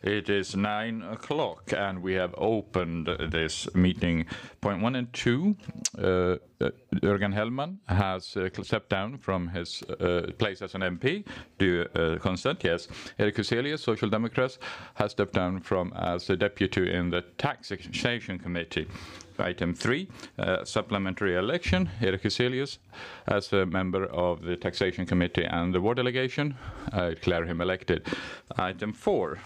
It is 9 o'clock, and we have opened this meeting. Point 1 and 2, Jürgen Hellman has stepped down from his place as an MP. Do you consent? Yes. Erik Huselius, Social Democrats, has stepped down from as a deputy in the Taxation Committee. Item 3, supplementary election. Erik Huselius, as a member of the Taxation Committee and the War Delegation, I declare him elected. Item 4,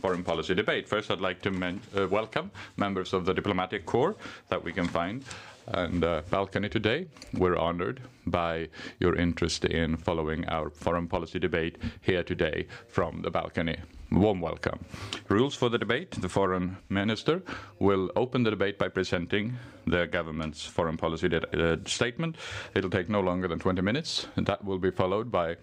foreign policy debate. First, I'd like to welcome members of the diplomatic corps that we can find on the balcony today. We're honored by your interest in following our foreign policy debate here today from the balcony. Warm welcome. Rules for the debate. The foreign minister will open the debate by presenting the government's foreign policy statement. It'll take no longer than 20 minutes. And that will be followed by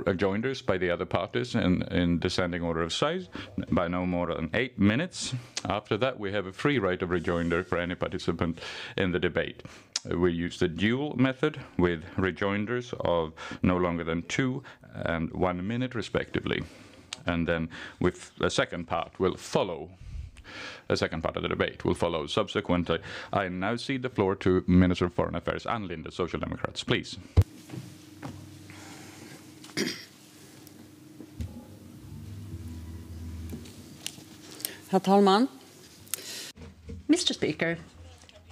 rejoinders by the other parties in descending order of size by no more than 8 minutes. After that, we have a free right of rejoinder for any participant in the debate. We use the dual method with rejoinders of no longer than 2 and 1 minute respectively. And then with the second part will follow. The second part of the debate will follow subsequently. I now cede the floor to Minister of Foreign Affairs, Ann Linde, Social Democrats. Please. Herr talman. Mr. Speaker,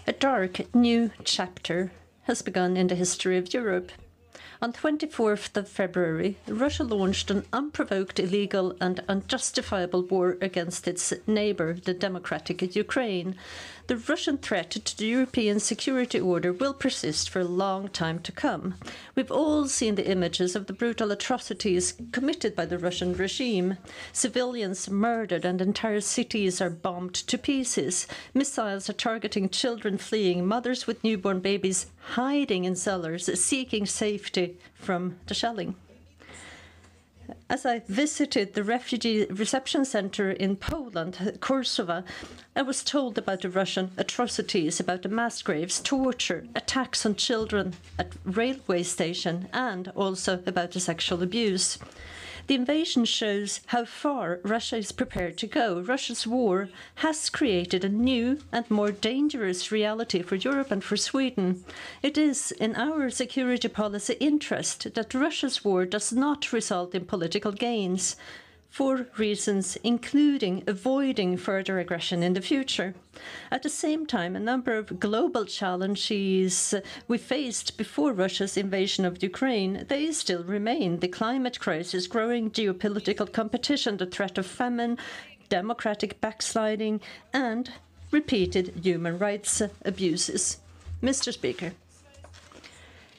a dark new chapter has begun in the history of Europe. On 24th of February, Russia launched an unprovoked, illegal and unjustifiable war against its neighbour, the democratic Ukraine. The Russian threat to the European security order will persist for a long time to come. We've all seen the images of the brutal atrocities committed by the Russian regime. Civilians murdered and entire cities are bombed to pieces. Missiles are targeting children fleeing, mothers with newborn babies hiding in cellars, seeking safety from the shelling. As I visited the refugee reception center in Poland, Korsova, I was told about the Russian atrocities, about the mass graves, torture, attacks on children at railway station, and also about the sexual abuse. The invasion shows how far Russia is prepared to go. Russia's war has created a new and more dangerous reality for Europe and for Sweden. It is in our security policy interest that Russia's war does not result in political gains, for reasons including avoiding further aggression in the future. At the same time, a number of global challenges we faced before Russia's invasion of Ukraine, they still remain. The climate crisis, growing geopolitical competition, the threat of famine, democratic backsliding, and repeated human rights abuses. Mr. Speaker,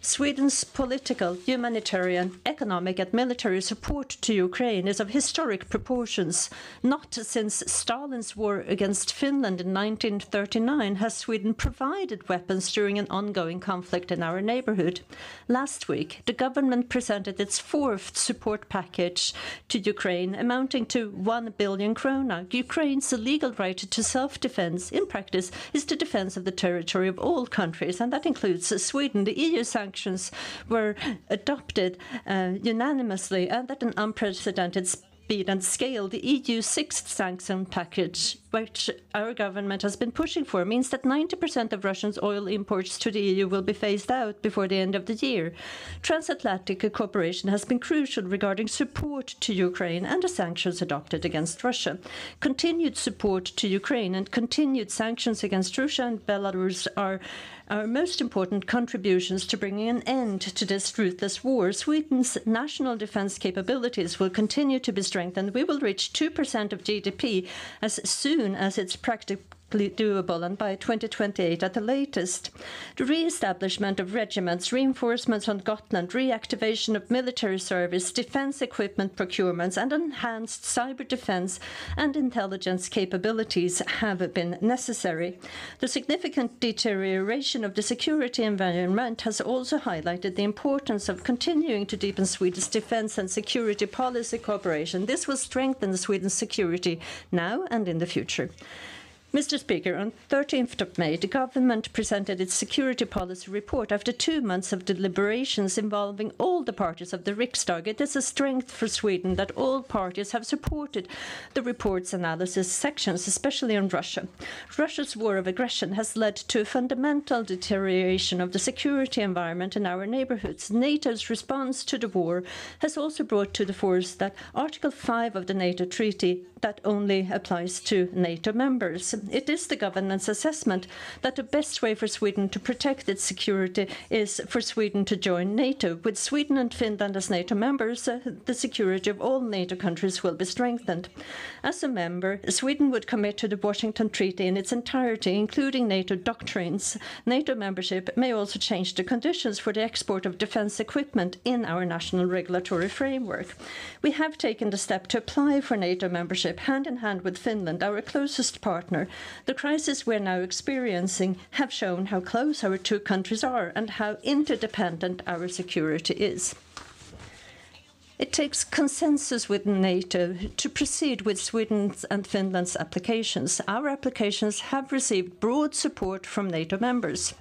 Sweden's political, humanitarian, economic and military support to Ukraine is of historic proportions. Not since Stalin's war against Finland in 1939 has Sweden provided weapons during an ongoing conflict in our neighbourhood. Last week, the government presented its fourth support package to Ukraine, amounting to 1 billion krona. Ukraine's legal right to self-defense, in practice, is the defense of the territory of all countries, and that includes Sweden. The EU sanctions were adopted unanimously, and at an unprecedented speed and scale. The EU sixth sanction package, which our government has been pushing for, means that 90% of Russia's oil imports to the EU will be phased out before the end of the year. Transatlantic cooperation has been crucial regarding support to Ukraine and the sanctions adopted against Russia. Continued support to Ukraine and continued sanctions against Russia and Belarus are our most important contributions to bringing an end to this ruthless war. Sweden's national defense capabilities will continue to be strengthened. We will reach 2% of GDP as soon as it's practically doable, and by 2028 at the latest. The re-establishment of regiments, reinforcements on Gotland, reactivation of military service, defense equipment procurements, and enhanced cyber defense and intelligence capabilities have been necessary. The significant deterioration of the security environment has also highlighted the importance of continuing to deepen Sweden's defense and security policy cooperation. This will strengthen Sweden's security now and in the future. Mr. Speaker, on 13th of May, the government presented its security policy report after 2 months of deliberations involving all the parties of the Riksdag. It is a strength for Sweden that all parties have supported the report's analysis sections, especially on Russia. Russia's war of aggression has led to a fundamental deterioration of the security environment in our neighbourhoods. NATO's response to the war has also brought to the force that Article 5 of the NATO Treaty that only applies to NATO members. It is the government's assessment that the best way for Sweden to protect its security is for Sweden to join NATO. With Sweden and Finland as NATO members, the security of all NATO countries will be strengthened. As a member, Sweden would commit to the Washington Treaty in its entirety, including NATO doctrines. NATO membership may also change the conditions for the export of defence equipment in our national regulatory framework. We have taken the step to apply for NATO membership hand in hand with Finland, our closest partner. The crisis we're now experiencing have shown how close our two countries are and how interdependent our security is. It takes consensus within NATO to proceed with Sweden's and Finland's applications. Our applications have received broad support from NATO members.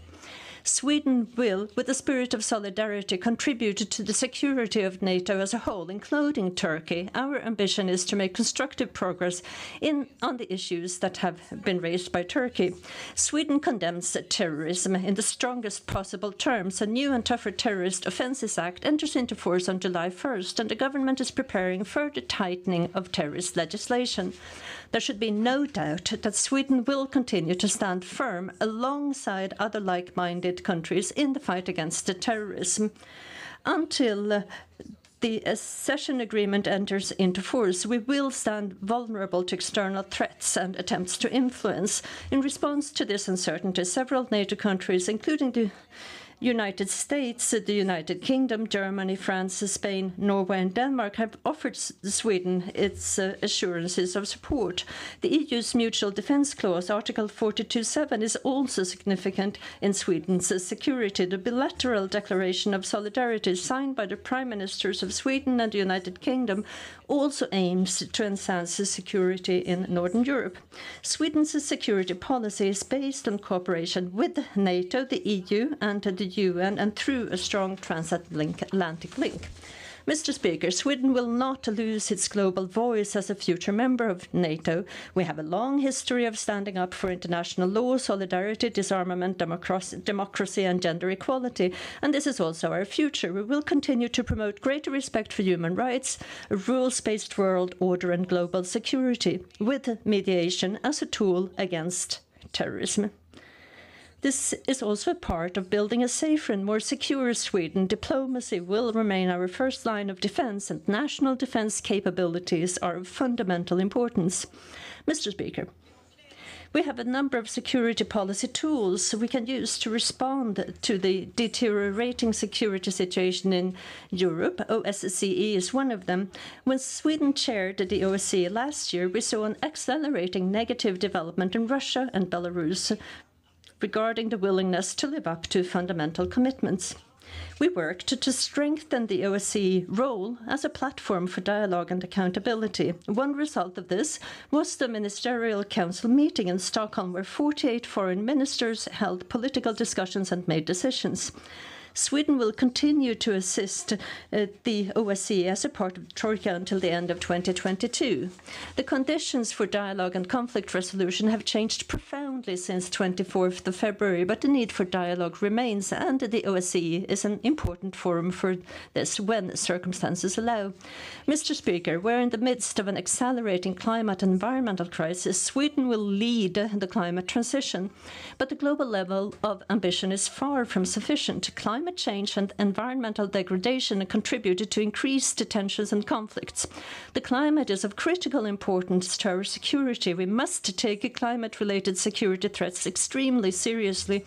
Sweden will, with a spirit of solidarity, contribute to the security of NATO as a whole, including Turkey. Our ambition is to make constructive progress on the issues that have been raised by Turkey. Sweden condemns terrorism in the strongest possible terms. A new and tougher Terrorist Offences Act enters into force on July 1st, and the government is preparing further tightening of terrorist legislation. There should be no doubt that Sweden will continue to stand firm alongside other like-minded countries in the fight against terrorism. Until the accession agreement enters into force, we will stand vulnerable to external threats and attempts to influence. In response to this uncertainty, several NATO countries, including the United States, the United Kingdom, Germany, France, Spain, Norway and Denmark have offered Sweden its assurances of support. The EU's mutual defence clause, Article 42.7, is also significant in Sweden's security. The bilateral declaration of solidarity signed by the Prime Ministers of Sweden and the United Kingdom also aims to enhance security in Northern Europe. Sweden's security policy is based on cooperation with NATO, the EU and the UN, and through a strong transatlantic link. Mr. Speaker, Sweden will not lose its global voice as a future member of NATO. We have a long history of standing up for international law, solidarity, disarmament, democracy and gender equality, and this is also our future. We will continue to promote greater respect for human rights, a rules-based world order and global security, with mediation as a tool against terrorism. This is also a part of building a safer and more secure Sweden. Diplomacy will remain our first line of defence, and national defence capabilities are of fundamental importance. Mr. Speaker, we have a number of security policy tools we can use to respond to the deteriorating security situation in Europe. OSCE is one of them. When Sweden chaired the OSCE last year, we saw an accelerating negative development in Russia and Belarus regarding the willingness to live up to fundamental commitments. We worked to strengthen the OSCE role as a platform for dialogue and accountability. One result of this was the Ministerial Council meeting in Stockholm, where 48 foreign ministers held political discussions and made decisions. Sweden will continue to assist the OSCE as a part of Troika until the end of 2022. The conditions for dialogue and conflict resolution have changed profoundly since 24th of February, but the need for dialogue remains, and the OSCE is an important forum for this when circumstances allow. Mr. Speaker, we're in the midst of an accelerating climate and environmental crisis. Sweden will lead the climate transition, but the global level of ambition is far from sufficient. Climate change and environmental degradation contributed to increased tensions and conflicts. The climate is of critical importance to our security. We must take climate-related security threats extremely seriously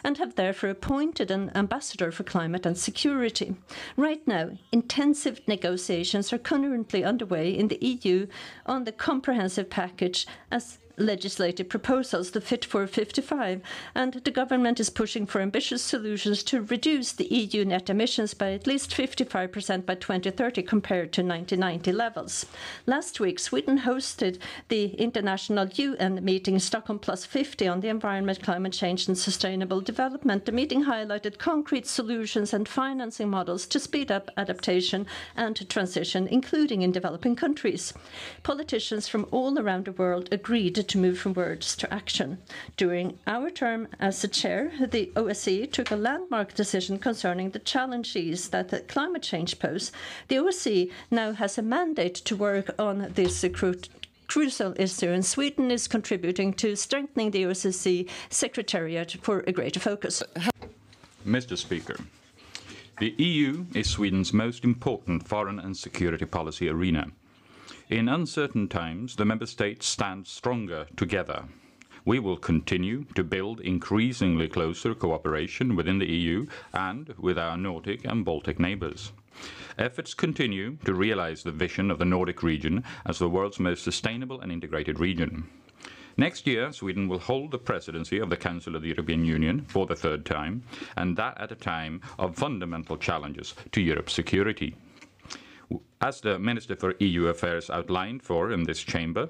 and have therefore appointed an ambassador for climate and security. Right now, intensive negotiations are currently underway in the EU on the comprehensive package as legislative proposals, the Fit for 55, and the government is pushing for ambitious solutions to reduce the EU net emissions by at least 55% by 2030 compared to 1990 levels. Last week, Sweden hosted the International UN meeting Stockholm Plus 50 on the environment, climate change and sustainable development. The meeting highlighted concrete solutions and financing models to speed up adaptation and transition, including in developing countries. Politicians from all around the world agreed to move from words to action. During our term as the chair, the OSCE took a landmark decision concerning the challenges that the climate change pose. The OSCE now has a mandate to work on this crucial issue, and Sweden is contributing to strengthening the OSCE Secretariat for a greater focus. Mr. Speaker, the EU is Sweden's most important foreign and security policy arena. In uncertain times, the member states stand stronger together. We will continue to build increasingly closer cooperation within the EU and with our Nordic and Baltic neighbours. Efforts continue to realise the vision of the Nordic region as the world's most sustainable and integrated region. Next year, Sweden will hold the presidency of the Council of the European Union for the third time, and that at a time of fundamental challenges to Europe's security. As the Minister for EU Affairs outlined for in this chamber,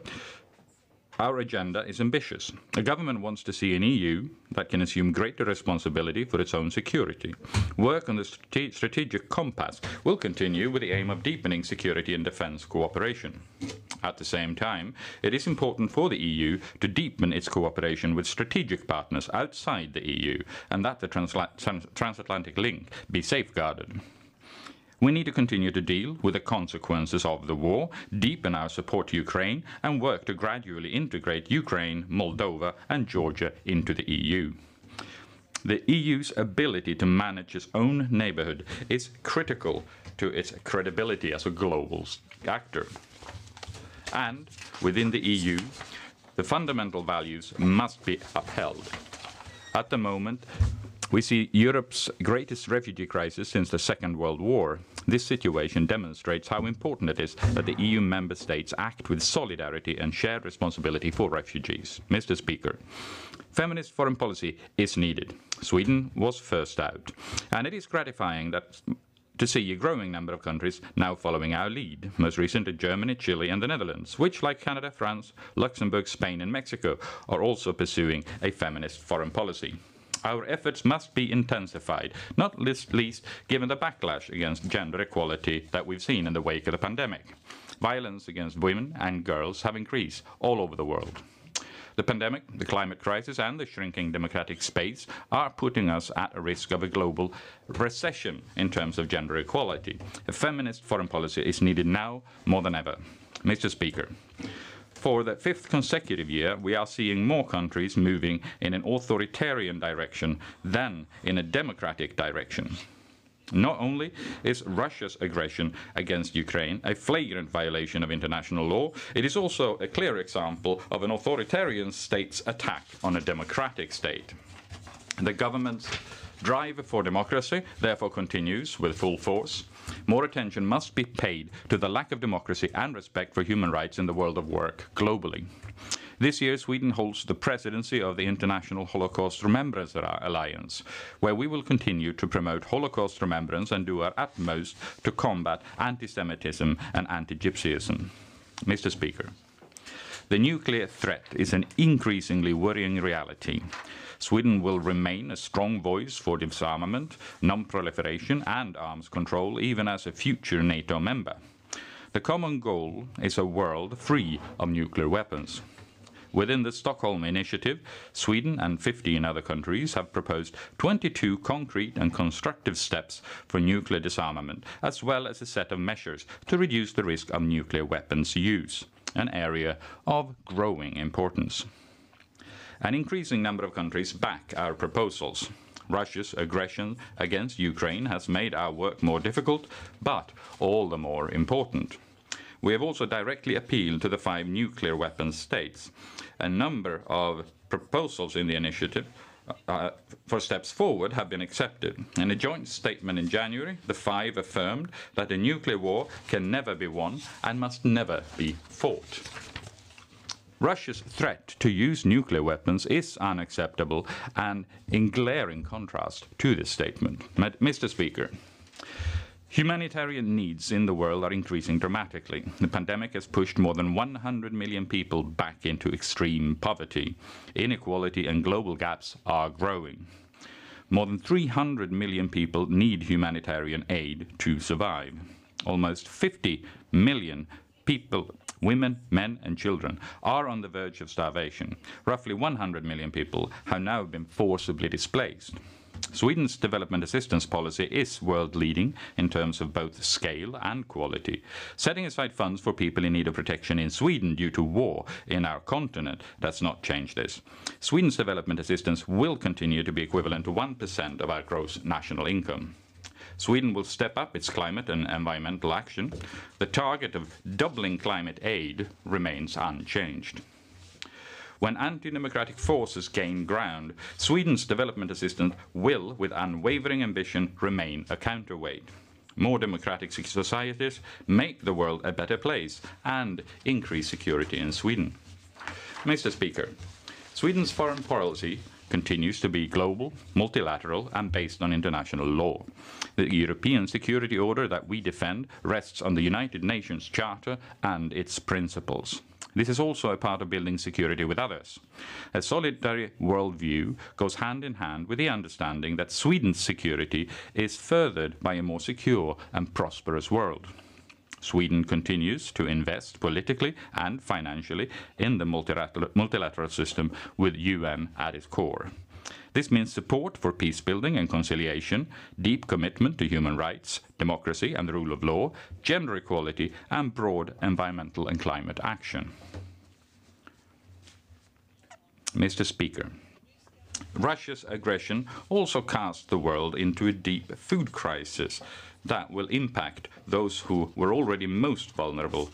our agenda is ambitious. The government wants to see an EU that can assume greater responsibility for its own security. Work on the strategic compass will continue with the aim of deepening security and defence cooperation. At the same time, it is important for the EU to deepen its cooperation with strategic partners outside the EU, and that the transatlantic link be safeguarded. We need to continue to deal with the consequences of the war, deepen our support to Ukraine, and work to gradually integrate Ukraine, Moldova, and Georgia into the EU. The EU's ability to manage its own neighbourhood is critical to its credibility as a global actor. And within the EU, the fundamental values must be upheld. At the moment, we see Europe's greatest refugee crisis since the Second World War. This situation demonstrates how important it is that the EU member states act with solidarity and shared responsibility for refugees. Mr. Speaker, feminist foreign policy is needed. Sweden was first out, and it is gratifying to see a growing number of countries now following our lead, most recently Germany, Chile and the Netherlands, which, like Canada, France, Luxembourg, Spain and Mexico, are also pursuing a feminist foreign policy. Our efforts must be intensified, not least given the backlash against gender equality that we've seen in the wake of the pandemic. Violence against women and girls have increased all over the world. The pandemic, the climate crisis and the shrinking democratic space are putting us at a risk of a global recession in terms of gender equality. A feminist foreign policy is needed now more than ever. Mr. Speaker, for the fifth consecutive year, we are seeing more countries moving in an authoritarian direction than in a democratic direction. Not only is Russia's aggression against Ukraine a flagrant violation of international law, it is also a clear example of an authoritarian state's attack on a democratic state. The government's drive for democracy therefore continues with full force. More attention must be paid to the lack of democracy and respect for human rights in the world of work globally. This year, Sweden holds the presidency of the International Holocaust Remembrance Alliance, where we will continue to promote Holocaust remembrance and do our utmost to combat anti-Semitism and anti-Gypsyism. Mr. Speaker, The nuclear threat is an increasingly worrying reality. Sweden will remain a strong voice for disarmament, non-proliferation and arms control, even as a future NATO member. The common goal is a world free of nuclear weapons. Within the Stockholm Initiative, Sweden and 15 other countries have proposed 22 concrete and constructive steps for nuclear disarmament, as well as a set of measures to reduce the risk of nuclear weapons use, an area of growing importance. An increasing number of countries back our proposals. Russia's aggression against Ukraine has made our work more difficult, but all the more important. We have also directly appealed to the 5 nuclear weapons states. A number of proposals in the initiative for steps forward have been accepted. In a joint statement in January, the 5 affirmed that a nuclear war can never be won and must never be fought. Russia's threat to use nuclear weapons is unacceptable and in glaring contrast to this statement. Mr. Speaker, humanitarian needs in the world are increasing dramatically. The pandemic has pushed more than 100 million people back into extreme poverty. Inequality and global gaps are growing. More than 300 million people need humanitarian aid to survive. Almost 50 million people, women, men and children, are on the verge of starvation. Roughly 100 million people have now been forcibly displaced. Sweden's development assistance policy is world-leading in terms of both scale and quality. Setting aside funds for people in need of protection in Sweden due to war in our continent does not change this. Sweden's development assistance will continue to be equivalent to 1% of our gross national income. Sweden will step up its climate and environmental action. The target of doubling climate aid remains unchanged. When anti-democratic forces gain ground, Sweden's development assistance will, with unwavering ambition, remain a counterweight. More democratic societies make the world a better place and increase security in Sweden. Mr. Speaker, Sweden's foreign policy continues to be global, multilateral and based on international law. The European security order that we defend rests on the United Nations Charter and its principles. This is also a part of building security with others. A solidary worldview goes hand in hand with the understanding that Sweden's security is furthered by a more secure and prosperous world. Sweden continues to invest politically and financially in the multilateral system with UN at its core. This means support for peace building and conciliation, deep commitment to human rights, democracy and the rule of law, gender equality and broad environmental and climate action. Mr. Speaker, Russia's aggression also casts the world into a deep food crisis that will impact those who were already most vulnerable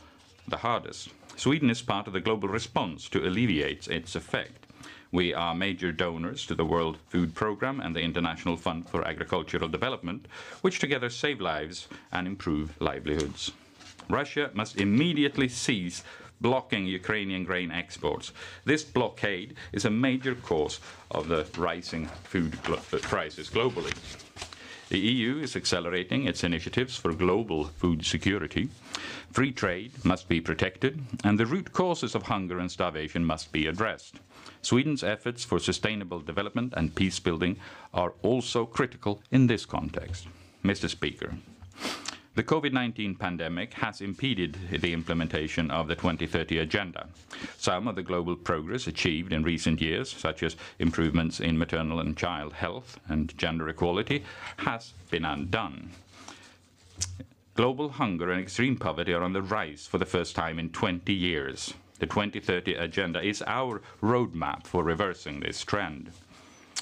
the hardest. Sweden is part of the global response to alleviate its effect. We are major donors to the World Food Programme and the International Fund for Agricultural Development, which together save lives and improve livelihoods. Russia must immediately cease blocking Ukrainian grain exports. This blockade is a major cause of the rising food prices globally. The EU is accelerating its initiatives for global food security. Free trade must be protected, and the root causes of hunger and starvation must be addressed. Sweden's efforts for sustainable development and peace building are also critical in this context. Mr. Speaker, the COVID-19 pandemic has impeded the implementation of the 2030 Agenda. Some of the global progress achieved in recent years, such as improvements in maternal and child health and gender equality, has been undone. Global hunger and extreme poverty are on the rise for the first time in 20 years. The 2030 Agenda is our roadmap for reversing this trend.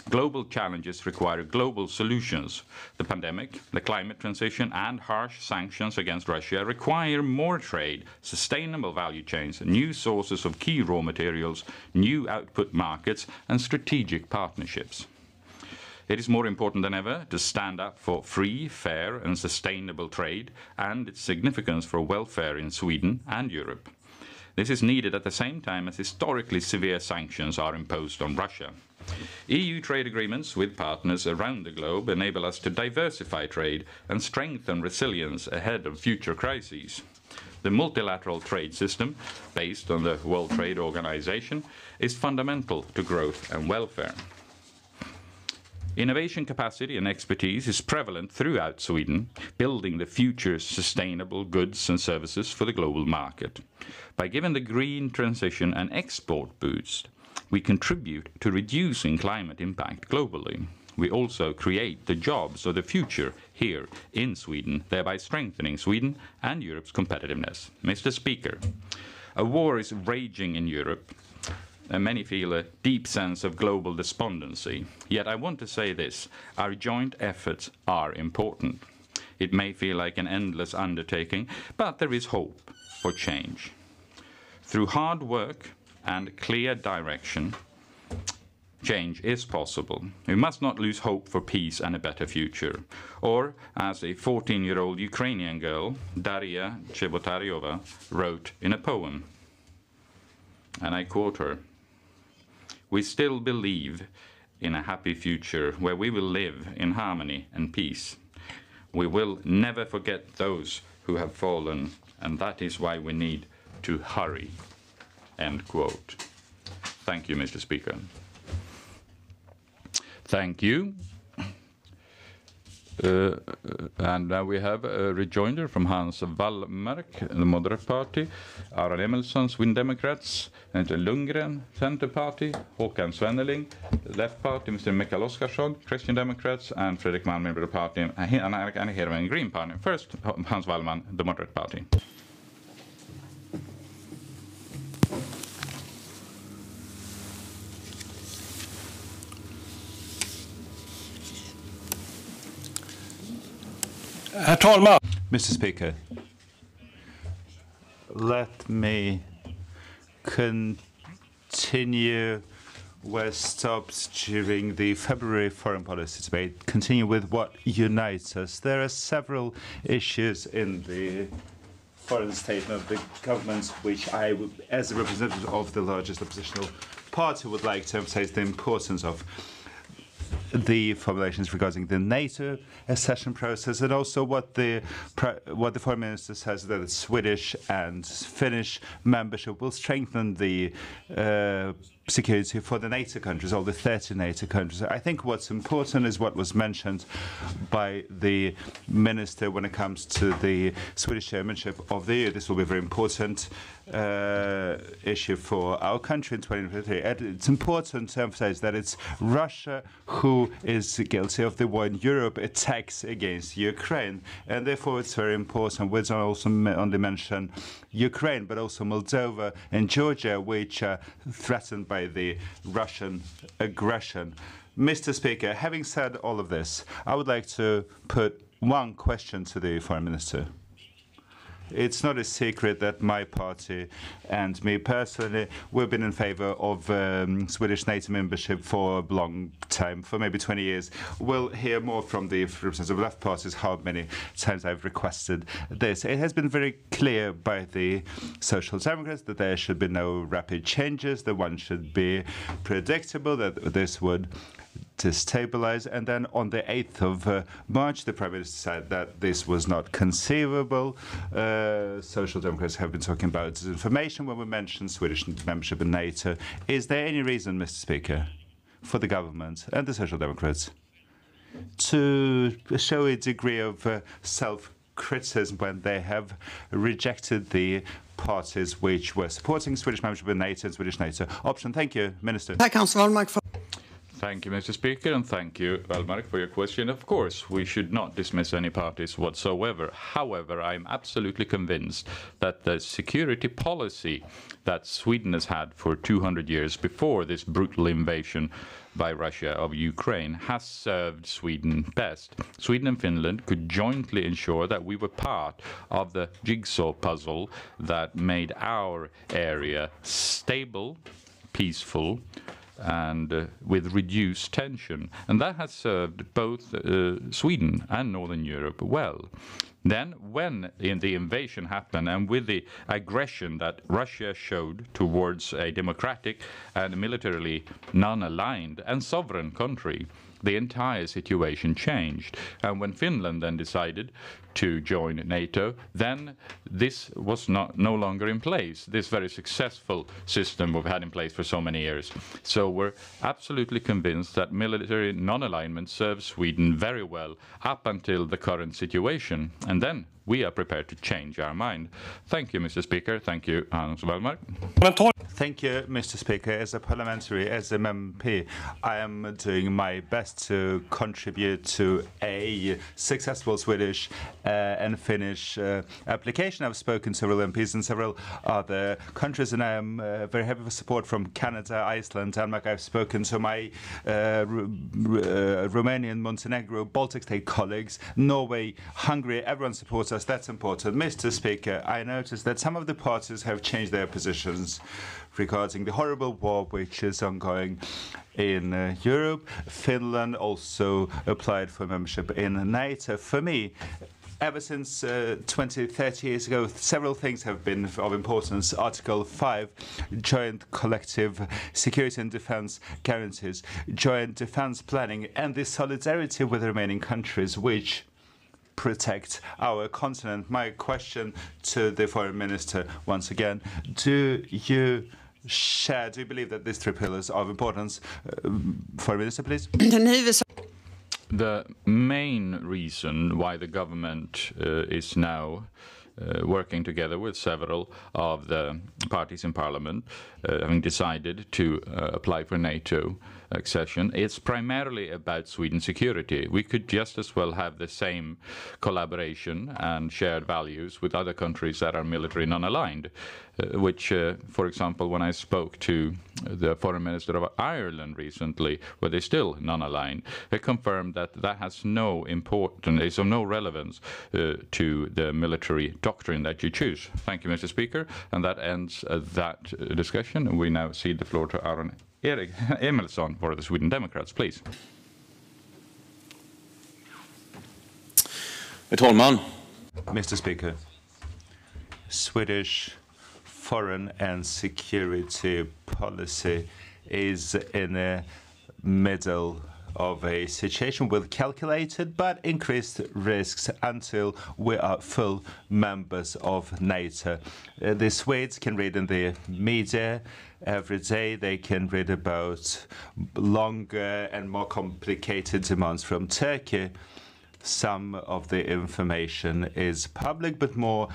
Global challenges require global solutions. The pandemic, the climate transition, and harsh sanctions against Russia require more trade, sustainable value chains, new sources of key raw materials, new output markets, and strategic partnerships. It is more important than ever to stand up for free, fair, and sustainable trade and its significance for welfare in Sweden and Europe. This is needed at the same time as historically severe sanctions are imposed on Russia. EU trade agreements with partners around the globe enable us to diversify trade and strengthen resilience ahead of future crises. The multilateral trade system, based on the World Trade Organization, is fundamental to growth and welfare. Innovation capacity and expertise is prevalent throughout Sweden, building the future's sustainable goods and services for the global market. By giving the green transition an export boost, we contribute to reducing climate impact globally. We also create the jobs of the future here in Sweden, thereby strengthening Sweden and Europe's competitiveness. Mr. Speaker, a war is raging in Europe, and many feel a deep sense of global despondency. Yet I want to say this, our joint efforts are important. It may feel like an endless undertaking, but there is hope for change. Through hard work and clear direction, change is possible. We must not lose hope for peace and a better future. Or, as a 14-year-old Ukrainian girl, Daria Chebotaryova, wrote in a poem, and I quote her, "We still believe in a happy future where we will live in harmony and peace. We will never forget those who have fallen, and that is why we need to hurry." End quote. Thank you, Mr. Speaker. Thank you. And now we have a rejoinder from Hans Wallmark, the Moderate Party, Aron Emilsson, Sweden Democrats, Mr. Lundgren, Center Party, Håkan Svenneling, Left Party, Mr. Mikael Oskarsson, Christian Democrats, and Fredrik Malm, Liberal Party, and Anna Hedman, Green Party. First, Hans Wallmark, the Moderate Party. Herr talman! Mr. Speaker, let me continue where stopped during the February foreign policy debate, continue with what unites us. There are several issues in the foreign statement of the government which I, as a representative of the largest oppositional party, would like to emphasize the importance of. The formulations regarding the NATO accession process, and also what the Foreign Minister says that the Swedish and Finnish membership will strengthen the security for the NATO countries, all the 30 NATO countries. I think what's important is what was mentioned by the Minister when it comes to the Swedish chairmanship of the EU. This will be a very important issue for our country in 2023. And it's important to emphasize that it's Russia who is guilty of the war in Europe attacks against Ukraine. And therefore, it's very important. We don't also only mention Ukraine, but also Moldova and Georgia, which are threatened by the Russian aggression. Mr. Speaker, having said all of this, I would like to put one question to the Foreign Minister. It's not a secret that my party and me personally, we've been in favor of Swedish NATO membership for a long time, for maybe 20 years. We'll hear more from the representatives of left parties how many times I've requested this. It has been very clear by the Social Democrats that there should be no rapid changes, that one should be predictable, that this would destabilize. And then on the 8th of March, the Prime Minister said that this was not conceivable. Social Democrats have been talking about disinformation when we mentioned Swedish membership in NATO. Is there any reason, Mr. Speaker, for the government and the Social Democrats to show a degree of self-criticism when they have rejected the parties which were supporting Swedish membership in NATO and Swedish NATO option? Thank you, Minister. Thank you, Mr. Speaker, and thank you, Wallmark, for your question. Of course, we should not dismiss any parties whatsoever. However, I'm absolutely convinced that the security policy that Sweden has had for 200 years before this brutal invasion by Russia of Ukraine has served Sweden best. Sweden and Finland could jointly ensure that we were part of the jigsaw puzzle that made our area stable, peaceful, and with reduced tension. And that has served both Sweden and Northern Europe well. Then, when the invasion happened, and with the aggression that Russia showed towards a democratic and militarily non-aligned and sovereign country, the entire situation changed. And when Finland then decided to join NATO, then this was no longer in place, this very successful system we've had in place for so many years. So we're absolutely convinced that military non-alignment serves Sweden very well up until the current situation. And then we are prepared to change our mind. Thank you, Mr. Speaker. Thank you, Hans Wallmark. Thank you, Mr. Speaker. As a parliamentary, as an MP, I am doing my best to contribute to a successful Swedish and Finnish application. I've spoken to several MPs in several other countries, and I am very happy for support from Canada, Iceland, Denmark. I've spoken to my Romanian, Montenegro, Baltic state colleagues, Norway, Hungary. Everyone supports us. That's important. Mr. Speaker, I noticed that some of the parties have changed their positions regarding the horrible war which is ongoing in Europe. Finland also applied for membership in NATO. For me, ever since 20, 30 years ago, several things have been of importance. Article 5, joint collective security and defense guarantees, joint defense planning, and the solidarity with the remaining countries, which protect our continent. My question to the Foreign Minister, once again, do you believe that these three pillars are of importance? Foreign Minister, please. The main reason why the government is now working together with several of the parties in Parliament, having decided to apply for NATO accession, it's primarily about Sweden's security. We could just as well have the same collaboration and shared values with other countries that are military non-aligned, which, for example, when I spoke to the Foreign Minister of Ireland recently, where they're still non-aligned, they confirmed that that has no importance, is of no relevance to the military doctrine that you choose. Thank you, Mr. Speaker, and that ends that discussion. We now cede the floor to Aron Erik Emilsson for the Sweden Democrats, please. Herr talman. Mr. Speaker, Swedish foreign and security policy is in the middle of a situation with calculated but increased risks until we are full members of NATO. The Swedes can read in the media every day. They can read about longer and more complicated demands from Turkey. Some of the information is public, but more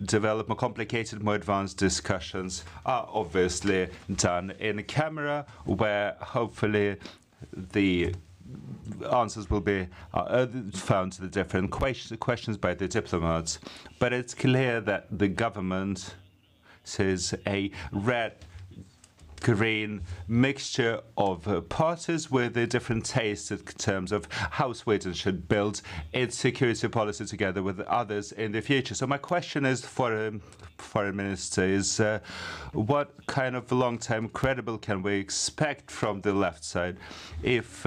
developed, more complicated, more advanced discussions are obviously done in camera, where hopefully the answers will be found to the different questions by the diplomats. But it's clear that the government says a red-green mixture of parties with a different taste in terms of how Sweden should build its security policy together with others in the future. So my question is for Foreign Minister is what kind of long-term credible can we expect from the left side if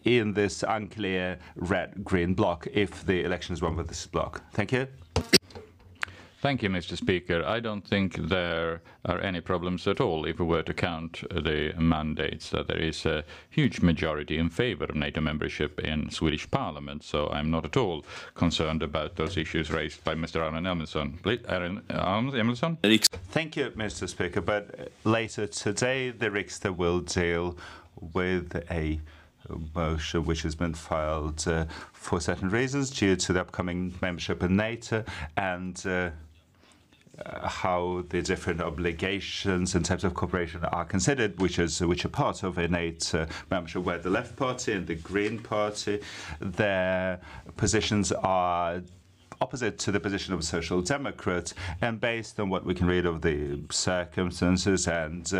in this unclear red-green bloc, if the election is won with this bloc? Thank you. Thank you, Mr. Speaker. I don't think there are any problems at all if we were to count the mandates, that there is a huge majority in favor of NATO membership in Swedish Parliament. So I'm not at all concerned about those issues raised by Mr. Aron Emilsson. Please, Aron Emilsson. Thank you, Mr. Speaker. But later today, the Riksdag will deal with a motion which has been filed for certain reasons due to the upcoming membership in NATO and how the different obligations and types of cooperation are considered, which are part of a NATO membership, where the Left Party and the Green Party, their positions are opposite to the position of Social Democrats, and based on what we can read of the circumstances and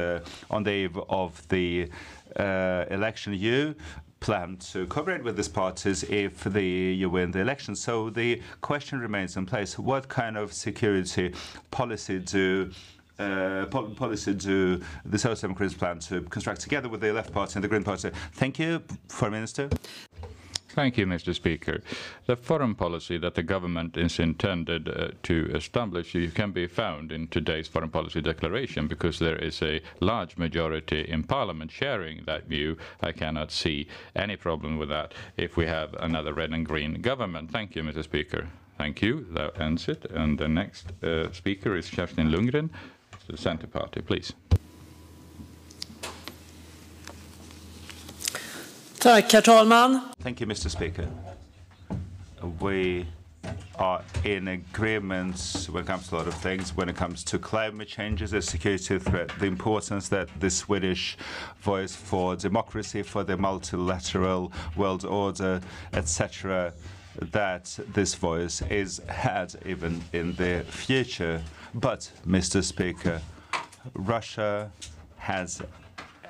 on the eve of the election, you plan to cooperate with these parties if you win the election. So the question remains in place. What kind of security policy do policy do the Social Democrats plan to construct together with the Left Party and the Green Party? Thank you, Foreign Minister. Thank you, Mr. Speaker. The foreign policy that the government is intended to establish can be found in today's foreign policy declaration because there is a large majority in Parliament sharing that view. I cannot see any problem with that if we have another red and green government. Thank you, Mr. Speaker. Thank you. That ends it. And the next speaker is Kerstin Lundgren, the Centre Party, please. Tack, herr talman. Thank you, Mr. Speaker. We are in agreement when it comes to a lot of things. When it comes to climate changes, the security threat, the importance that the Swedish voice for democracy, for the multilateral world order, etc., that this voice is had even in the future. But, Mr. Speaker, Russia has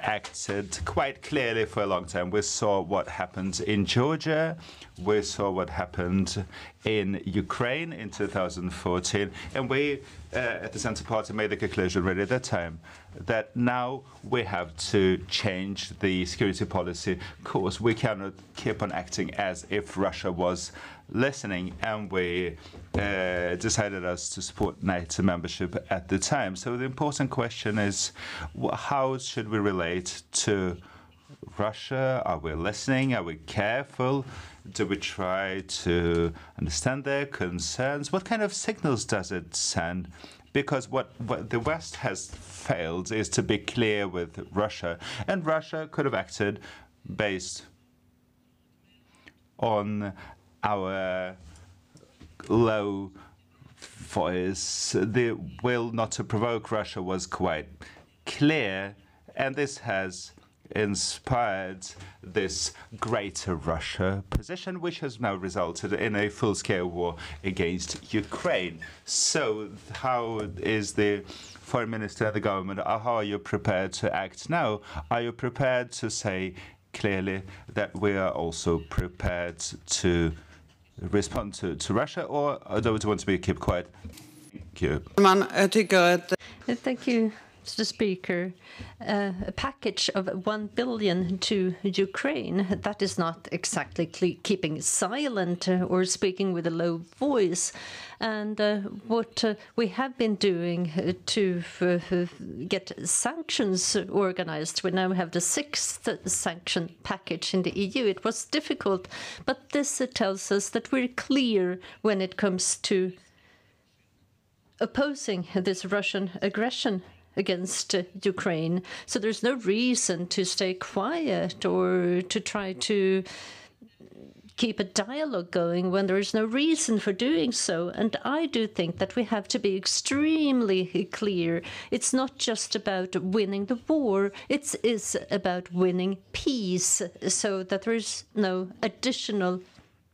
acted quite clearly for a long time. We saw what happened in Georgia. We saw what happened in Ukraine in 2014. And we, at the Centre Party, made the conclusion already at that time that now we have to change the security policy course. We cannot keep on acting as if Russia was listening, and we decided us to support NATO membership at the time. So the important question is, how should we relate to Russia? Are we listening? Are we careful? Do we try to understand their concerns? What kind of signals does it send? Because what the West has failed is to be clear with Russia, and Russia could have acted based on our low voice. The will not to provoke Russia was quite clear, and this has inspired this greater Russia position, which has now resulted in a full-scale war against Ukraine. So how is the Foreign Minister and the government, how are you prepared to act now? Are you prepared to say clearly that we are also prepared to respond to Russia, or do we want to keep quiet? Thank you. Thank you, Mr. Speaker. A package of 1 billion to Ukraine, that is not exactly keeping silent or speaking with a low voice. And what we have been doing to get sanctions organized, we now have the 6th sanction package in the EU. It was difficult, but this tells us that we're clear when it comes to opposing this Russian aggression against Ukraine. So there's no reason to stay quiet or to try to keep a dialogue going when there is no reason for doing so. And I do think that we have to be extremely clear. It's not just about winning the war, it is about winning peace, so that there is no additional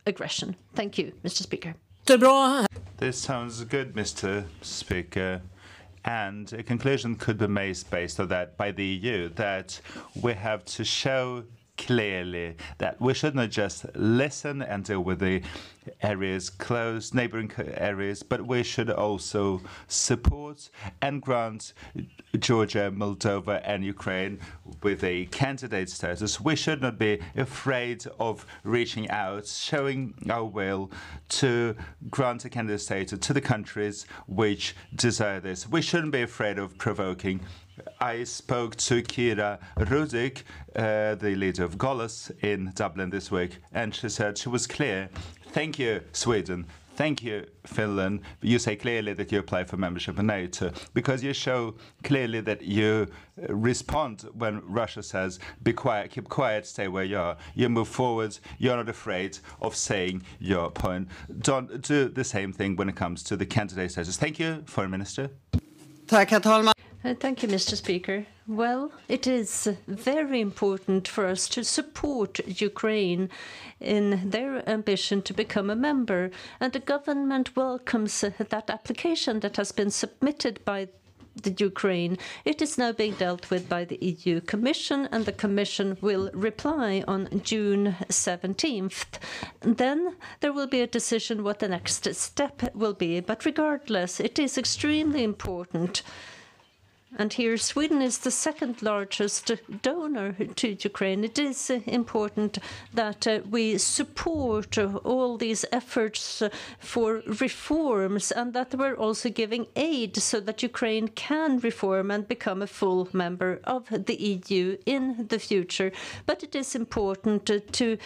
aggression. Thank you, Mr. Speaker. This sounds good, Mr. Speaker. And a conclusion could be made based on that by the EU, that we have to show clearly that we should not just listen and deal with the areas close, neighboring areas, but we should also support and grant Georgia, Moldova and Ukraine with a candidate status. We should not be afraid of reaching out, showing our will to grant a candidate status to the countries which desire this. We shouldn't be afraid of provoking. I spoke to Kira Rudik, the leader of Golos, in Dublin this week, and she said she was clear. Thank you, Sweden. Thank you, Finland. You say clearly that you apply for membership in NATO because you show clearly that you respond when Russia says, be quiet, keep quiet, stay where you are. You move forward. You're not afraid of saying your point. Don't do the same thing when it comes to the candidate status. Thank you, Foreign Minister. Tack, herr talman. Thank you, Mr. Speaker. Well, it is very important for us to support Ukraine in their ambition to become a member, and the government welcomes that application that has been submitted by the Ukraine. It is now being dealt with by the EU Commission, and the Commission will reply on June 17th. Then there will be a decision what the next step will be. But regardless, it is extremely important And here Sweden is the second largest donor to Ukraine. It is important that we support all these efforts for reforms and that we're also giving aid so that Ukraine can reform and become a full member of the EU in the future. But it is important to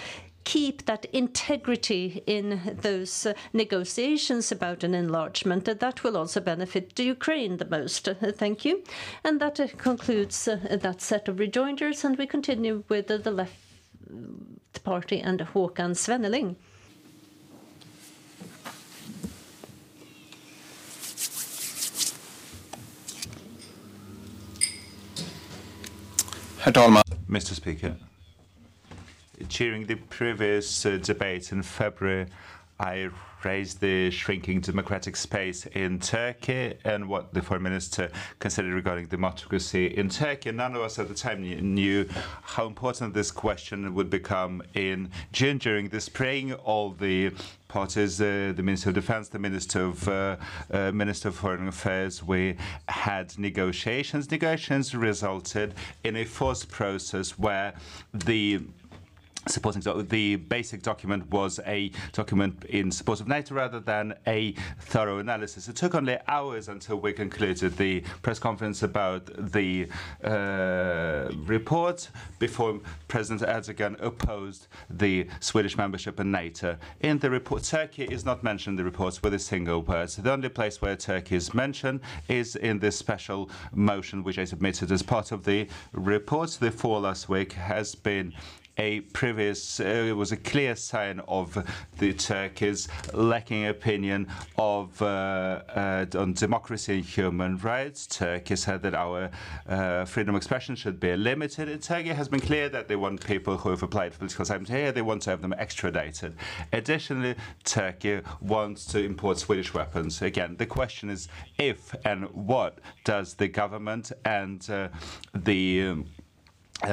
keep that integrity in those negotiations about an enlargement. That will also benefit Ukraine the most. Thank you. And that concludes that set of rejoinders, and we continue with the Left Party and Håkan Svenneling. Herr talman. Mr. Speaker, during the previous debate in February, I raised the shrinking democratic space in Turkey and what the Foreign Minister considered regarding democracy in Turkey. None of us at the time knew how important this question would become in June. During the spring, all the parties, the Minister of Defense, the Minister of Foreign Affairs, we had negotiations. Negotiations resulted in a forced process where the basic document was a document in support of NATO rather than a thorough analysis. It took only hours until we concluded the press conference about the report before President Erdogan opposed the Swedish membership in NATO. In the report, Turkey is not mentioned in the reports with a single word. So the only place where Turkey is mentioned is in this special motion which I submitted as part of the report. The fall last week has been it was a clear sign of the Turkey's lacking opinion of on democracy and human rights. Turkey said that our freedom of expression should be limited. Turkey has been clear that they want people who have applied for political asylum here, they want to have them extradited. Additionally, Turkey wants to import Swedish weapons. Again, the question is if and what does the government and the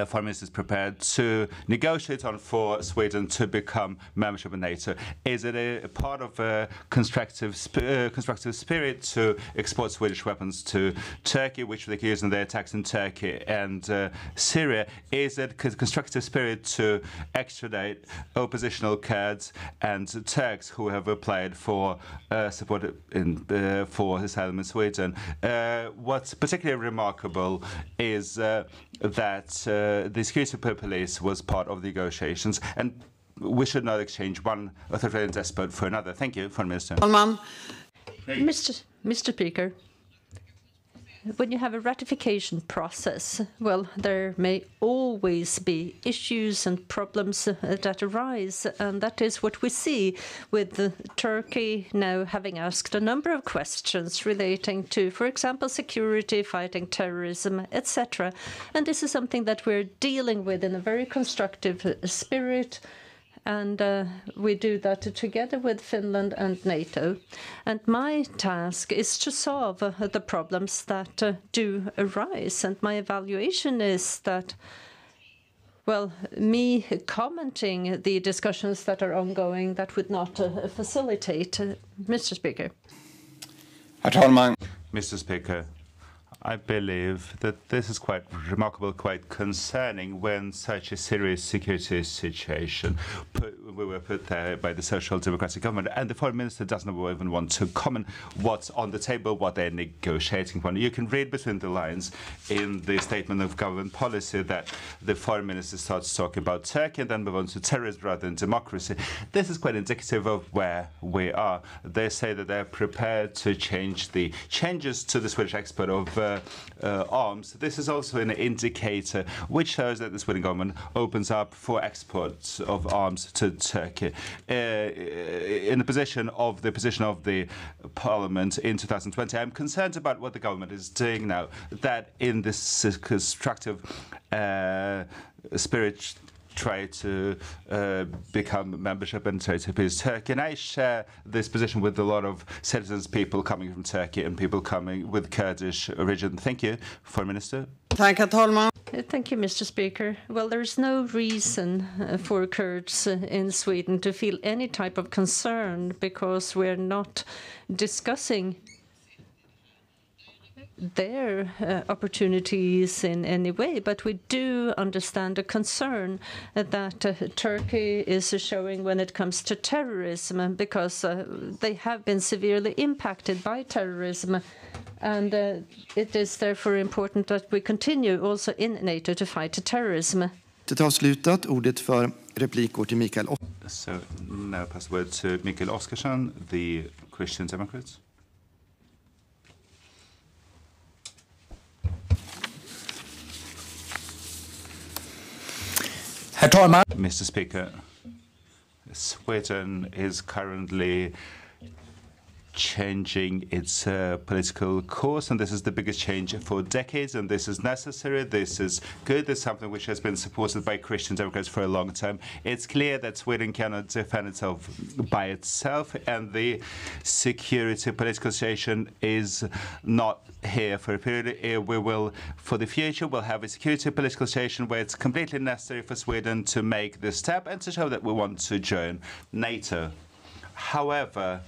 Foreign Minister is prepared to negotiate on for Sweden to become membership of NATO. Is it a part of a constructive spirit to export Swedish weapons to Turkey, which they can use in their attacks in Turkey and Syria? Is it constructive spirit to extradite oppositional Kurds and Turks who have applied for support for asylum in Sweden? What's particularly remarkable is that the security police was part of the negotiations, and we should not exchange one authoritarian despot for another. Thank you, Foreign Minister. Mr. Speaker, when you have a ratification process, well, there may always be issues and problems that arise, and that is what we see with Turkey now having asked a number of questions relating to, for example, security, fighting terrorism, etc. And this is something that we're dealing with in a very constructive spirit. And we do that together with Finland and NATO. And my task is to solve the problems that do arise. And my evaluation is that, well, me commenting the discussions that are ongoing, that would not facilitate. Mr. Speaker. Herr talman. Mr. Speaker, I believe that this is quite remarkable, quite concerning when such a serious security situation we were put there by the Social Democratic government, and the Foreign Minister doesn't even want to comment what's on the table, what they're negotiating on. You can read between the lines in the statement of government policy that the Foreign Minister starts talking about Turkey and then move on to terrorism rather than democracy. This is quite indicative of where we are. They say that they're prepared to changes to the Swedish export of arms. This is also an indicator which shows that the Swedish government opens up for exports of arms to Turkey. In the position of the Parliament in 2020, I'm concerned about what the government is doing now. That in this constructive spirit try to become membership and try to appease Turkey. And I share this position with a lot of citizens, people coming from Turkey and people coming with Kurdish origin. Thank you, Foreign Minister. Thank you, Mr. Speaker. Well, there's no reason for Kurds in Sweden to feel any type of concern because we're not discussing their opportunities in any way, but we do understand the concern that Turkey is showing when it comes to terrorism, because they have been severely impacted by terrorism. And it is therefore important that we continue also in NATO to fight terrorism. Ordet för replik går till Mikael. So now pass the word to Mikael Oskarsson, the Christian Democrats. Herr talman! Mr. Speaker, Sweden is currently changing its political course, and this is the biggest change for decades, and this is necessary, this is good, this is something which has been supported by Christian Democrats for a long time. It's clear that Sweden cannot defend itself by itself, and the security political situation is not here for a period. We will, for the future, we'll have a security political situation where it's completely necessary for Sweden to make this step and to show that we want to join NATO. However,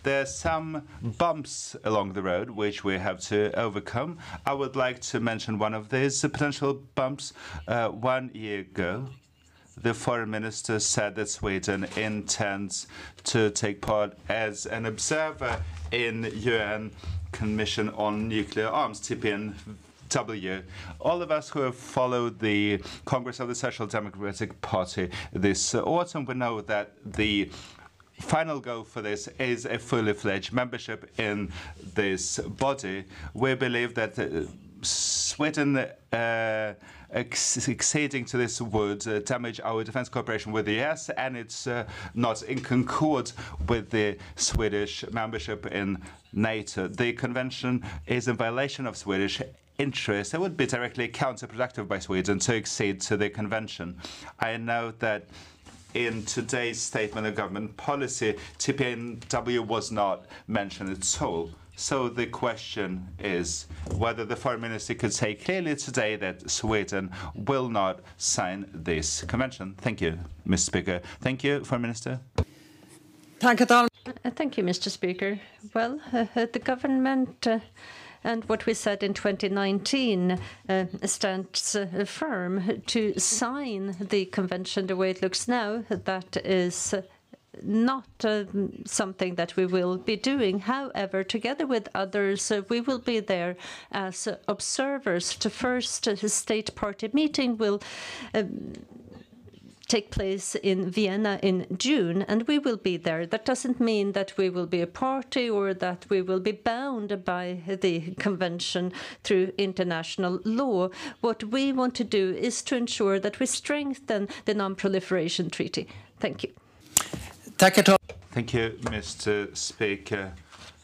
there are some bumps along the road which we have to overcome. I would like to mention one of these potential bumps. 1 year ago, the foreign minister said that Sweden intends to take part as an observer in UN Commission on Nuclear Arms, TPNW. All of us who have followed the Congress of the Social Democratic Party this autumn, we know that the final goal for this is a fully fledged membership in this body. We believe that Sweden acceding to this would damage our defense cooperation with the US, and it's not in concord with the Swedish membership in NATO. The convention is in violation of Swedish interests. It would be directly counterproductive by Sweden to accede to the convention. I know that in today's statement of government policy, TPNW was not mentioned at all. So the question is whether the foreign minister could say clearly today that Sweden will not sign this convention. Thank you, Mr. Speaker. Thank you, Foreign Minister. Thank you, Mr. Speaker. Well, the government and what we said in 2019 stands firm to sign the convention the way it looks now. That is not something that we will be doing. However, together with others, we will be there as observers. The first state party meeting will take place in Vienna in June, and we will be there. That doesn't mean that we will be a party or that we will be bound by the convention through international law. What we want to do is to ensure that we strengthen the non-proliferation treaty. Thank you. Thank you, Mr. Speaker.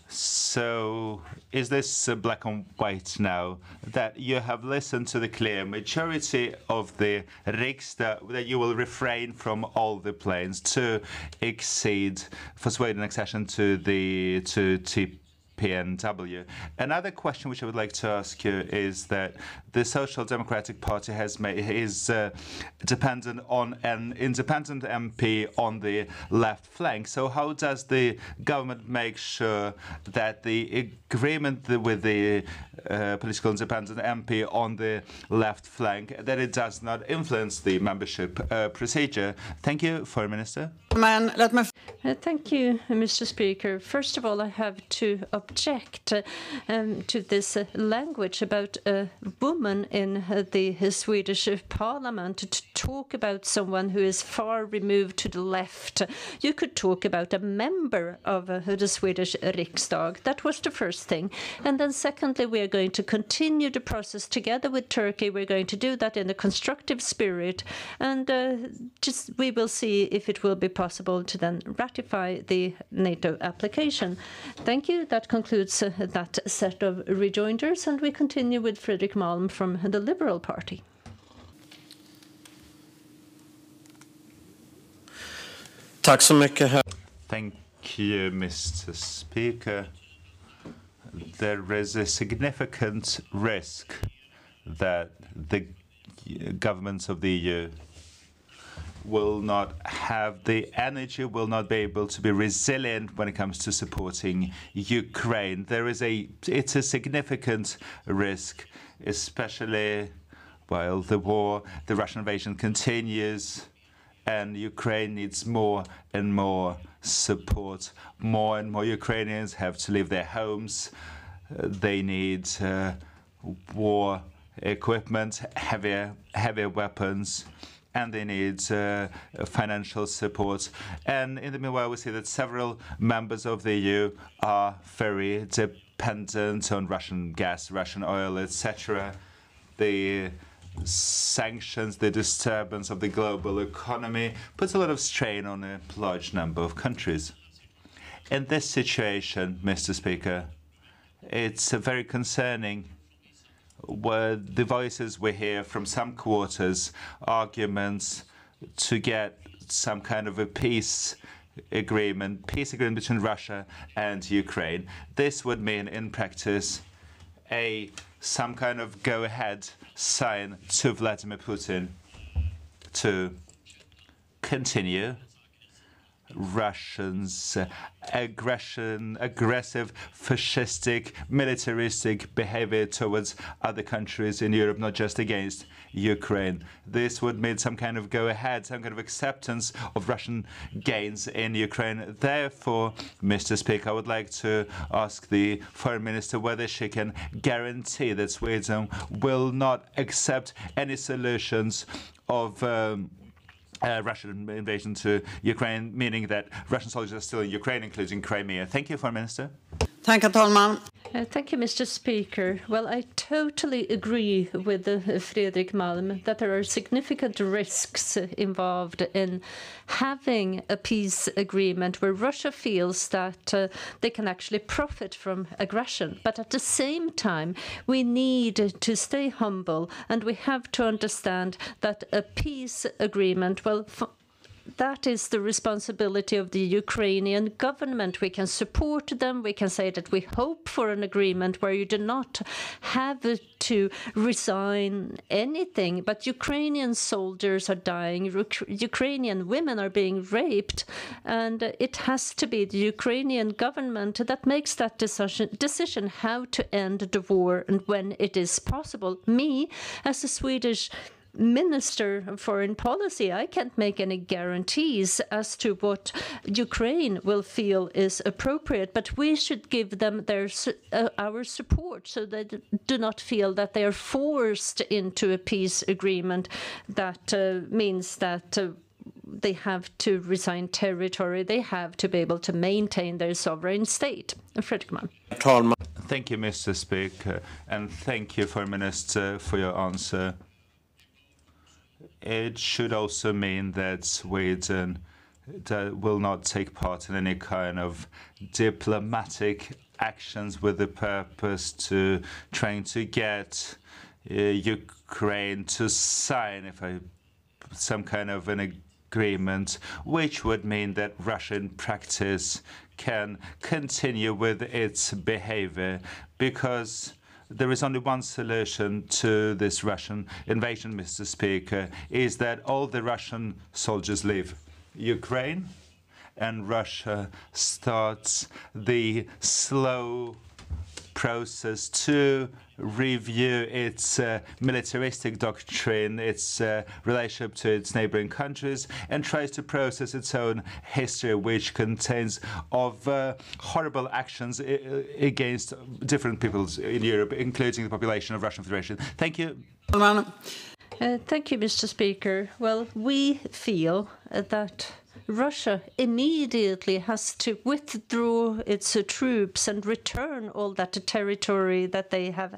So, is this black and white now, that you have listened to the clear majority of the Riksdag, that you will refrain from all the plans to accede for Sweden accession to TPNW? Another question which I would like to ask you is that the Social Democratic Party is dependent on an independent MP on the left flank. So how does the government make sure that the agreement with the political independent MP on the left flank, that it does not influence the membership procedure? Thank you, Foreign Minister. Thank you, Mr. Speaker. First of all, I have to object to this language about a woman in the Swedish parliament to talk about someone who is far removed to the left. You could talk about a member of the Swedish Riksdag. That was the first thing. And then secondly, we are going to continue the process together with Turkey. We're going to do that in a constructive spirit, and we will see if it will be possible to then ratify the NATO application. Thank you. That concludes that set of rejoinders, and we continue with Fredrik Malm from the Liberal Party. Thank you, Mr. Speaker. There is a significant risk that the governments of the EU will not have the energy, will not be able to be resilient when it comes to supporting Ukraine. It's a significant risk, especially while the Russian invasion continues, and Ukraine needs more and more support. More and more Ukrainians have to leave their homes. They need war equipment, heavier weapons, and they need financial support. And in the meanwhile, we see that several members of the EU are very dependent on Russian gas, Russian oil, etc. The sanctions, the disturbance of the global economy puts a lot of strain on a large number of countries. In this situation, Mr. Speaker, it's very concerning where the voices we hear from some quarters, arguments to get some kind of a peace agreement between Russia and Ukraine. This would mean, in practice, some kind of go-ahead sign to Vladimir Putin to continue Russians' aggressive, fascistic, militaristic behavior towards other countries in Europe, not just against Ukraine. This would mean some kind of go-ahead, some kind of acceptance of Russian gains in Ukraine. Therefore, Mr. Speaker, I would like to ask the Foreign Minister whether she can guarantee that Sweden will not accept any solutions of Russian invasion to Ukraine, meaning that Russian soldiers are still in Ukraine, including Crimea. Thank you, Foreign Minister. Tack, herr talman. Thank you, Mr. Speaker. Well, I totally agree with Fredrik Malm that there are significant risks involved in having a peace agreement where Russia feels that they can actually profit from aggression. But at the same time, we need to stay humble, and we have to understand that a peace agreement, well, that is the responsibility of the Ukrainian government. We can support them. We can say that we hope for an agreement where you do not have to resign anything. But Ukrainian soldiers are dying. Ukrainian women are being raped. And it has to be the Ukrainian government that makes that decision how to end the war and when it is possible. Me, as a Swedish Minister of Foreign Policy, I can't make any guarantees as to what Ukraine will feel is appropriate, but we should give them our support so they do not feel that they are forced into a peace agreement that means that they have to resign territory. They have to be able to maintain their sovereign state. Fredrik Malm. Thank you, Mr. Speaker, and thank you, Foreign Minister, for your answer. It should also mean that Sweden will not take part in any kind of diplomatic actions with the purpose to trying to get Ukraine to sign some kind of an agreement, which would mean that Russia in practice can continue with its behavior, because there is only one solution to this Russian invasion, Mr. Speaker, is that all the Russian soldiers leave Ukraine and Russia starts the slow process to review its militaristic doctrine, its relationship to its neighboring countries, and tries to process its own history, which contains of horrible actions against different peoples in Europe, including the population of Russian Federation. Thank you. Thank you, Mr. Speaker. Well, we feel that Russia immediately has to withdraw its troops and return all that territory that they have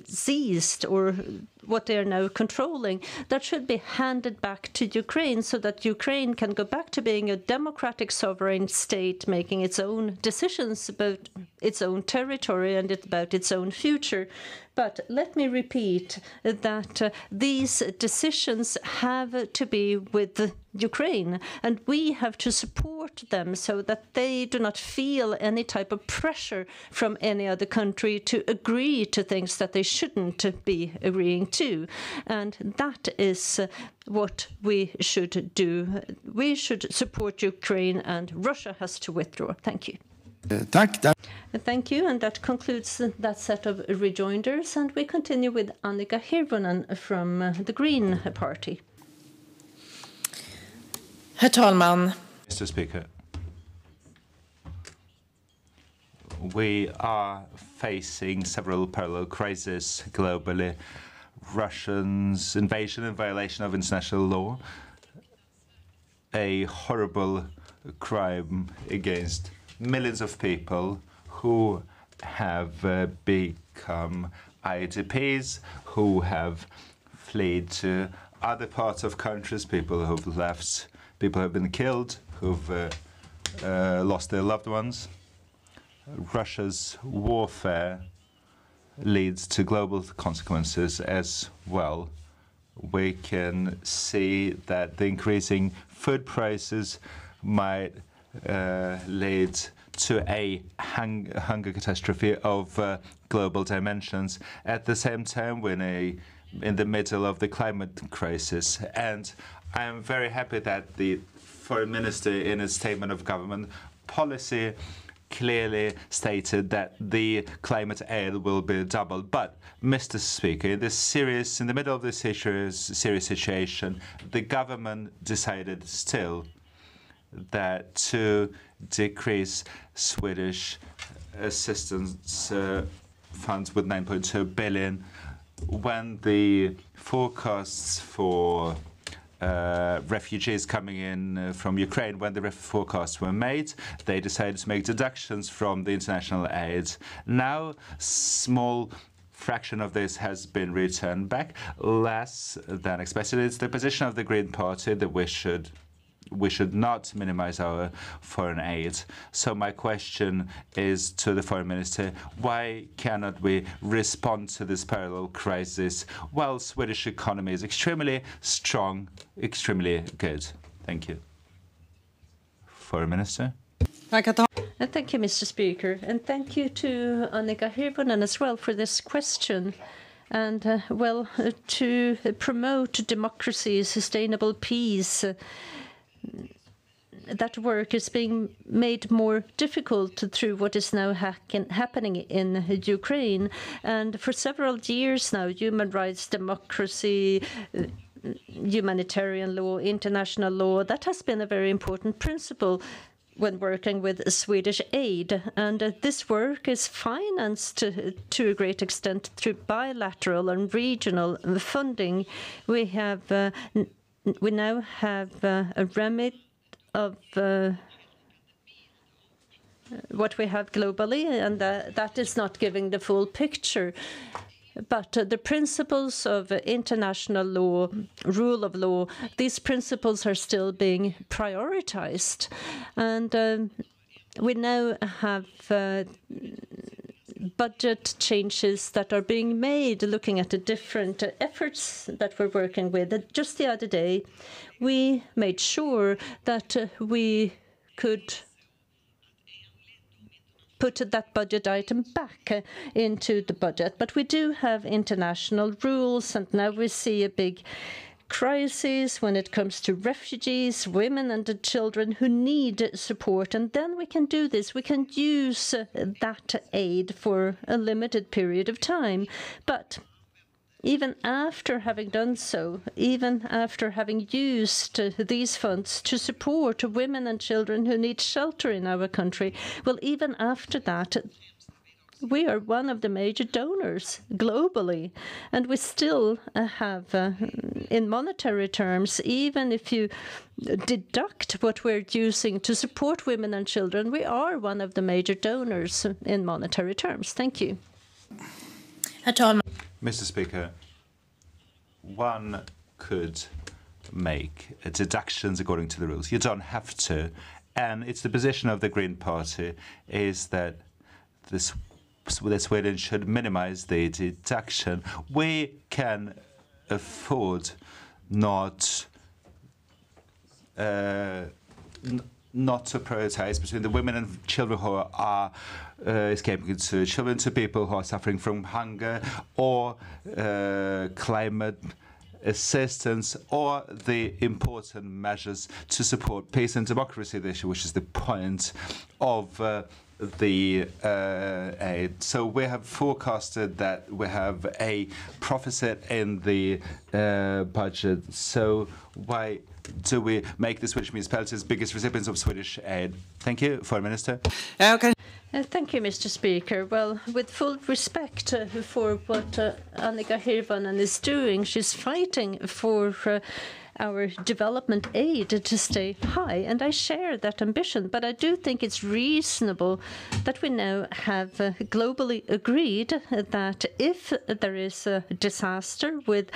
seized or what they are now controlling. That should be handed back to Ukraine so that Ukraine can go back to being a democratic sovereign state, making its own decisions about its own territory and about its own future. But let me repeat that these decisions have to be with Ukraine, and we have to support them so that they do not feel any type of pressure from any other country to agree to things that they shouldn't be agreeing to. And that is what we should do. We should support Ukraine, and Russia has to withdraw. Thank you. Thank you, and that concludes that set of rejoinders, and we continue with Annika Hirvonen from the Green Party. Herr talman. Mr. Speaker, we are facing several parallel crises globally. Russia's invasion and violation of international law, a horrible crime against millions of people who have become IDPs, who have fled to other parts of countries, people who've left, people who have been killed, who've lost their loved ones. Russia's warfare leads to global consequences as well. We can see that the increasing food prices might lead to a hunger catastrophe of global dimensions. At the same time, we're in the middle of the climate crisis. And I'm very happy that the Foreign Minister, in his statement of government policy, clearly stated that the climate aid will be doubled. But, Mr. Speaker, in the middle of this serious situation, the government decided still that to decrease Swedish assistance funds with 9.2 billion, when the forecasts for refugees coming in from Ukraine, when the forecasts were made, they decided to make deductions from the international aid. Now, small fraction of this has been returned back, less than expected. It's the position of the Green Party that we should not minimize our foreign aid. So my question is to the Foreign Minister, why cannot we respond to this parallel crisis while Swedish economy is extremely strong, extremely good? Thank you. Foreign Minister. Thank you, Mr. Speaker, and thank you to Annika Hirvonen as well for this question. And, to promote democracy, sustainable peace, that work is being made more difficult through what is now happening in Ukraine. And for several years now, human rights, democracy, humanitarian law, international law, that has been a very important principle when working with Swedish aid. And this work is financed to a great extent through bilateral and regional funding. We now have a remit of what we have globally, and that is not giving the full picture. But the principles of international law, rule of law, these principles are still being prioritized. And we now have budget changes that are being made, looking at the different efforts that we're working with. Just the other day, we made sure that we could put that budget item back into the budget. But we do have international rules, and now we see a big crisis when it comes to refugees, women and the children who need support. And then we can do this. We can use that aid for a limited period of time. But even after having done so, even after having used these funds to support women and children who need shelter in our country, well, even after that, we are one of the major donors globally, and we still have, in monetary terms, even if you deduct what we're using to support women and children, we are one of the major donors in monetary terms. Thank you. Mr. Speaker, one could make deductions according to the rules. You don't have to. And it's the position of the Green Party is that Sweden should minimize the deduction. We can afford not not to prioritize between the women and children who are escaping to children, to people who are suffering from hunger or climate assistance, or the important measures to support peace and democracy this year, which is the point of the aid. So we have forecasted that we have a profit in the budget. So why do we make the Swedish municipalities biggest recipients of Swedish aid? Thank you, Foreign Minister. Thank you, Mr. Speaker. Well, with full respect for what Annika Hirvonen is doing, she's fighting for our development aid to stay high, and I share that ambition. But I do think it's reasonable that we now have globally agreed that if there is a disaster with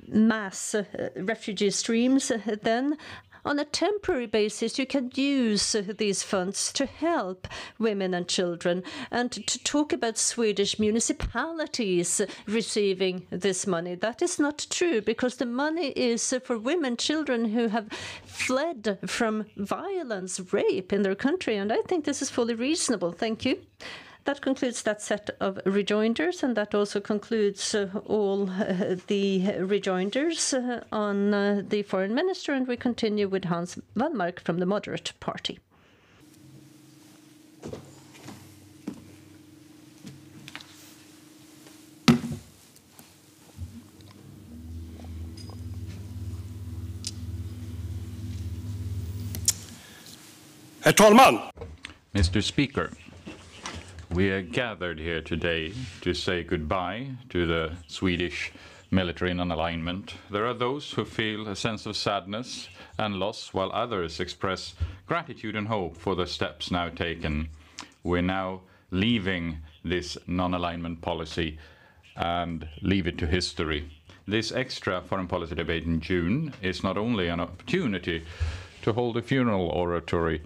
mass refugee streams, then on a temporary basis, you can use these funds to help women and children. And to talk about Swedish municipalities receiving this money, that is not true, because the money is for women, children who have fled from violence, rape in their country. And I think this is fully reasonable. Thank you. That concludes that set of rejoinders, and that also concludes all the rejoinders on the Foreign Minister, and we continue with Hans Wallmark from the Moderate Party. Herr talman! Mr. Speaker, we are gathered here today to say goodbye to the Swedish military non-alignment. There are those who feel a sense of sadness and loss, while others express gratitude and hope for the steps now taken. We're now leaving this non-alignment policy and leave it to history. This extra foreign policy debate in June is not only an opportunity to hold a funeral oratory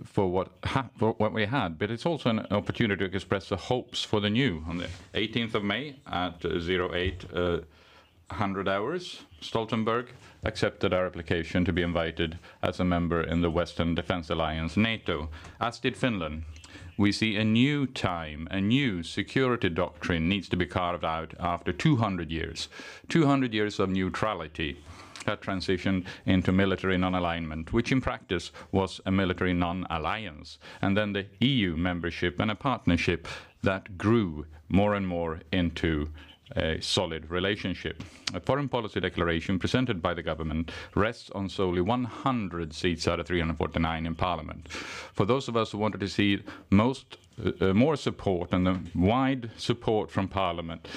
for what we had, but it's also an opportunity to express the hopes for the new. On the 18th of May at 0800 hours, Stoltenberg accepted our application to be invited as a member in the Western Defence Alliance, NATO, as did Finland. We see a new time, a new security doctrine needs to be carved out after 200 years. 200 years of neutrality had transitioned into military non-alignment, which in practice was a military non-alliance, and then the EU membership and a partnership that grew more and more into a solid relationship. A foreign policy declaration presented by the government rests on solely 100 seats out of 349 in Parliament. For those of us who wanted to see more support and a wide support from Parliament,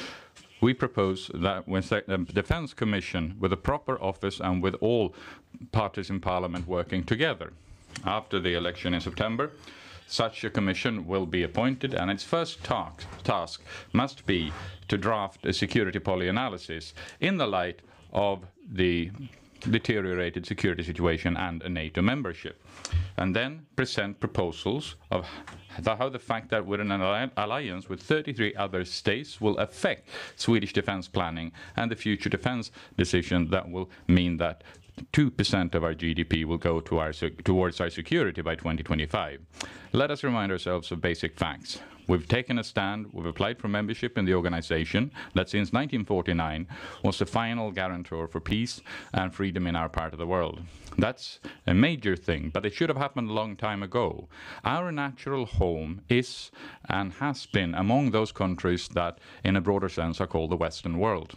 we propose that when the Defence Commission, with a proper office and with all parties in Parliament working together, after the election in September, such a commission will be appointed, and its first task must be to draft a security policy analysis in the light of the deteriorated security situation and a NATO membership, and then present proposals of how the fact that we're in an alliance with 33 other states will affect Swedish defense planning and the future defense decision that will mean that 2% of our GDP will go towards our security by 2025. Let us remind ourselves of basic facts. We've taken a stand, we've applied for membership in the organization that since 1949 was the final guarantor for peace and freedom in our part of the world. That's a major thing, but it should have happened a long time ago. Our natural home is and has been among those countries that, in a broader sense, are called the Western world.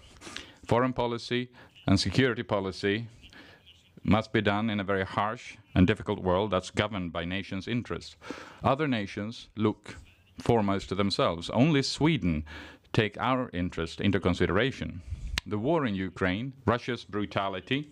Foreign policy and security policy must be done in a very harsh and difficult world that's governed by nations' interests. Other nations look foremost to themselves. Only Sweden take our interest into consideration. The war in Ukraine, Russia's brutality,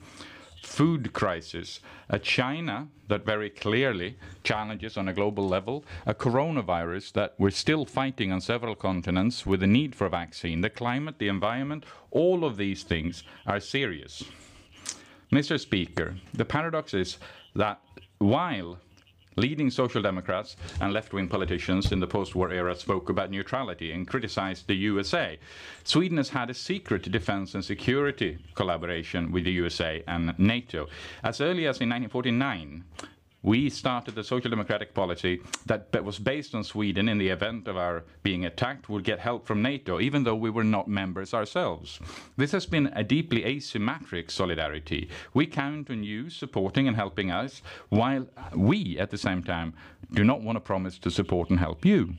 food crisis, a China that very clearly challenges on a global level, a coronavirus that we're still fighting on several continents with the need for a vaccine, the climate, the environment, all of these things are serious. Mr. Speaker, the paradox is that while Leading Social Democrats and left-wing politicians in the post-war era spoke about neutrality and criticized the USA. Sweden has had a secret defense and security collaboration with the USA and NATO. As early as in 1949, we started the social democratic policy that was based on Sweden in the event of our being attacked would get help from NATO, even though we were not members ourselves. This has been a deeply asymmetric solidarity. We count on you supporting and helping us, while we, at the same time, do not want to promise to support and help you.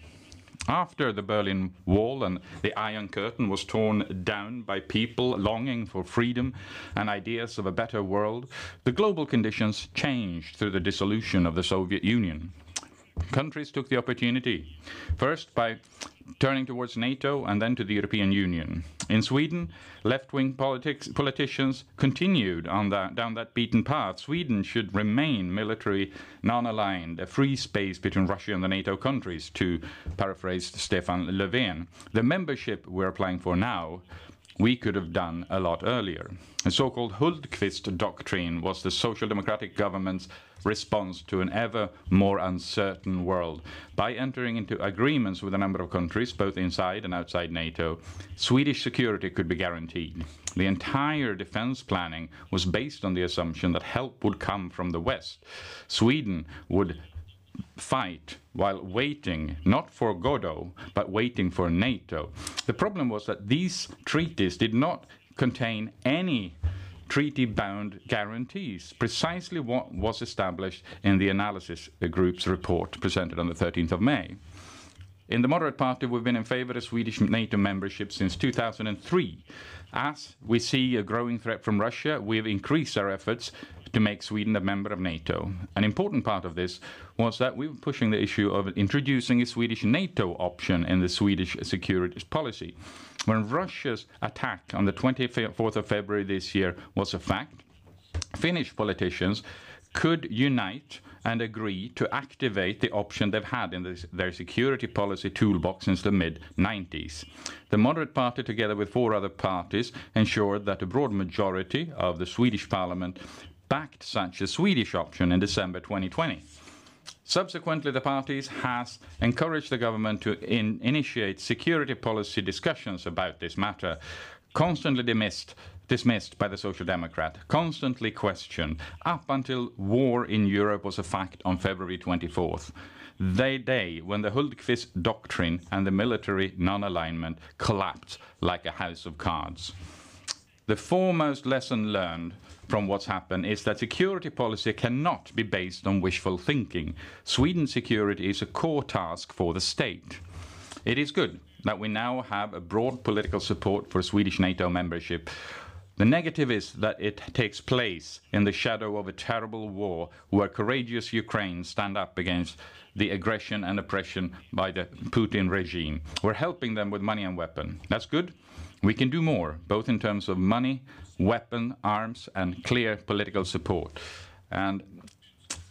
After the Berlin Wall and the Iron Curtain was torn down by people longing for freedom and ideas of a better world, the global conditions changed through the dissolution of the Soviet Union. Countries took the opportunity, first by turning towards NATO and then to the European Union. In Sweden, left-wing politicians continued down that beaten path. Sweden should remain military non-aligned, a free space between Russia and the NATO countries, to paraphrase Stefan Löfven. The membership we're applying for now, we could have done a lot earlier. The so-called Hultqvist doctrine was the social democratic government's response to an ever more uncertain world. By entering into agreements with a number of countries, both inside and outside NATO, Swedish security could be guaranteed. The entire defense planning was based on the assumption that help would come from the West. Sweden would fight while waiting, not for Godot, but waiting for NATO. The problem was that these treaties did not contain any treaty-bound guarantees, precisely what was established in the analysis group's report presented on the 13th of May. In the Moderate Party, we've been in favor of Swedish NATO membership since 2003. As we see a growing threat from Russia, we've increased our efforts to make Sweden a member of NATO. An important part of this was that we were pushing the issue of introducing a Swedish NATO option in the Swedish security policy. When Russia's attack on the 24th of February this year was a fact, Finnish politicians could unite and agree to activate the option they've had in their security policy toolbox since the mid-90s. The Moderate Party, together with 4 other parties, ensured that a broad majority of the Swedish parliament backed such a Swedish option in December 2020. Subsequently, the parties has encouraged the government to initiate security policy discussions about this matter, constantly dismissed by the Social Democrat, constantly questioned, up until war in Europe was a fact on February 24th. The day when the Hultqvist doctrine and the military non-alignment collapsed like a house of cards. The foremost lesson learned from what's happened is that security policy cannot be based on wishful thinking. Sweden's security is a core task for the state. It is good that we now have a broad political support for Swedish NATO membership. The negative is that it takes place in the shadow of a terrible war where courageous Ukraine stand up against the aggression and oppression by the Putin regime. We're helping them with money and weapon. That's good. We can do more, both in terms of money, weapon, arms, and clear political support. And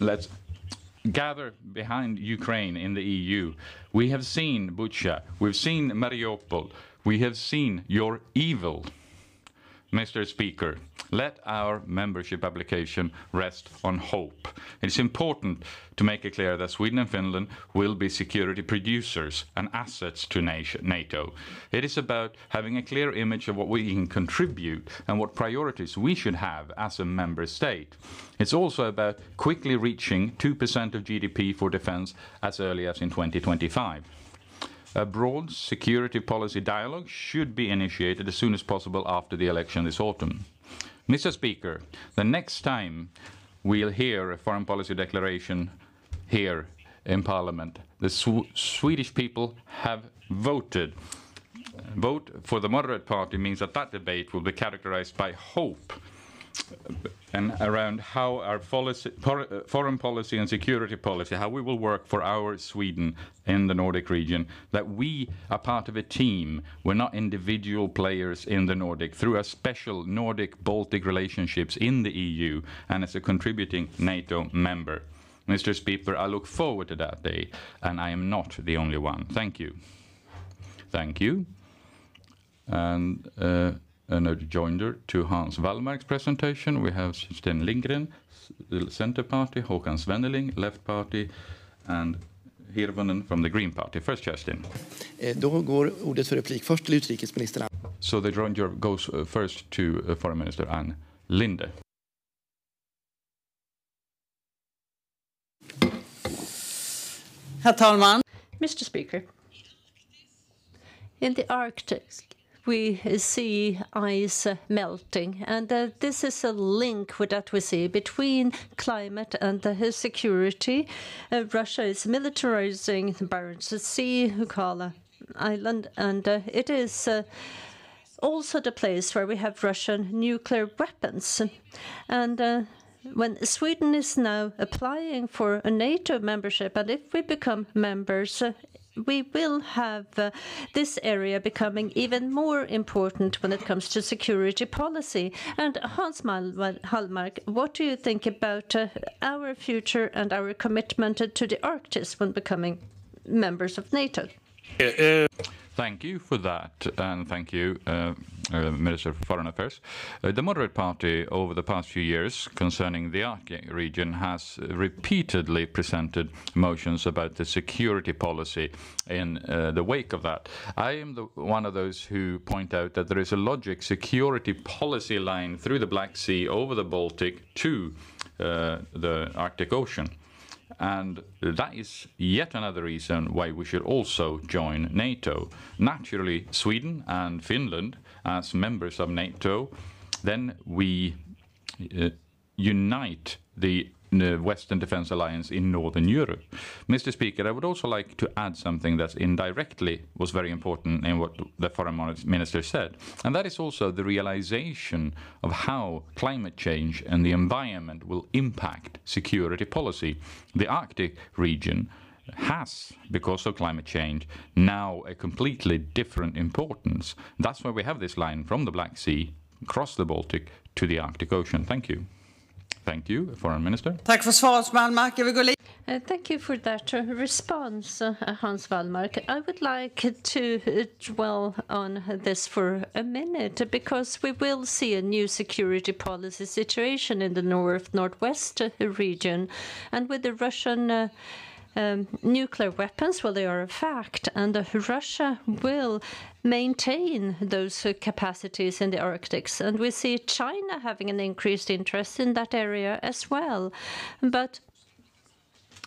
let's gather behind Ukraine in the EU. We have seen Bucha, we've seen Mariupol, we have seen your evil. Mr. Speaker, let our membership application rest on hope. It's important to make it clear that Sweden and Finland will be security producers and assets to NATO. It is about having a clear image of what we can contribute and what priorities we should have as a member state. It's also about quickly reaching 2% of GDP for defense as early as in 2025. A broad security policy dialogue should be initiated as soon as possible after the election this autumn. Mr. Speaker, the next time we'll hear a foreign policy declaration here in Parliament, the Swedish people have voted. Vote for the Moderate Party means that that debate will be characterized by hope and around how our foreign policy and security policy, how we will work for our Sweden in the Nordic region, that we are part of a team. We're not individual players in the Nordic. Through our special Nordic-Baltic relationships in the EU and as a contributing NATO member. Mr. Speaker, I look forward to that day, and I am not the only one. Thank you. Thank you. And an adjoinder to Hans Wallmark's presentation. We have Sten Lindgren, Center Party, Håkan Svenneling, Left Party, and Hirvonen from the Green Party. First, Kerstin. Då går ordet för replik först till utrikesministern. So the adjoinder goes first to Foreign Minister Ann Linde. Herr talman! Mr. Speaker, in the Arctic, we see ice melting, and this is a link that we see between climate and security. Russia is militarizing the Barents Sea, Kola Island, and it is also the place where we have Russian nuclear weapons. And when Sweden is now applying for a NATO membership, and if we become members, we will have this area becoming even more important when it comes to security policy. And Hans Wallmark, what do you think about our future and our commitment to the Arctic when becoming members of NATO? Thank you for that, and thank you, Minister for Foreign Affairs. The Moderate Party, over the past few years, concerning the Arctic region, has repeatedly presented motions about the security policy in the wake of that. I am one of those who point out that there is a logic security policy line through the Black Sea, over the Baltic, to the Arctic Ocean. And that is yet another reason why we should also join NATO. Naturally, Sweden and Finland, as members of NATO, then we unite the Western Defence Alliance in Northern Europe. Mr. Speaker, I would also like to add something that indirectly was very important in what the Foreign Minister said, and that is also the realization of how climate change and the environment will impact security policy. The Arctic region has, because of climate change, now a completely different importance. That's why we have this line from the Black Sea, across the Baltic, to the Arctic Ocean. Thank you. Thank you, Foreign Minister. Tack för svaret, Wallmark. Thank you for that response, Hans Wallmark. I would like to dwell on this for a minute, because we will see a new security policy situation in the northwest region, and with the Russian nuclear weapons, well, they are a fact, and Russia will maintain those capacities in the Arctic. And we see China having an increased interest in that area as well. But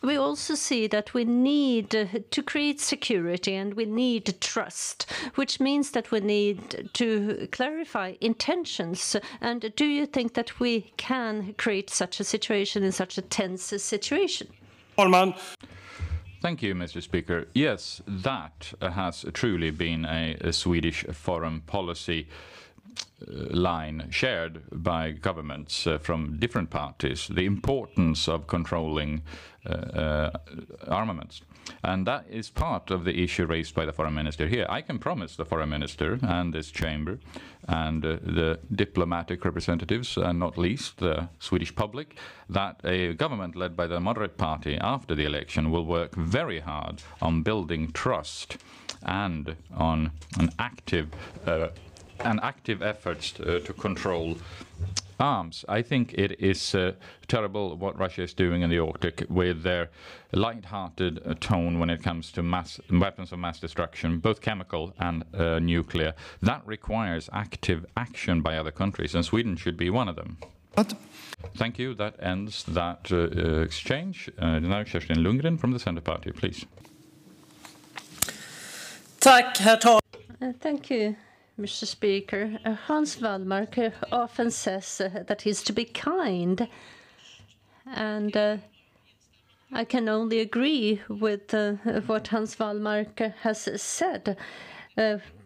we also see that we need to create security, and we need trust, which means that we need to clarify intentions. And do you think that we can create such a situation in such a tense situation? Thank you, Mr. Speaker. Yes, that has truly been a Swedish foreign policy line shared by governments from different parties, the importance of controlling armaments. And that is part of the issue raised by the Foreign Minister here. I can promise the Foreign Minister and this chamber and the diplomatic representatives, and not least the Swedish public, that a government led by the Moderate Party after the election will work very hard on building trust and on an active efforts to control arms. I think it is terrible what Russia is doing in the Arctic with their light-hearted tone when it comes to weapons of mass destruction, both chemical and nuclear. That requires active action by other countries, and Sweden should be one of them. What? Thank you. That ends that exchange. Now Kerstin Lundgren from the Center Party, please. Tack, herr talman. Thank you, Mr. Speaker. Hans Wallmark often says that he's to be kind, and I can only agree with what Hans Wallmark has said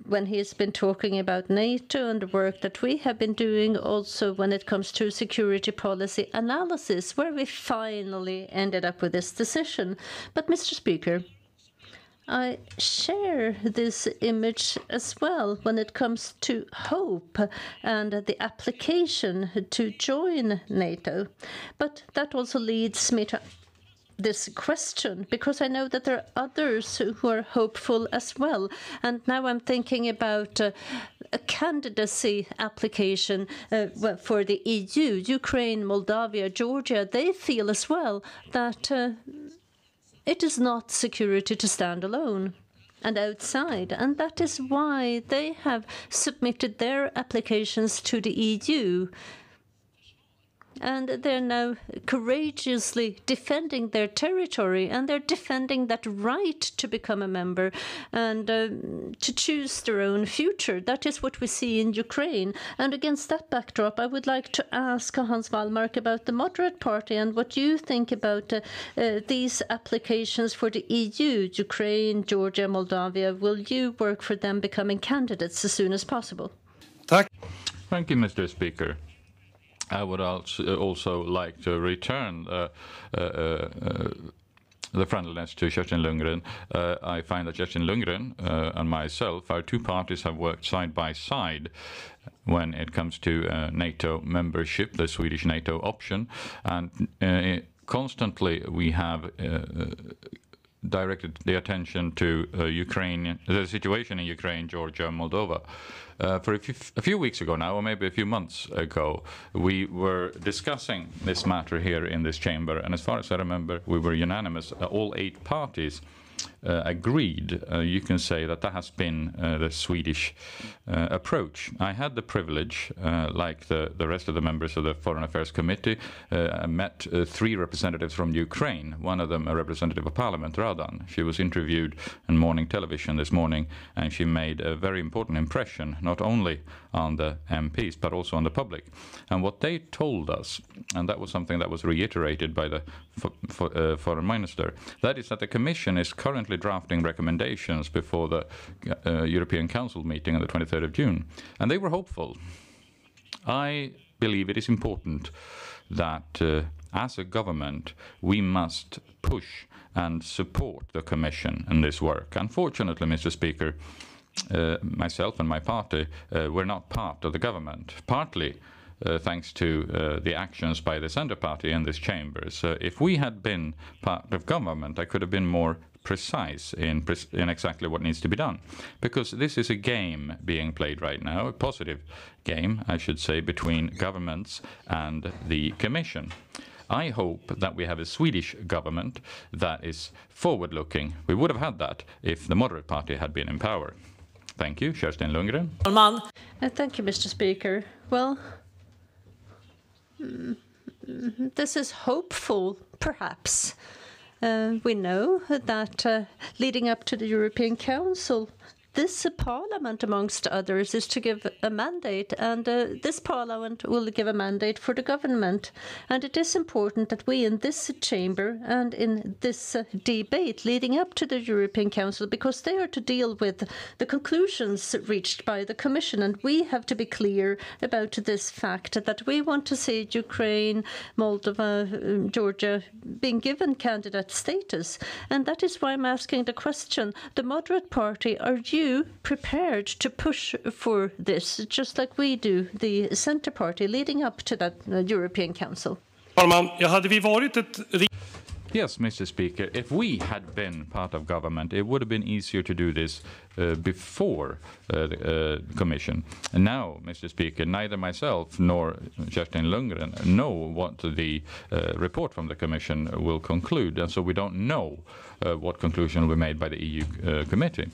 when he's been talking about NATO and the work that we have been doing also when it comes to security policy analysis, where we finally ended up with this decision. But, Mr. Speaker, I share this image as well when it comes to hope and the application to join NATO. But that also leads me to this question, because I know that there are others who are hopeful as well. And now I'm thinking about a candidacy application for the EU. Ukraine, Moldavia, Georgia, they feel as well that it is not security to stand alone and outside. And that is why they have submitted their applications to the EU. And they're now courageously defending their territory, and they're defending that right to become a member and to choose their own future. That is what we see in Ukraine. And against that backdrop, I would like to ask Hans Wallmark about the Moderate Party and what you think about these applications for the EU, Ukraine, Georgia, Moldavia. Will you work for them becoming candidates as soon as possible? Tack. Thank you, Mr. Speaker. I would also like to return the friendliness to Kerstin Lundgren. I find that Kerstin Lundgren and myself, our two parties have worked side by side when it comes to NATO membership, the Swedish NATO option, and constantly we have directed the attention to Ukraine, the situation in Ukraine, Georgia, and Moldova. For a few weeks ago now, or maybe a few months ago, we were discussing this matter here in this chamber, and as far as I remember, we were unanimous. All 8 parties agreed. You can say that has been the Swedish approach. I had the privilege, like the rest of the members of the Foreign Affairs Committee, met 3 representatives from Ukraine, one of them a representative of Parliament, Radan. She was interviewed on morning television this morning, and she made a very important impression, not only on the MPs, but also on the public. And what they told us, and that was something that was reiterated by the Foreign Minister, that is that the Commission is currently drafting recommendations before the European Council meeting on the 23rd of June. And they were hopeful. I believe it is important that as a government, we must push and support the Commission in this work. Unfortunately, Mr. Speaker, myself and my party were not part of the government, partly thanks to the actions by the Centre Party in this chamber. So if we had been part of government, I could have been more precise in exactly what needs to be done. Because this is a game being played right now, a positive game, I should say, between governments and the Commission. I hope that we have a Swedish government that is forward-looking. We would have had that if the Moderate Party had been in power. Thank you, Kerstin Lundgren. Thank you, Mr. Speaker. Well, this is hopeful, perhaps. We know that leading up to the European Council, this Parliament, amongst others, is to give a mandate, and this Parliament will give a mandate for the government. And it is important that we in this chamber and in this debate leading up to the European Council, because they are to deal with the conclusions reached by the Commission, and we have to be clear about this fact that we want to see Ukraine, Moldova, Georgia being given candidate status. And that is why I'm asking the question, the Moderate Party, are you prepared to push for this, just like we do, the Centre Party, leading up to that European Council? Yes, Mr. Speaker, if we had been part of government, it would have been easier to do this before the Commission. And now, Mr. Speaker, neither myself nor Kerstin Lundgren know what the report from the Commission will conclude, and so we don't know what conclusion will be made by the EU Committee.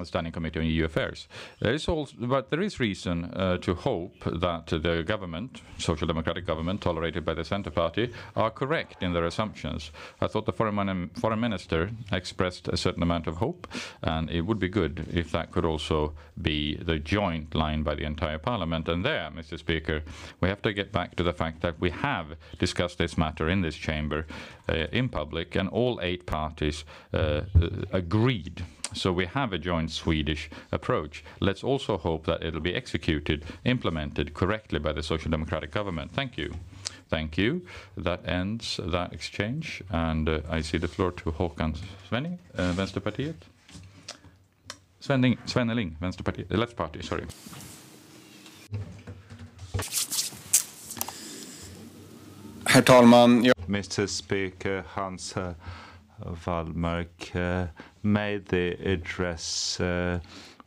Standing Committee on EU Affairs. But there is reason to hope that the government, Social Democratic government, tolerated by the Centre Party, are correct in their assumptions. I thought the Foreign Minister expressed a certain amount of hope, and it would be good if that could also be the joint line by the entire Parliament. And there, Mr. Speaker, we have to get back to the fact that we have discussed this matter in this chamber in public, and all 8 parties agreed. So we have a joint Swedish approach. Let's also hope that it'll be executed, implemented correctly by the Social Democratic government. Thank you. Thank you. That ends that exchange. And I see the floor to Håkan Svenning, Vänsterpartiet. Svenneling, Vänsterpartiet, Left Party, sorry. Herr talman, Mr. Speaker, Hans Wallmark made the address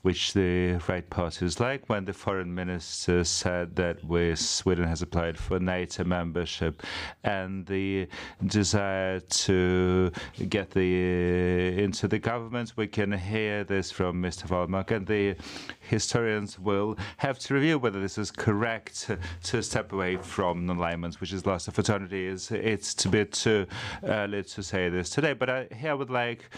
which the right parties like when the foreign minister said that Sweden has applied for NATO membership, and the desire to get into the government. We can hear this from Mr. Wallmark, and the historians will have to review whether this is correct to step away from non-alignment, which is lost opportunity. It's a bit too early to say this today, but here I would like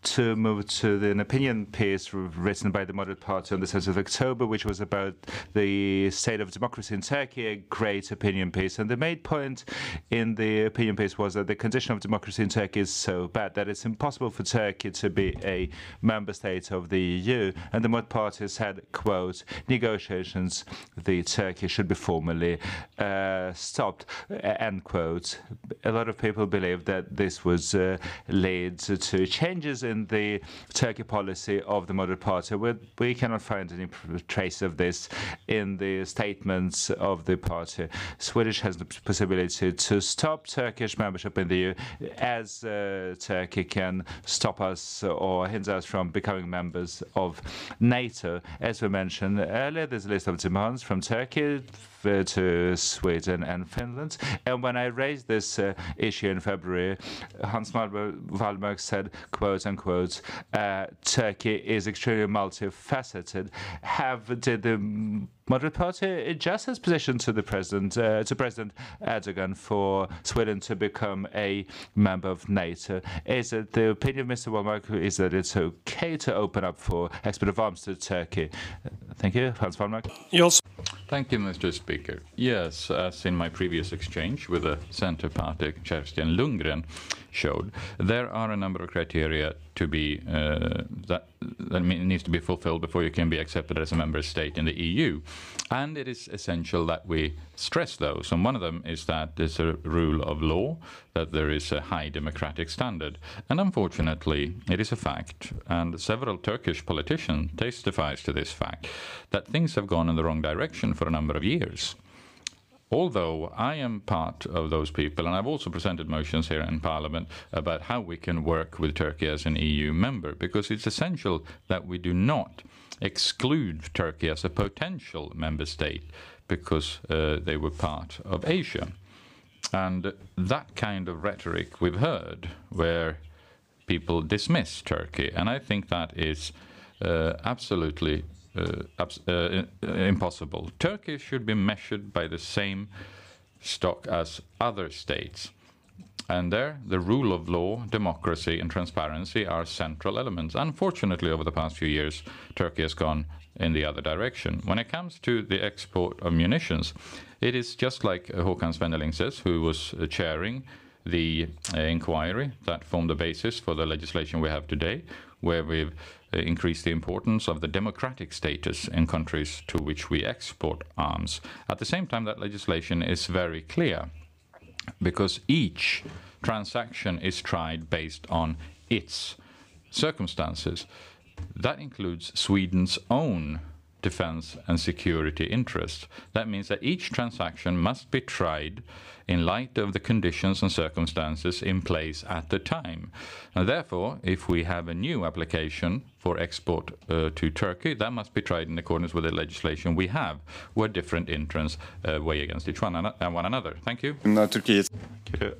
to move to an opinion piece written by the Moderate Party on the 7th of October, which was about the state of democracy in Turkey, a great opinion piece. And the main point in the opinion piece was that the condition of democracy in Turkey is so bad that it's impossible for Turkey to be a member state of the EU. And the Moderate Party said, quote, negotiations the Turkey should be formally stopped, end quote. A lot of people believe that this was lead to changes in the Turkey policy of the Moderate Party. We cannot find any trace of this in the statements of the party. Swedish has the possibility to stop Turkish membership in the EU, as Turkey can stop us or hinder us from becoming members of NATO. As we mentioned earlier, there's a list of demands from Turkey to Sweden and Finland. And when I raised this issue in February, Hans Wallmark said, quote unquote, Turkey is extremely multifaceted. Did the Moderate Party adjust its position to President Erdogan for Sweden to become a member of NATO? Is it the opinion of Mr. Wallmark is that it's okay to open up for export of arms to Turkey? Thank you, Hans Wallmark. Yes. Thank you, Mr. Speaker. Yes, as in my previous exchange with the Centre Party, Kerstin Lundgren showed, there are a number of criteria to be that needs to be fulfilled before you can be accepted as a member state in the EU, and it is essential that we stress those. And one of them is that there's a rule of law, that there is a high democratic standard, and unfortunately, it is a fact, and several Turkish politicians testifies to this fact, that things have gone in the wrong direction for a number of years. Although I am part of those people, and I've also presented motions here in Parliament about how we can work with Turkey as an EU member, because it's essential that we do not exclude Turkey as a potential member state because they were part of Asia. And that kind of rhetoric we've heard where people dismiss Turkey, and I think that is absolutely impossible. Turkey should be measured by the same stock as other states. And there, the rule of law, democracy, and transparency are central elements. Unfortunately, over the past few years, Turkey has gone in the other direction. When it comes to the export of munitions, it is just like Håkan Svenneling says, who was chairing the inquiry that formed the basis for the legislation we have today, where we've increased the importance of the democratic status in countries to which we export arms. At the same time, that legislation is very clear, because each transaction is tried based on its circumstances. That includes Sweden's own defense and security interests. That means that each transaction must be tried in light of the conditions and circumstances in place at the time. And therefore, if we have a new application for export to Turkey, that must be tried in accordance with the legislation we have, where different interests weigh against each one another. Thank you.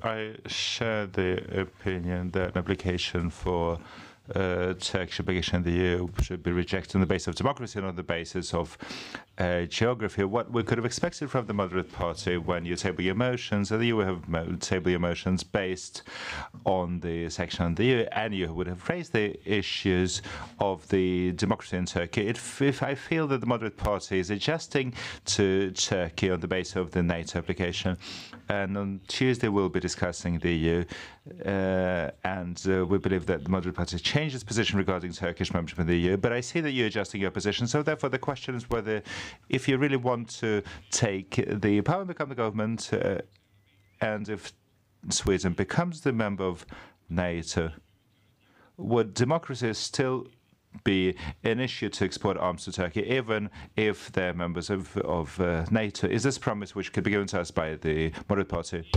I share the opinion that an application for Turkish application in the EU should be rejected on the basis of democracy and on the basis of geography. What we could have expected from the Moderate Party when you table your motions, and you would have table your motions based on the section on the EU, and you would have raised the issues of the democracy in Turkey. If I feel that the Moderate Party is adjusting to Turkey on the basis of the NATO application, and on Tuesday we'll be discussing the EU, and we believe that the Moderate Party changed its position regarding Turkish membership in the EU, but I see that you're adjusting your position. So therefore the question is whether, if you really want to take the power and become the government, and if Sweden becomes the member of NATO, would democracy still be an issue to export arms to Turkey, even if they're members of NATO? Is this promise which could be given to us by the Moderate Party?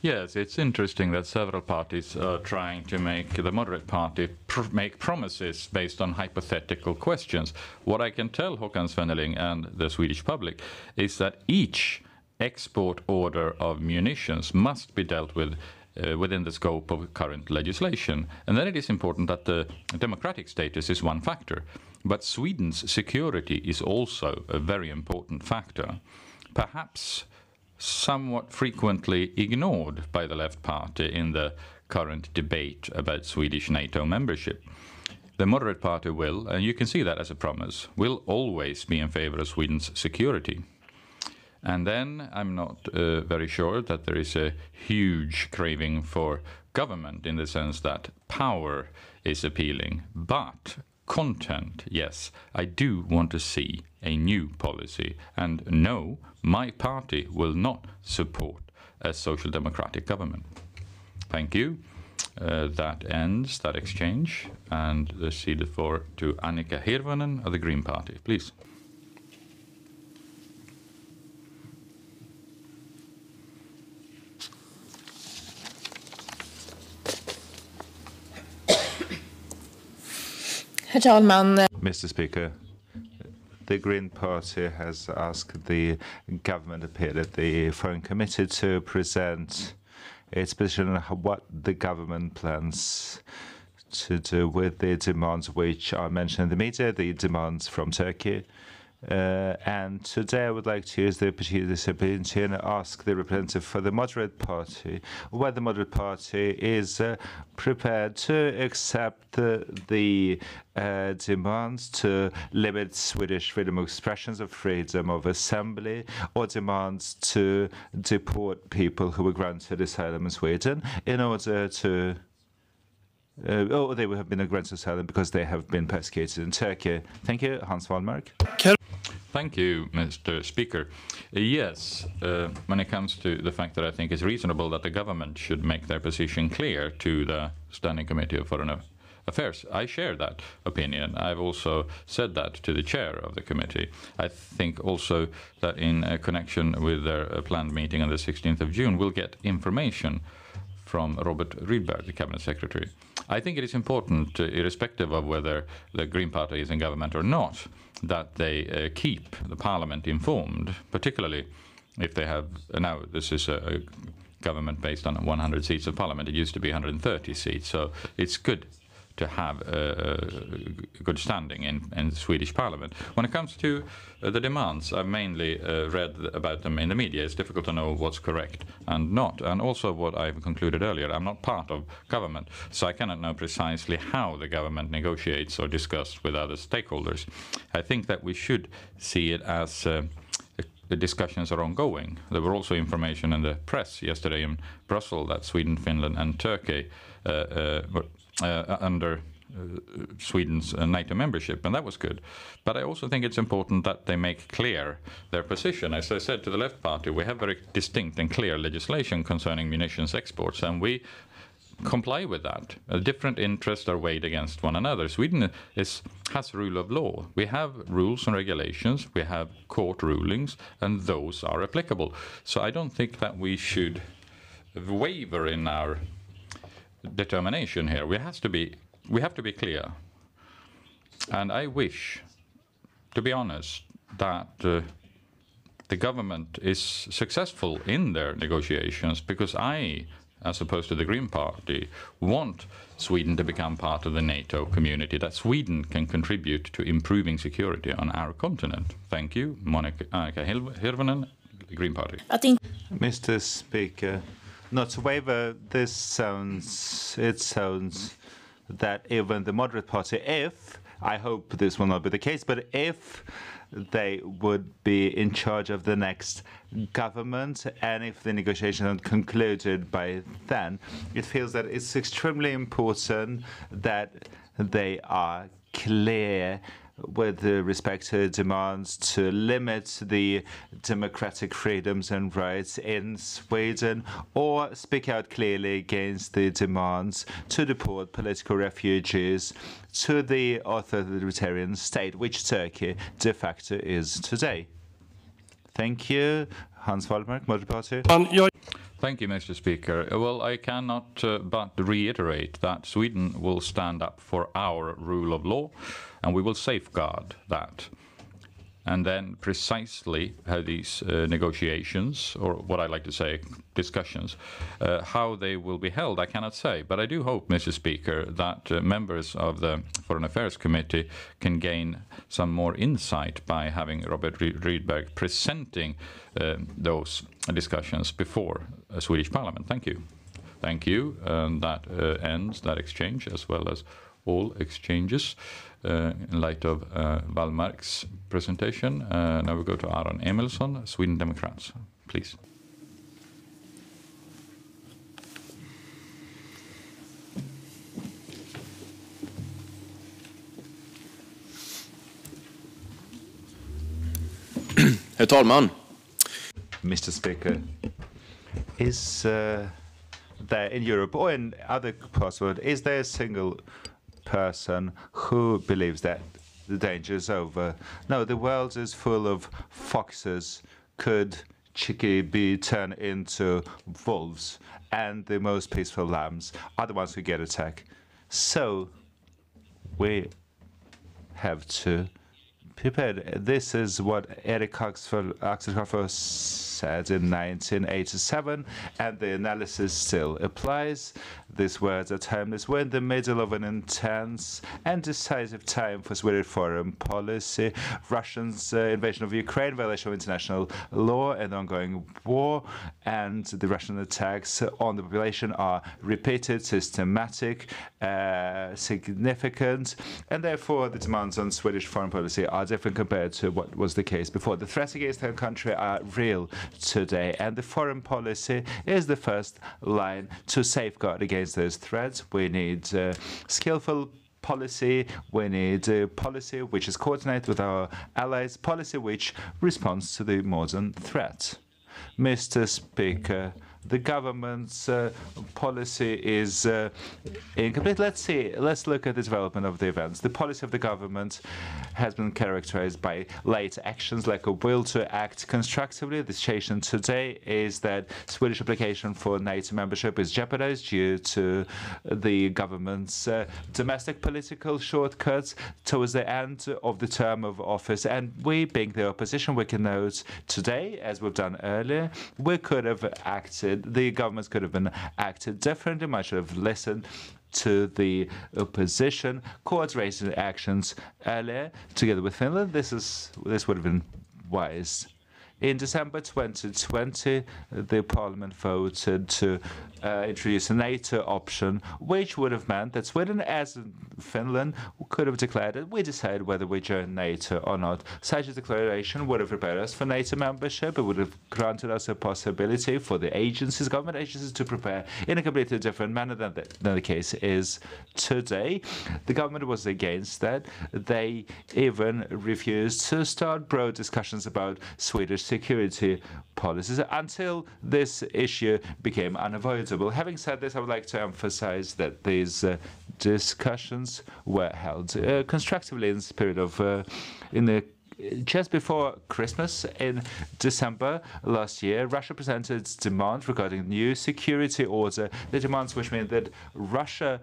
Yes, it's interesting that several parties are trying to make the moderate party make promises based on hypothetical questions. What I can tell Håkan Svenneling and the Swedish public is that each export order of munitions must be dealt with within the scope of current legislation. And then it is important that the democratic status is one factor. But Sweden's security is also a very important factor. Perhaps somewhat frequently ignored by the left party in the current debate about Swedish NATO membership. The moderate party will, and you can see that as a promise, will always be in favor of Sweden's security. And then I'm not very sure that there is a huge craving for government in the sense that power is appealing, but content, yes, I do want to see a new policy. And no, my party will not support a social democratic government. Thank you. That ends that exchange. And the cede the floor to Annika Hirvonen of the Green Party, please. Herr talman. Mr. Speaker, the Green Party has asked the government appeared at the Foreign Committee to present its position on what the government plans to do with the demands which are mentioned in the media, the demands from Turkey. And today I would like to use the opportunity and ask the representative for the Moderate Party whether the Moderate Party is prepared to accept the demands to limit Swedish freedom of expressions of freedom of assembly, or demands to deport people who were granted asylum in Sweden in order to they would have been granted asylum because they have been persecuted in Turkey. Thank you, Hans Wallmark. Thank you, Mr. Speaker. Yes, when it comes to the fact that I think it's reasonable that the government should make their position clear to the Standing Committee of Foreign Affairs, I share that opinion. I've also said that to the chair of the committee. I think also that in connection with their planned meeting on the 16th of June, we'll get information from Robert Rydberg, the Cabinet Secretary. I think it is important, irrespective of whether the Green Party is in government or not, that they keep the Parliament informed, particularly if they have, now this is a government based on 100 seats of Parliament. It used to be 130 seats, so it's good to have a good standing in the Swedish Parliament. When it comes to the demands, I've mainly read about them in the media. It's difficult to know what's correct and not. And also what I've concluded earlier, I'm not part of government, so I cannot know precisely how the government negotiates or discusses with other stakeholders. I think that we should see it as the discussions are ongoing. There were also information in the press yesterday in Brussels that Sweden, Finland and Turkey were under Sweden's NATO membership, and that was good. But I also think it's important that they make clear their position. As I said to the Left Party, we have very distinct and clear legislation concerning munitions exports, and we comply with that. Different interests are weighed against one another. Sweden has rule of law. We have rules and regulations, we have court rulings, and those are applicable. So I don't think that we should waver in our determination here. We have to be clear. And I wish, to be honest, that the government is successful in their negotiations, because I, as opposed to the Green Party, want Sweden to become part of the NATO community, that Sweden can contribute to improving security on our continent. Thank you. Annika Hirvonen, the Green Party. Mr. Speaker, not to waver, it sounds that even the Moderate Party, if, I hope this will not be the case, but if they would be in charge of the next government, and if the negotiations are concluded by then, it feels that it's extremely important that they are clear with respect to demands to limit the democratic freedoms and rights in Sweden, or speak out clearly against the demands to deport political refugees to the authoritarian state, which Turkey de facto is today. Thank you. Hans Wallmark, Moderpartiet. Thank you, Mr. Speaker. Well, I cannot but reiterate that Sweden will stand up for our rule of law, and we will safeguard that. And then precisely how these negotiations, or what I like to say, discussions, how they will be held, I cannot say. But I do hope, Mr. Speaker, that members of the Foreign Affairs Committee can gain some more insight by having Robert Rydberg presenting those discussions before a Swedish Parliament. Thank you. Thank you. And that ends that exchange, as well as all exchanges in light of Wallmark's presentation. Now we go to Aron Emilsson, Sweden Democrats. Please. Herr talman! Mr. Speaker, is there in Europe or in other parts of the world, is there a single person who believes that the danger is over? No, the world is full of foxes. Could Chicky be turned into wolves? And the most peaceful lambs are the ones who get attacked. So we have to prepare. This is what Erik Axel said in 1987, and the analysis still applies. These words are timeless. We're in the middle of an intense and decisive time for Swedish foreign policy. Russia's invasion of Ukraine, violation of international law, and ongoing war, and the Russian attacks on the population are repeated, systematic, significant, and therefore the demands on Swedish foreign policy are different compared to what was the case before. The threats against our country are real today, and the foreign policy is the first line to safeguard against those threats. We need skillful policy. We need a policy which is coordinated with our allies, policy which responds to the modern threat. Mr. Speaker, the government's policy is incomplete. Let's look at the development of the events. The policy of the government has been characterized by late actions, like a will to act constructively. The situation today is that Swedish application for NATO membership is jeopardized due to the government's domestic political shortcuts towards the end of the term of office. And we, being the opposition, we can note today, as we've done earlier, we could have acted, the governments could have been acted differently, might should have listened to the opposition, coordinated actions earlier together with Finland. This would have been wise. In December 2020, the Parliament voted to introduce a NATO option, which would have meant that Sweden, as Finland, could have declared that we decide whether we join NATO or not. Such a declaration would have prepared us for NATO membership. It would have granted us a possibility for the agencies, government agencies, to prepare in a completely different manner than the case is today. The government was against that. They even refused to start broad discussions about Swedish security policies until this issue became unavoidable. Having said this, I would like to emphasize that these discussions were held constructively in the spirit of just before Christmas in December last year. Russia presented its demand regarding new security order, the demands which mean that Russia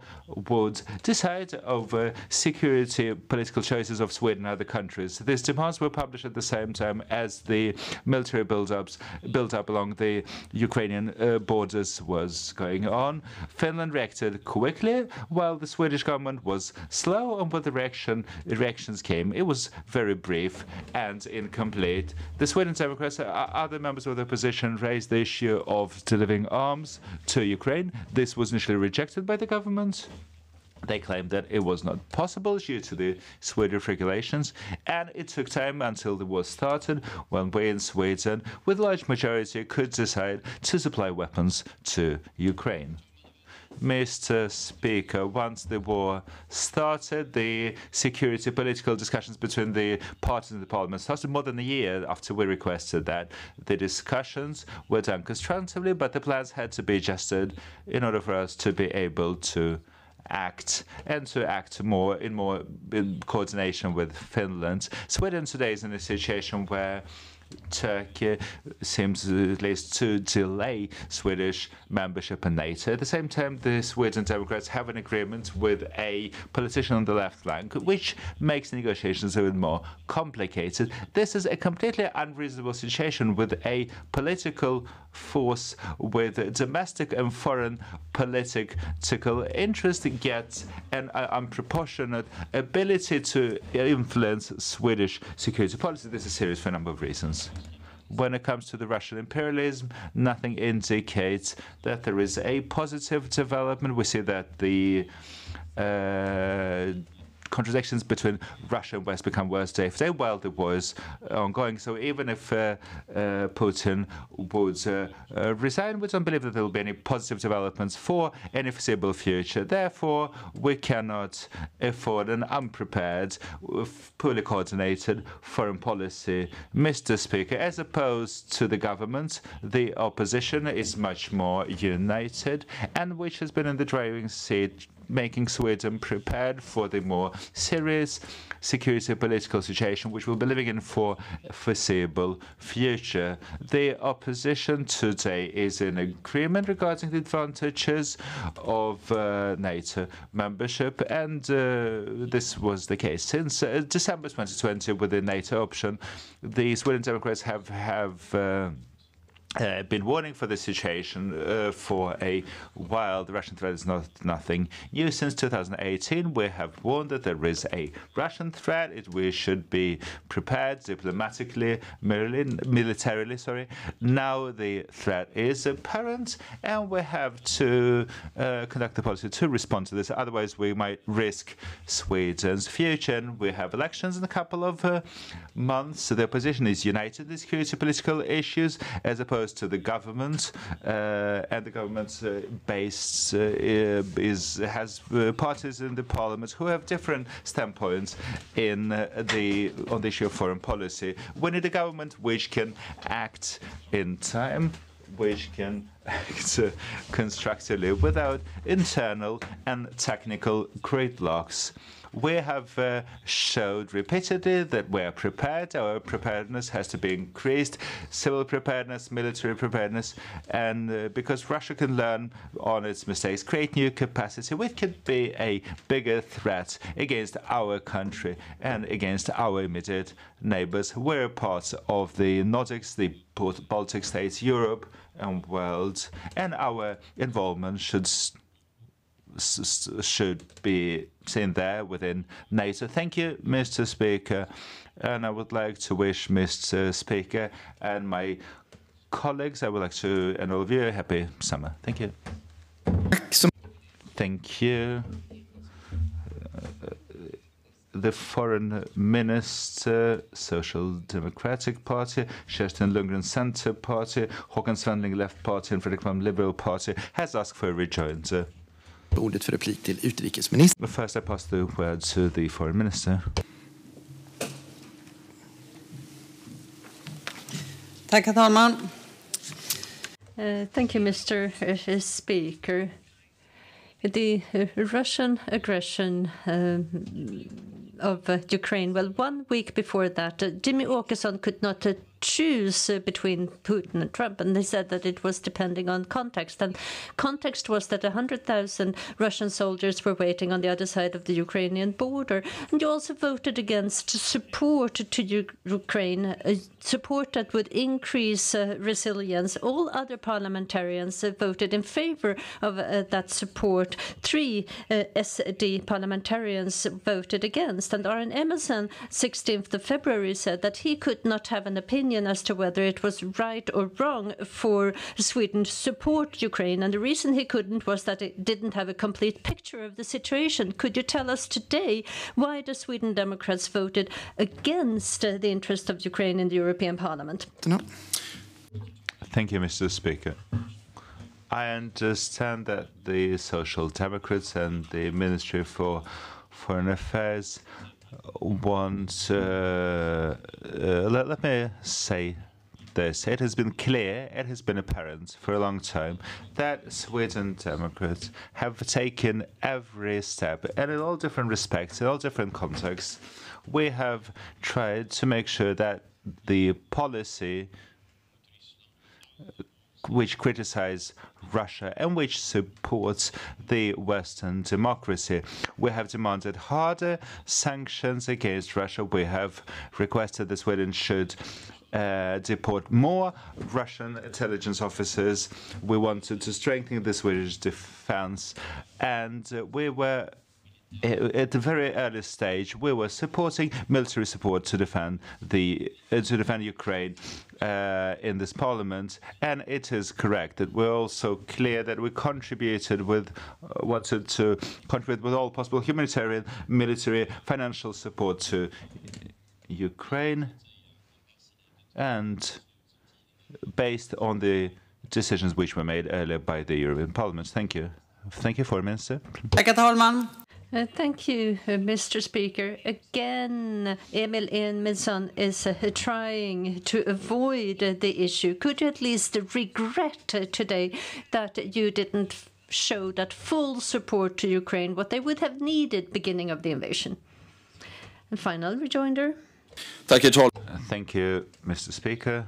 would decide over security political choices of Sweden and other countries. These demands were published at the same time as the military build-up along the Ukrainian borders was going on. Finland reacted quickly, while the Swedish government was slow, and when the reactions came, it was very brief and incomplete. The Sweden Democrats, other members of the opposition, raised the issue of delivering arms to Ukraine. This was initially rejected by the government. They claimed that it was not possible due to the Swedish regulations, and it took time until the war started, when we in Sweden, with a large majority, could decide to supply weapons to Ukraine. Mr. Speaker, once the war started, the security political discussions between the parties in the parliament started more than a year after we requested that. The discussions were done constructively, but the plans had to be adjusted in order for us to be able to act, and to act more in coordination with Finland. Sweden today is in a situation where Turkey seems at least to delay Swedish membership in NATO. At the same time, the Sweden Democrats have an agreement with a politician on the left flank, which makes negotiations even more complicated. This is a completely unreasonable situation with a political force with domestic and foreign political interest gets an unproportionate ability to influence Swedish security policy. This is serious for a number of reasons. When it comes to the Russian imperialism, nothing indicates that there is a positive development. We see that the contradictions between Russia and West become worse day for day while the war is ongoing. So even if Putin would resign, we don't believe that there will be any positive developments for any foreseeable future. Therefore, we cannot afford an unprepared, poorly coordinated foreign policy. Mr. Speaker, as opposed to the government, the opposition is much more united and which has been in the driving seat, making Sweden prepared for the more serious security political situation which we'll be living in for a foreseeable future. The opposition today is in agreement regarding the advantages of NATO membership, and this was the case since December 2020 with the NATO option. The Sweden Democrats have been warning for the situation for a while. The Russian threat is nothing new. Since 2018, we have warned that there is a Russian threat. We should be prepared diplomatically, militarily. Now the threat is apparent, and we have to conduct the policy to respond to this. Otherwise, we might risk Sweden's future. And we have elections in a couple of months. So the opposition is united in security political issues, as opposed to the government, and the government's base has parties in the parliament who have different standpoints on the issue of foreign policy. We need a government which can act in time, which can act constructively without internal and technical gridlocks. We have showed repeatedly that we are prepared. Our preparedness has to be increased, civil preparedness, military preparedness, and because Russia can learn on its mistakes, create new capacity, which could be a bigger threat against our country and against our immediate neighbors. We're part of the Nordics, the Baltic states, Europe and world, and our involvement should be seen there within NATO. Thank you, Mr. Speaker. And I would like to wish Mr. Speaker and my colleagues, I would like to, and all of you, a happy summer. Thank you. Thank you. The Foreign Minister, Social Democratic Party, Kerstin Lundgren Center Party, Håkan Svenning Left Party, and Fredrik Malm Liberal Party has asked for a rejoinder. Ordet för replik till utrikesministern. First I pass the word to the Foreign Minister. Tack, herr talman. Thank you, Mr. Speaker. The Russian aggression of Ukraine, well, 1 week before that, Jimmy Åkesson could not choose between Putin and Trump, and they said that it was depending on context. And context was that 100,000 Russian soldiers were waiting on the other side of the Ukrainian border. And you also voted against support to Ukraine, support that would increase resilience. All other parliamentarians voted in favor of that support. 3 SD parliamentarians voted against. And Aron Emerson, 16th of February, said that he could not have an opinion as to whether it was right or wrong for Sweden to support Ukraine. And the reason he couldn't was that it didn't have a complete picture of the situation. Could you tell us today why the Sweden Democrats voted against the interest of Ukraine in the European Parliament? No. Thank you, Mr. Speaker. I understand that the Social Democrats and the Ministry for Foreign Affairs want, let me say this. It has been clear, it has been apparent for a long time that Sweden Democrats have taken every step, and in all different respects, in all different contexts, we have tried to make sure that the policy which criticizes Russia and which supports the Western democracy. We have demanded harder sanctions against Russia. We have requested that Sweden should deport more Russian intelligence officers. We wanted to strengthen the Swedish defense, and we were at the very early stage, we were supporting military support to defend Ukraine in this parliament, and it is correct that we're also clear that we wanted to contribute with all possible humanitarian, military, financial support to Ukraine, and based on the decisions which were made earlier by the European Parliament. Thank you. Thank you, Foreign Minister. Tack, herr talman. Thank you, Mr. Speaker. Again, Emil Emilsson is trying to avoid the issue. Could you at least regret today that you didn't show that full support to Ukraine, what they would have needed beginning of the invasion? And final rejoinder. Thank you, Mr. Speaker.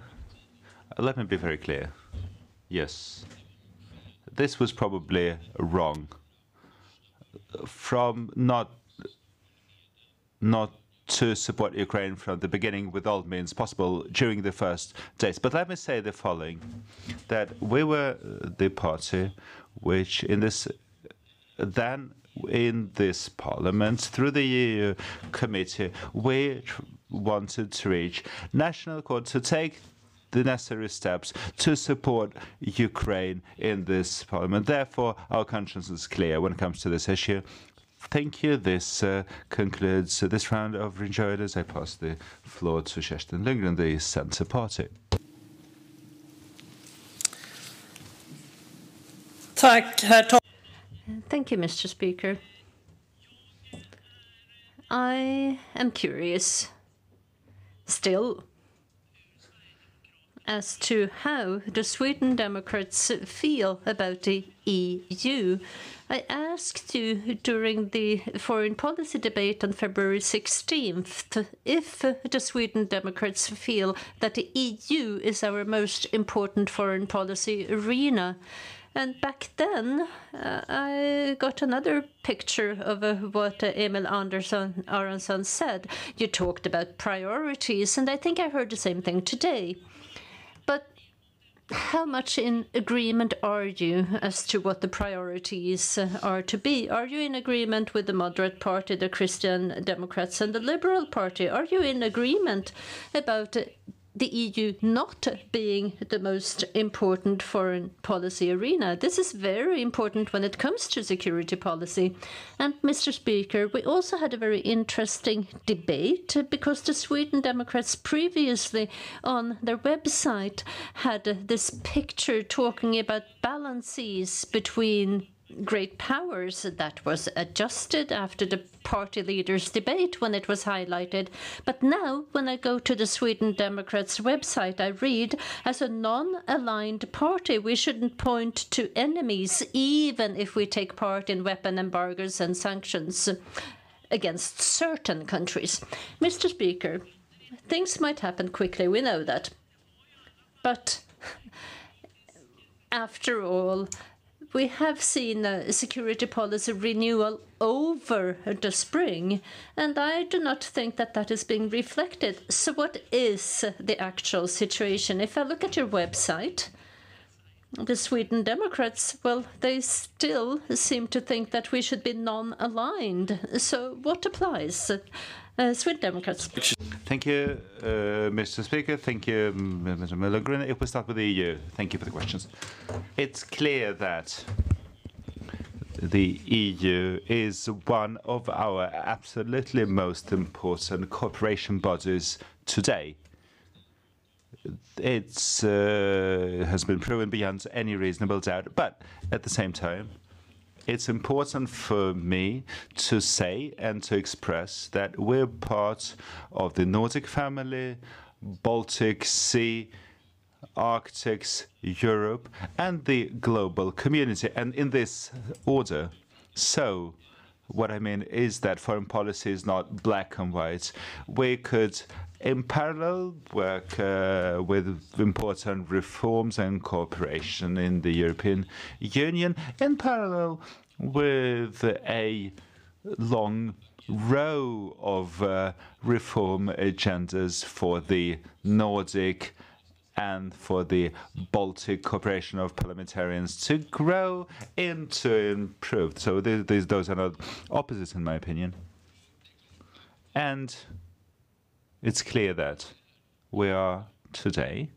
Let me be very clear. Yes, this was probably wrong. From not to support Ukraine from the beginning with all means possible during the first days. But let me say the following, that we were the party which in this parliament, through the EU committee, we wanted to reach national accord to take the necessary steps to support Ukraine in this parliament. Therefore, our conscience is clear when it comes to this issue. Thank you. This concludes this round of rejoinders. I pass the floor to Kerstin Lundgren, the Centre Party. Thank you, Mr. Speaker. I am curious still as to how the Sweden Democrats feel about the EU. I asked you during the foreign policy debate on February 16th if the Sweden Democrats feel that the EU is our most important foreign policy arena. And back then, I got another picture of what Emil Aronsson said. You talked about priorities, and I think I heard the same thing today. But how much in agreement are you as to what the priorities are to be? Are you in agreement with the Moderate Party, the Christian Democrats, and the Liberal Party? Are you in agreement about the EU not being the most important foreign policy arena? This is very important when it comes to security policy. And Mr. Speaker, we also had a very interesting debate because the Sweden Democrats previously on their website had this picture talking about balances between great powers that was adjusted after the party leaders' debate when it was highlighted. But now, when I go to the Sweden Democrats' website, I read, as a non-aligned party, we shouldn't point to enemies, even if we take part in weapon embargoes and sanctions against certain countries. Mr. Speaker, things might happen quickly, we know that. But after all, we have seen a security policy renewal over the spring, and I do not think that that is being reflected. So what is the actual situation? If I look at your website, the Sweden Democrats, well, they still seem to think that we should be non-aligned. So what applies? Sweden Democrats. Thank you, Mr. Speaker. Thank you, Mr. Lundgren. If we start with the EU, thank you for the questions. It's clear that the EU is one of our absolutely most important cooperation bodies today. It has been proven beyond any reasonable doubt, but at the same time, it's important for me to say and to express that we're part of the Nordic family, Baltic Sea, Arctic, Europe, and the global community, and in this order. So what I mean is that foreign policy is not black and white. We could in parallel, work with important reforms and cooperation in the European Union, in parallel with a long row of reform agendas for the Nordic and for the Baltic cooperation of parliamentarians to grow into improved. So those are not opposites, in my opinion. And it's clear that we are today,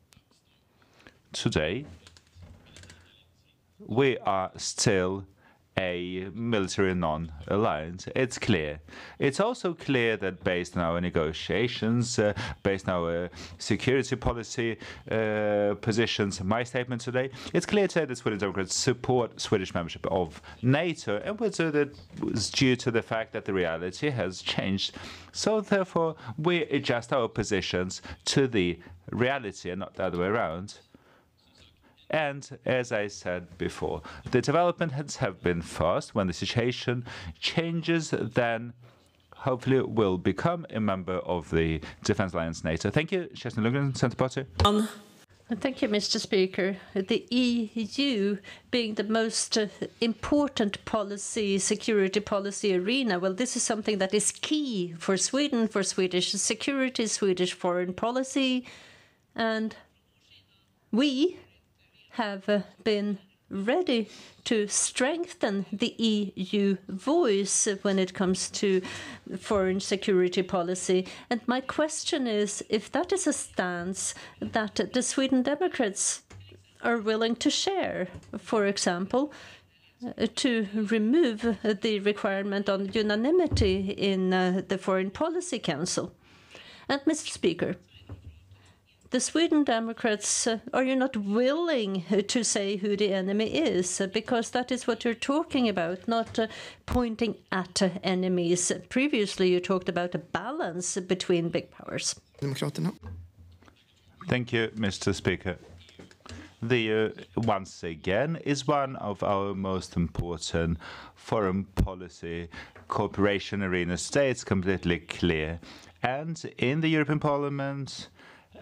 we are still a military non-alliance. It's clear. It's also clear that based on our negotiations, based on our security policy positions, my statement today, it's clear today that Swedish Democrats support Swedish membership of NATO, and that was due to the fact that the reality has changed. So therefore, we adjust our positions to the reality and not the other way around. And as I said before, the developments have been fast. When the situation changes, then hopefully we'll become a member of the Defence Alliance NATO. Thank you, Kerstin Lundgren, Centerparty. Thank you, Mr. Speaker. The EU being the most important policy, security policy arena, well, this is something that is key for Sweden, for Swedish security, Swedish foreign policy, and we have been ready to strengthen the EU voice when it comes to foreign security policy. And my question is if that is a stance that the Sweden Democrats are willing to share, for example, to remove the requirement on unanimity in the Foreign Policy Council. And Mr. Speaker, the Sweden Democrats, are you not willing to say who the enemy is? Because that is what you're talking about, not pointing at enemies. Previously, you talked about a balance between big powers. Thank you, Mr. Speaker. The once again is one of our most important foreign policy cooperation arenas. Today, it's completely clear. And in the European Parliament,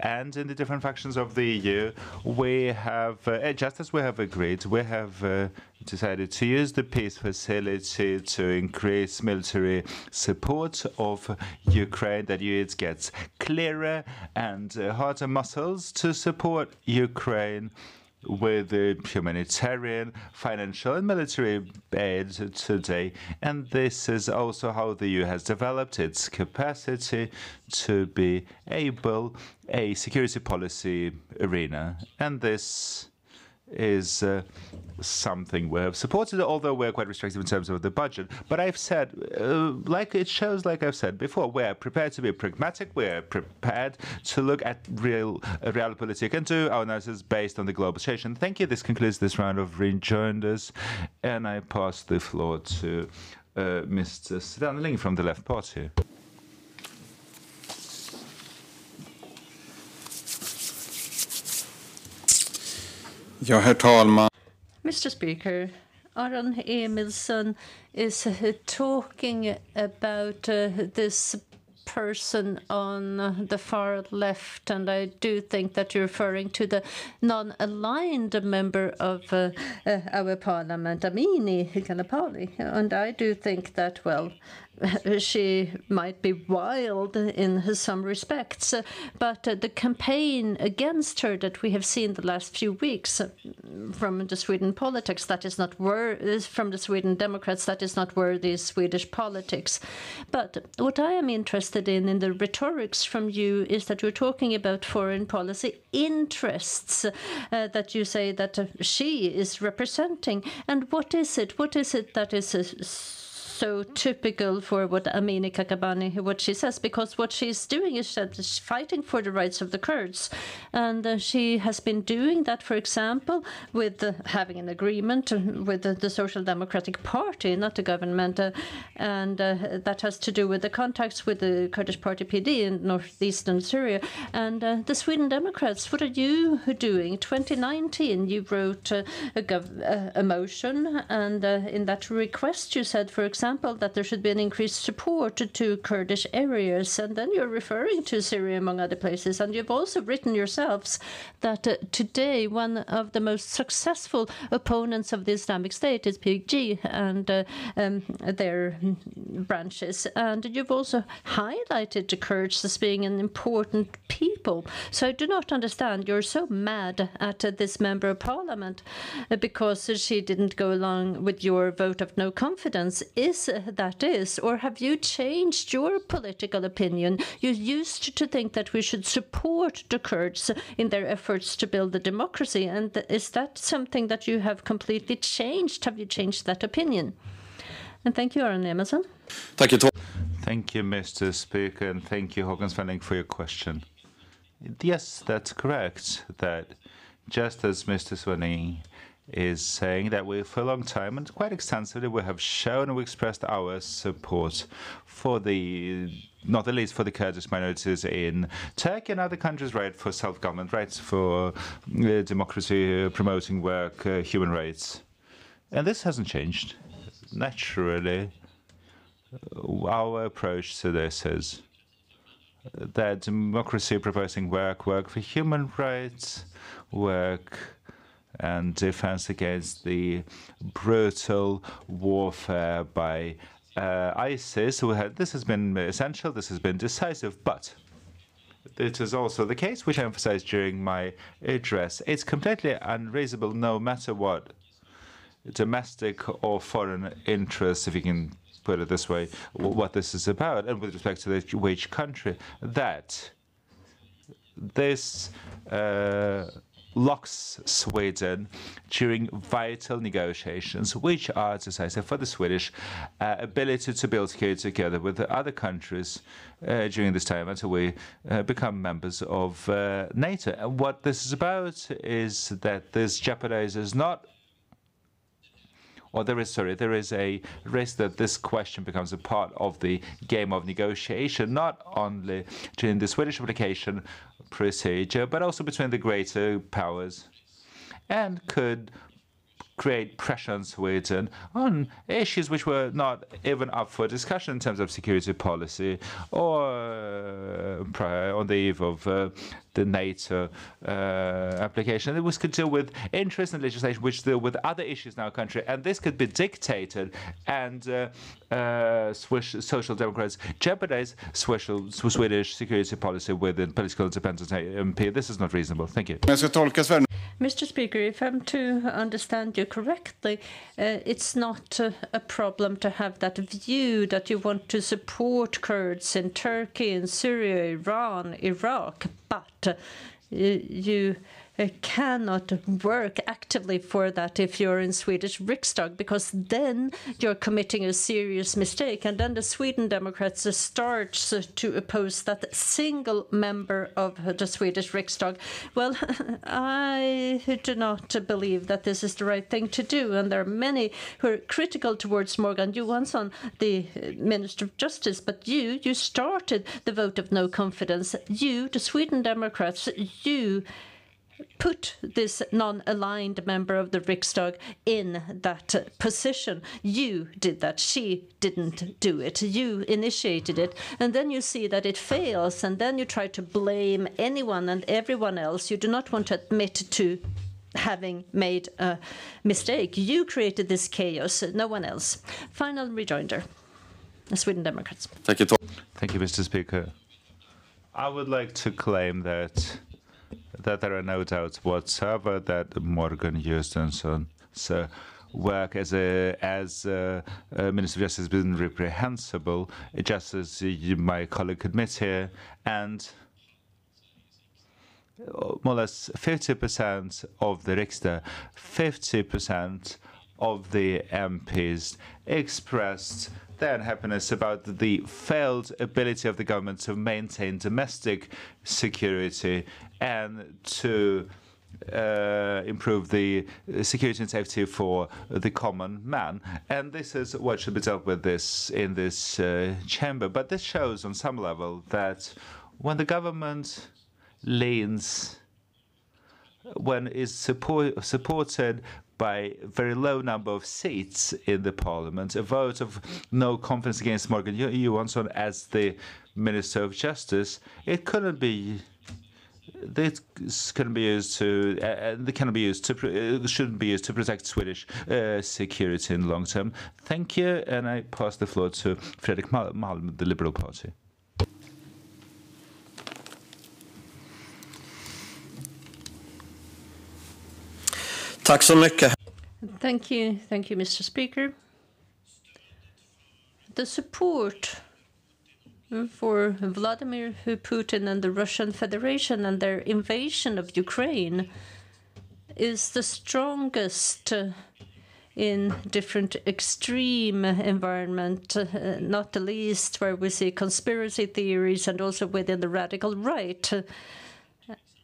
and in the different factions of the EU, we have, just as we have agreed, we have decided to use the peace facility to increase military support of Ukraine, that it gets clearer and harder muscles to support Ukraine with humanitarian, financial and military aid today. And this is also how the EU has developed its capacity to be able a security policy arena. And this is something we have supported, although we're quite restrictive in terms of the budget. But I've said, like I've said before, we're prepared to be pragmatic, we're prepared to look at realpolitik and do our analysis based on the global situation. Thank you. This concludes this round of rejoinders, and I pass the floor to Mr. Svanling from the Left Party. Ja, herr talman. Mr. Speaker, Aron Emilsson is talking about this person on the far left, and I do think that you're referring to the non-aligned member of our parliament, Amini Kalapali. And I do think that, well, she might be wild in some respects, but the campaign against her that we have seen the last few weeks from the Sweden politics, that is not from the Sweden Democrats, that is not worthy Swedish politics. But what I am interested in the rhetorics from you is that you're talking about foreign policy interests that you say that she is representing. And what is it? What is it that is so typical for what Amini Kakabani, what she says, because what she's doing is she's fighting for the rights of the Kurds. And she has been doing that, for example, with having an agreement with the Social Democratic Party, not the government. And that has to do with the contacts with the Kurdish party PD in northeastern Syria. And the Sweden Democrats, what are you doing? 2019, you wrote a motion, and in that request you said, for example, example, that there should be an increased support to Kurdish areas, and then you're referring to Syria among other places. And you've also written yourselves that today one of the most successful opponents of the Islamic State is PKK and their branches. And you've also highlighted the Kurds as being an important people. So I do not understand. You're so mad at this member of parliament because she didn't go along with your vote of no confidence. Is that is? Or have you changed your political opinion? You used to think that we should support the Kurds in their efforts to build a democracy. And is that something that you have completely changed? Have you changed that opinion? And thank you, Aron Emerson. Thank you, Mr. Speaker, and thank you, Håkan Svenning, for your question. Yes, that's correct. That just as Mr. Svenning is saying that we, for a long time and quite extensively, we have shown and we expressed our support for the, not the least for the Kurdish minorities in Turkey and other countries, right, for self-government rights, for democracy, promoting work, human rights. And this hasn't changed. Naturally, our approach to this is that democracy, proposing work for human rights, work and defense against the brutal warfare by ISIS. This has been essential, this has been decisive, but it is also the case, which I emphasized during my address. It's completely unreasonable, no matter what domestic or foreign interests, if you can put it this way, what this is about, and with respect to which country, that this locks Sweden during vital negotiations, which are decisive for the Swedish ability to build security together with the other countries during this time until we become members of NATO. And what this is about is that this jeopardizes not, or there is a risk that this question becomes a part of the game of negotiation, not only during the Swedish application procedure, but also between the greater powers, and could create pressure on Sweden on issues which were not even up for discussion in terms of security policy or on the eve of the NATO application. It could deal with interest and legislation which deal with other issues in our country, and this could be dictated, and Swiss Social Democrats jeopardize Swedish security policy with a political independent MP. This is not reasonable. Thank you. Mr. Speaker, if I'm to understand you correctly, it's not a problem to have that view that you want to support Kurds in Turkey, in Syria, Iran, Iraq, but you cannot work actively for that if you're in Swedish Riksdag, because then you're committing a serious mistake, and then the Sweden Democrats starts to oppose that single member of the Swedish Riksdag. Well, I do not believe that this is the right thing to do, and there are many who are critical towards Morgan Johansson, the Minister of Justice, but you started the vote of no confidence. You, the Sweden Democrats, you put this non-aligned member of the Riksdag in that position. You did that. She didn't do it. You initiated it. And then you see that it fails. And then you try to blame anyone and everyone else. You do not want to admit to having made a mistake. You created this chaos, no one else. Final rejoinder. The Sweden Democrats. Thank you, Mr. Speaker. I would like to claim that there are no doubts whatsoever that Morgan Johansson's work as a Minister of Justice has been reprehensible, just as my colleague admits here, and more or less 50% of the Riksdag, 50% of the MPs expressed their unhappiness about the failed ability of the government to maintain domestic security and to improve the security and safety for the common man. And this is what should be dealt with in this chamber. But this shows on some level that when the government leans, when is supported by a very low number of seats in the parliament, a vote of no confidence against Morgan Johansson as the Minister of Justice. It couldn't be. This can be used to. They cannot be used to. Shouldn't be used to protect Swedish security in the long term. Thank you, and I pass the floor to Fredrik Malm, the Liberal Party. Tack så mycket. Thank you, Mr. Speaker. The support for Vladimir Putin and the Russian Federation and their invasion of Ukraine is the strongest in different extreme environment, not the least where we see conspiracy theories and also within the radical right.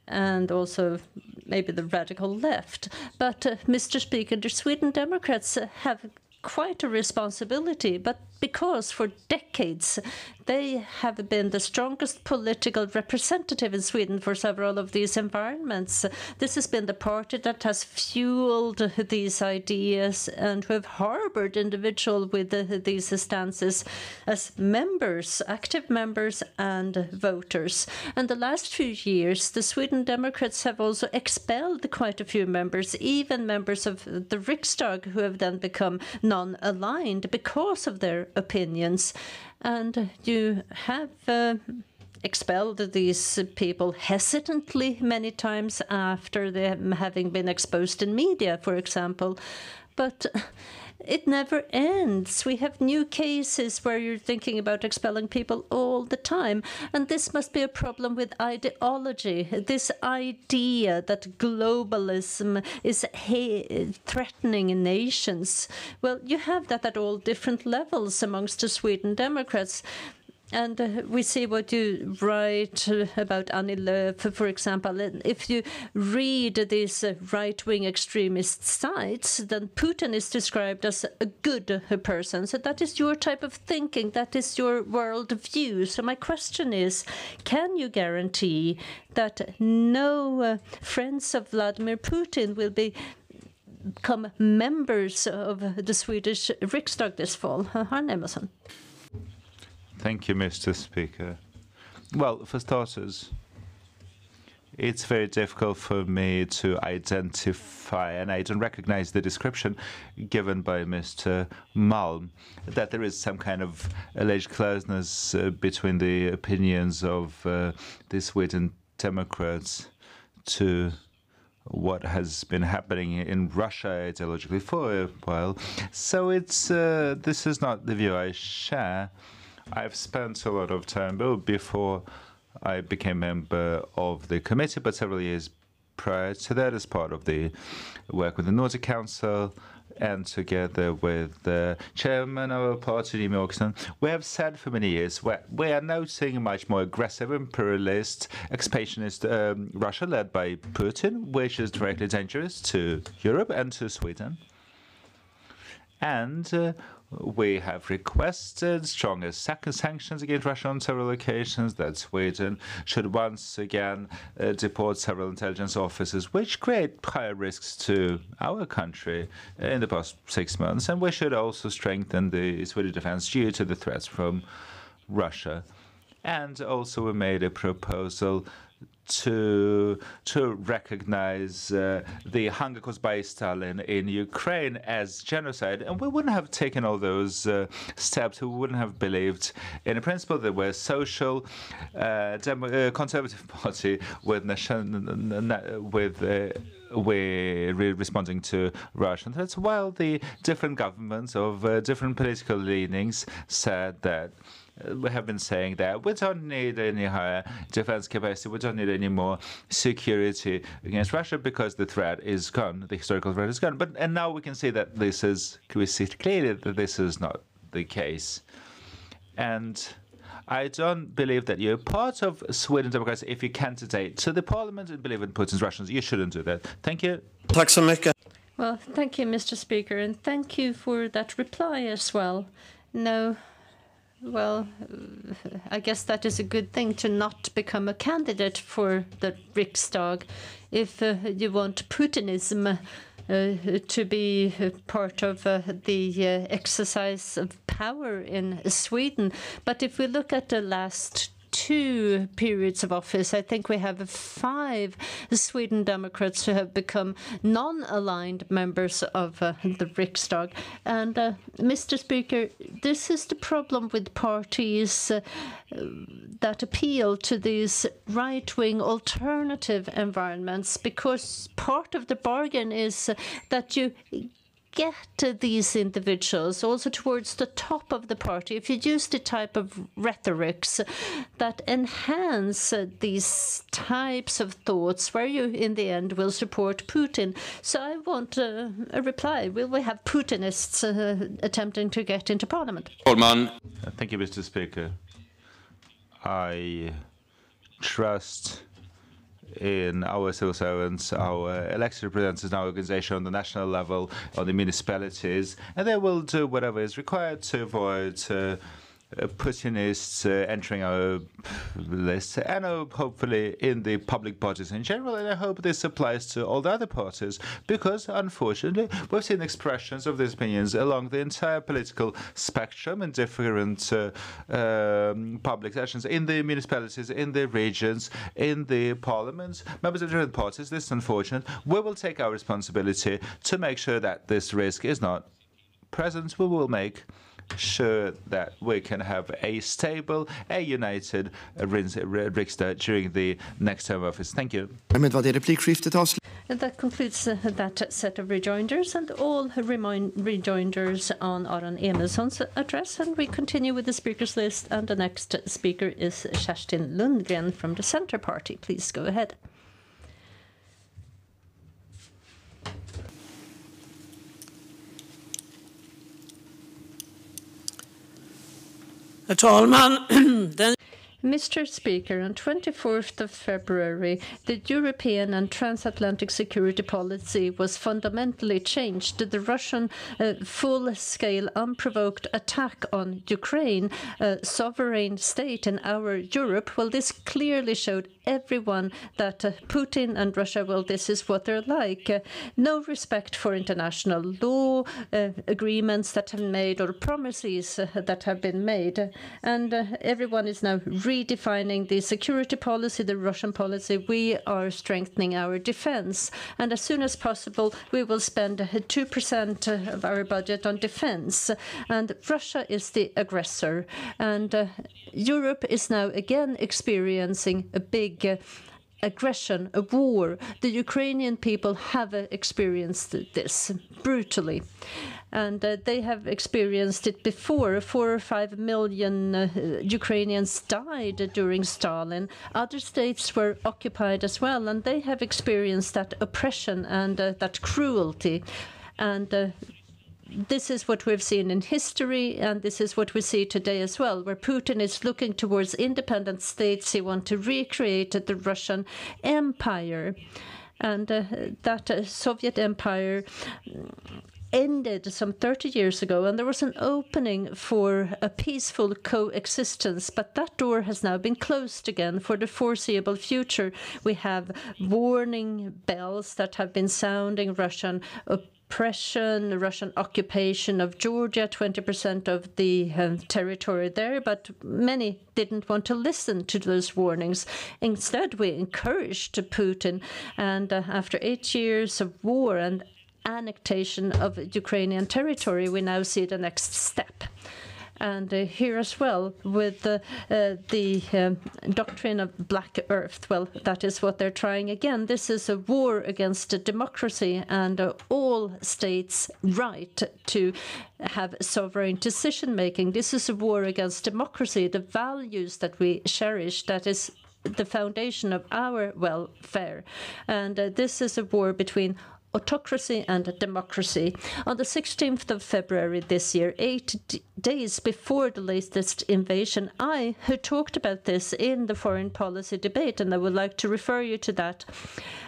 And also maybe the radical left. But, Mr. Speaker, the Sweden Democrats have quite a responsibility, but because for decades they have been the strongest political representative in Sweden for several of these environments. This has been the party that has fueled these ideas and who have harbored individuals with these stances as members, active members and voters. And the last few years, the Sweden Democrats have also expelled quite a few members, even members of the Riksdag who have then become non-aligned because of their opinions. And you have expelled these people hesitantly many times after them having been exposed in media, for example. But it never ends. We have new cases where you're thinking about expelling people all the time. And this must be a problem with ideology. This idea that globalism is threatening nations. Well, you have that at all different levels amongst the Sweden Democrats. And we see what you write about Annie Lööf, for example. If you read these right-wing extremist sites, then Putin is described as a good person. So that is your type of thinking. That is your world view. So my question is, can you guarantee that no friends of Vladimir Putin will become members of the Swedish Riksdag this fall? Arne Emerson. Thank you, Mr. Speaker. Well, for starters, it's very difficult for me to identify, and I don't recognize the description given by Mr. Malm, that there is some kind of alleged closeness between the opinions of the Sweden Democrats to what has been happening in Russia ideologically for a while. So it's this is not the view I share. I've spent a lot of time before I became member of the committee, but several years prior to that as part of the work with the Nordic Council and together with the chairman of our party, Jimmie Åkesson, we have said for many years we are noting a much more aggressive imperialist, expansionist Russia led by Putin, which is directly dangerous to Europe and to Sweden. And we have requested stronger sanctions against Russia on several occasions, that Sweden should once again deport several intelligence officers, which create higher risks to our country in the past 6 months. And we should also strengthen the Swedish defense due to the threats from Russia. And also we made a proposal to recognize the hunger caused by Stalin in Ukraine as genocide. And we wouldn't have taken all those steps, we wouldn't have believed in a principle that we're social, conservative party with we're responding to Russian threats, while the different governments of different political leanings said that we have been saying that we don't need any higher defense capacity, we don't need any more security against Russia because the threat is gone, the historical threat is gone. And now we can see that we see clearly that this is not the case. And I don't believe that you're part of Sweden Democrats if you candidate to the parliament and believe in Putin's Russians. You shouldn't do that. Thank you. Tack så mycket. Well, thank you, Mr. Speaker, and thank you for that reply as well. No. Well, I guess that is a good thing to not become a candidate for the Riksdag if you want Putinism to be part of the exercise of power in Sweden. But if we look at the last 2 periods of office, I think we have 5 Sweden Democrats who have become non-aligned members of the Riksdag. And Mr. Speaker, this is the problem with parties that appeal to these right-wing alternative environments, because part of the bargain is that you get these individuals also towards the top of the party if you use the type of rhetorics that enhance these types of thoughts where you in the end will support Putin. So I want a reply. Will we have Putinists attempting to get into parliament? Thank you, Mr. Speaker. I trust in our civil servants, our elected representatives in our organization on the national level, on the municipalities, and they will do whatever is required to avoid Putinists entering our list, and hopefully in the public bodies in general. And I hope this applies to all the other parties, because unfortunately we've seen expressions of these opinions along the entire political spectrum in different public sessions, in the municipalities, in the regions, in the parliaments, members of different parties. This is unfortunate. We will take our responsibility to make sure that this risk is not present. We will make sure that we can have a stable, a united Riksdag during the next term of office. Thank you. Därmed var det replikskiftet avslutat. And that concludes that set of rejoinders and all rejoinders on Aron Emilsson's address. And we continue with the speakers list. And the next speaker is Kerstin Lundgren from the Centre Party. Please go ahead. Herr talman, Mr. Speaker, on 24th of February, the European and transatlantic security policy was fundamentally changed. The Russian full-scale, unprovoked attack on Ukraine, a sovereign state in our Europe, well, this clearly showed everyone that Putin and Russia, well, this is what they're like. No respect for international law, agreements that have been made, or promises that have been made. And everyone is now redefining the security policy, the Russian policy. We are strengthening our defense. And as soon as possible, we will spend 2% of our budget on defense. And Russia is the aggressor. And Europe is now again experiencing a big aggression, a war. The Ukrainian people have experienced this brutally. And they have experienced it before. 4 or 5 million Ukrainians died during Stalin. Other states were occupied as well, and they have experienced that oppression and that cruelty. And this is what we've seen in history, and this is what we see today as well, where Putin is looking towards independent states. He wants to recreate the Russian Empire. And that Soviet Empire ended some 30 years ago, and there was an opening for a peaceful coexistence, but that door has now been closed again for the foreseeable future. We have warning bells that have been sounding: Russian oppression, Russian occupation of Georgia, 20% of the territory there, but many didn't want to listen to those warnings. Instead, we encouraged Putin, and after 8 years of war and annexation of Ukrainian territory, we now see the next step. And here as well, with the doctrine of Black Earth, well, that is what they're trying again. This is a war against democracy and all states' right to have sovereign decision-making. This is a war against democracy, the values that we cherish, that is the foundation of our welfare. And this is a war between autocracy and democracy. On the 16th of February this year, 8 days before the latest invasion, I talked about this in the foreign policy debate, and I would like to refer you to that.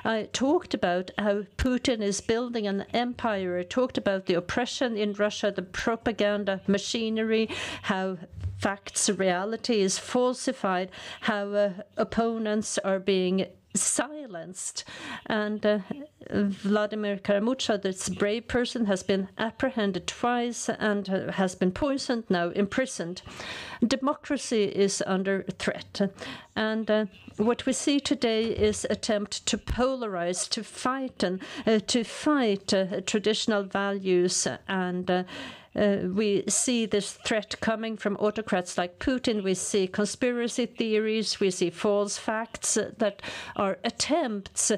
I talked about how Putin is building an empire. I talked about the oppression in Russia, the propaganda machinery, how facts, reality is falsified, how opponents are being silenced. And Vladimir Kara-Murza, this brave person, has been apprehended twice and has been poisoned, now imprisoned. Democracy is under threat. And what we see today is attempt to polarize, to fight, and to fight traditional values. And we see this threat coming from autocrats like Putin. We see conspiracy theories. We see false facts that are attempts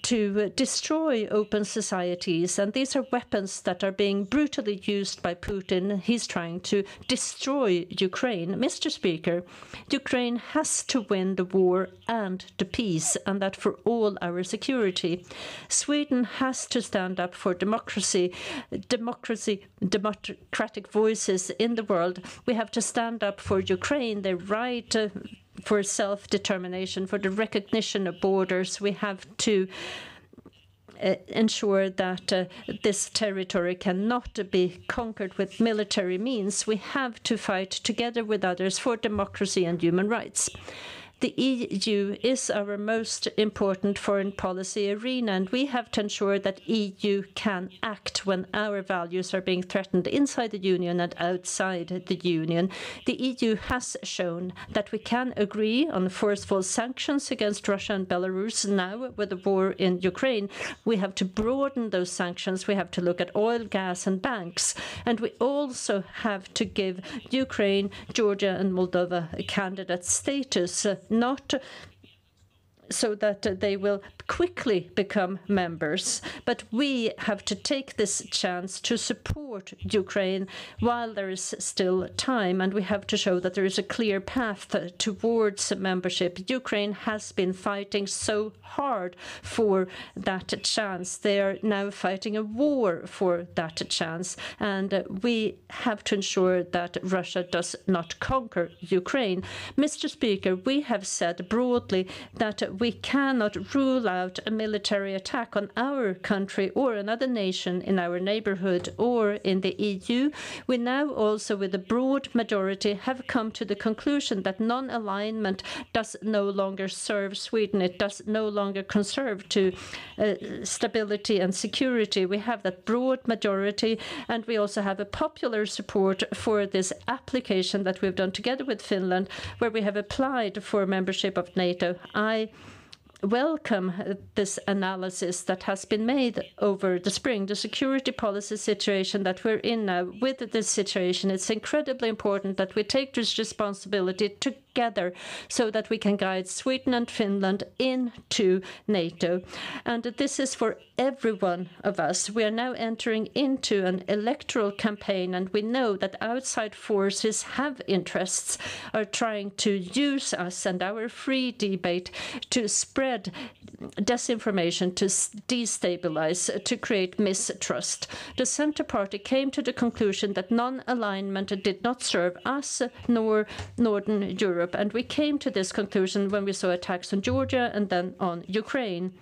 to destroy open societies. And these are weapons that are being brutally used by Putin. He's trying to destroy Ukraine. Mr. Speaker, Ukraine has to win the war and the peace, and that for all our security. Sweden has to stand up for democracy, democratic voices in the world. We have to stand up for Ukraine, their right for self-determination, for the recognition of borders. We have to ensure that this territory cannot be conquered with military means. We have to fight together with others for democracy and human rights. The EU is our most important foreign policy arena, and we have to ensure that EU can act when our values are being threatened inside the Union and outside the Union. The EU has shown that we can agree on forceful sanctions against Russia and Belarus. Now, with the war in Ukraine, we have to broaden those sanctions. We have to look at oil, gas, and banks. And we also have to give Ukraine, Georgia, and Moldova a candidate status, not so that they will quickly become members. But we have to take this chance to support Ukraine while there is still time, and we have to show that there is a clear path towards membership. Ukraine has been fighting so hard for that chance. They are now fighting a war for that chance, and we have to ensure that Russia does not conquer Ukraine. Mr. Speaker, we have said broadly that we cannot rule out a military attack on our country or another nation in our neighborhood or in the EU. We now also, with a broad majority, have come to the conclusion that non-alignment does no longer serve Sweden. It does no longer conserve to stability and security. We have that broad majority, and we also have a popular support for this application that we've done together with Finland, where we have applied for membership of NATO. I welcome this analysis that has been made over the spring. The security policy situation that we're in now, with this situation, it's incredibly important that we take this responsibility together so that we can guide Sweden and Finland into NATO. And this is for every one of us. We are now entering into an electoral campaign, and we know that outside forces have interests, are trying to use us and our free debate to spread disinformation, to destabilize, to create mistrust. The Centre Party came to the conclusion that non-alignment did not serve us nor Northern Europe, and we came to this conclusion when we saw attacks on Georgia and then on Ukraine.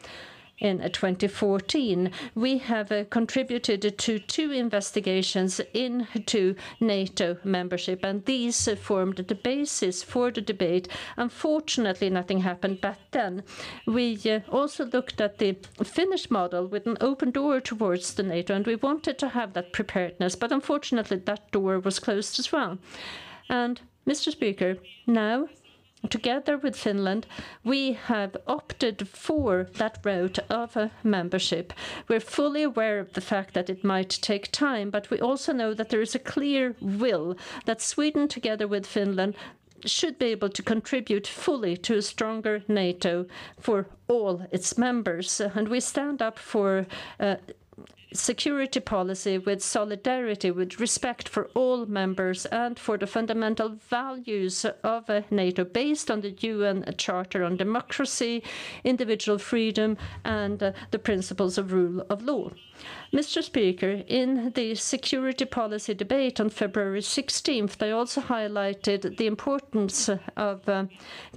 In 2014, we have contributed to 2 investigations into NATO membership, and these formed the basis for the debate. Unfortunately, nothing happened back then. We also looked at the Finnish model with an open door towards the NATO, and we wanted to have that preparedness, but unfortunately that door was closed as well. And, Mr. Speaker, now, together with Finland, we have opted for that route of a membership. We're fully aware of the fact that it might take time, but we also know that there is a clear will that Sweden, together with Finland, should be able to contribute fully to a stronger NATO for all its members. And we stand up for security policy with solidarity, with respect for all members, and for the fundamental values of NATO based on the UN Charter on democracy, individual freedom, and the principles of rule of law. Mr. Speaker, in the security policy debate on February 16th, I also highlighted the importance of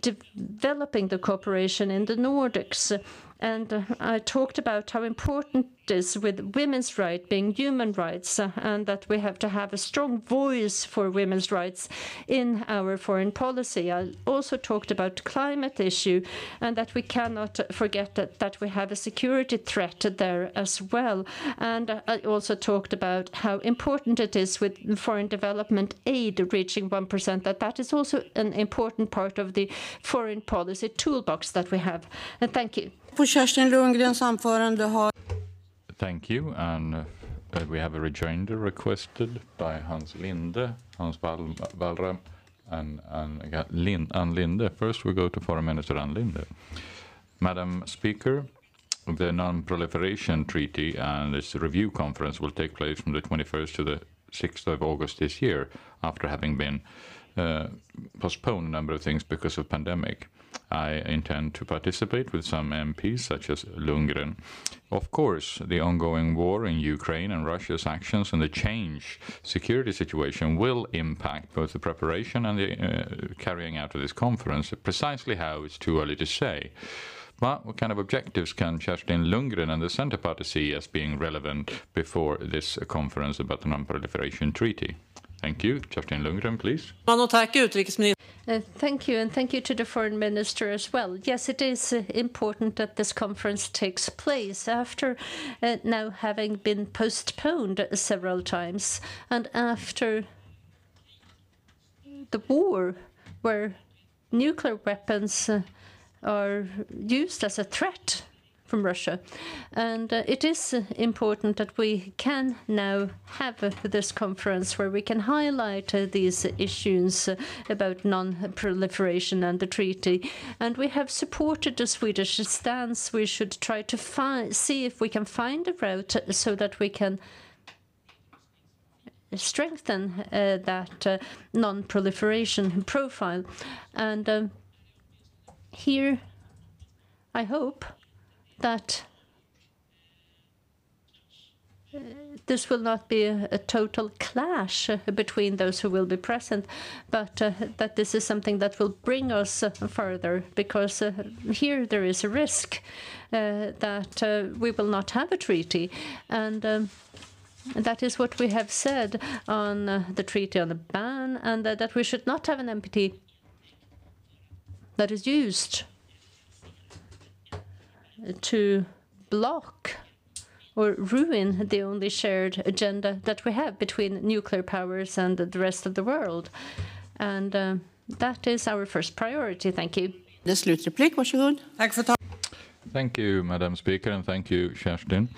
developing the cooperation in the Nordics. And I talked about how important it is with women's rights being human rights, and that we have to have a strong voice for women's rights in our foreign policy. I also talked about climate issue, and that we cannot forget that we have a security threat there as well. And I also talked about how important it is with foreign development aid reaching 1%, that is also an important part of the foreign policy toolbox that we have. And thank you. Thank you. And we have a rejoinder requested by Hans Wallram and Ann Linde. First we go to Foreign Minister Ann Linde. Madam Speaker, the Non-Proliferation Treaty and its review conference will take place from the 21st to the 6th of August this year, after having been postponed a number of things because of pandemic. I intend to participate with some MPs, such as Lundgren. Of course, the ongoing war in Ukraine and Russia's actions and the changed security situation will impact both the preparation and the carrying out of this conference. Precisely how, it's too early to say. But what kind of objectives can Kerstin Lundgren and the Centre Party see as being relevant before this conference about the Non-Proliferation Treaty? Thank you. Kerstin Lundgren, please. Thank you, and thank you to the Foreign Minister as well. Yes, it is important that this conference takes place after now having been postponed several times, and after the war where nuclear weapons are used as a threat from Russia. And it is important that we can now have this conference where we can highlight these issues about non-proliferation and the treaty. And we have supported the Swedish stance. We should try to see if we can find a route so that we can strengthen that non-proliferation profile. And here, I hope that this will not be a total clash between those who will be present, but that this is something that will bring us further, because here there is a risk that we will not have a treaty. And that is what we have said on the treaty on the ban, and that we should not have an NPT that is used to block or ruin the only shared agenda that we have between nuclear powers and the rest of the world. And that is our first priority. Thank you. Thank you, Madam Speaker, and thank you, Kerstin.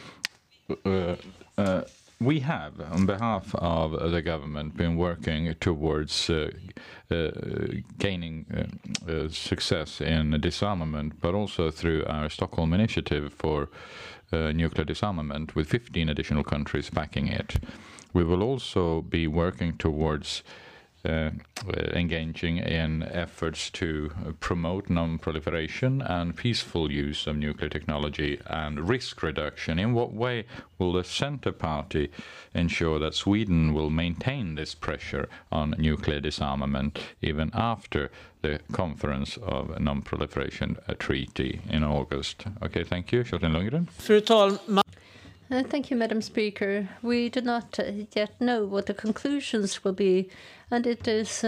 We have, on behalf of the government, been working towards gaining success in disarmament, but also through our Stockholm initiative for nuclear disarmament, with 15 additional countries backing it. We will also be working towards engaging in efforts to promote non-proliferation and peaceful use of nuclear technology and risk reduction. In what way will the Centre Party ensure that Sweden will maintain this pressure on nuclear disarmament even after the conference of non-proliferation treaty in August? Okay, thank you. Kerstin Lundgren. Fru talman. Thank you, Madam Speaker. We do not yet know what the conclusions will be, and it is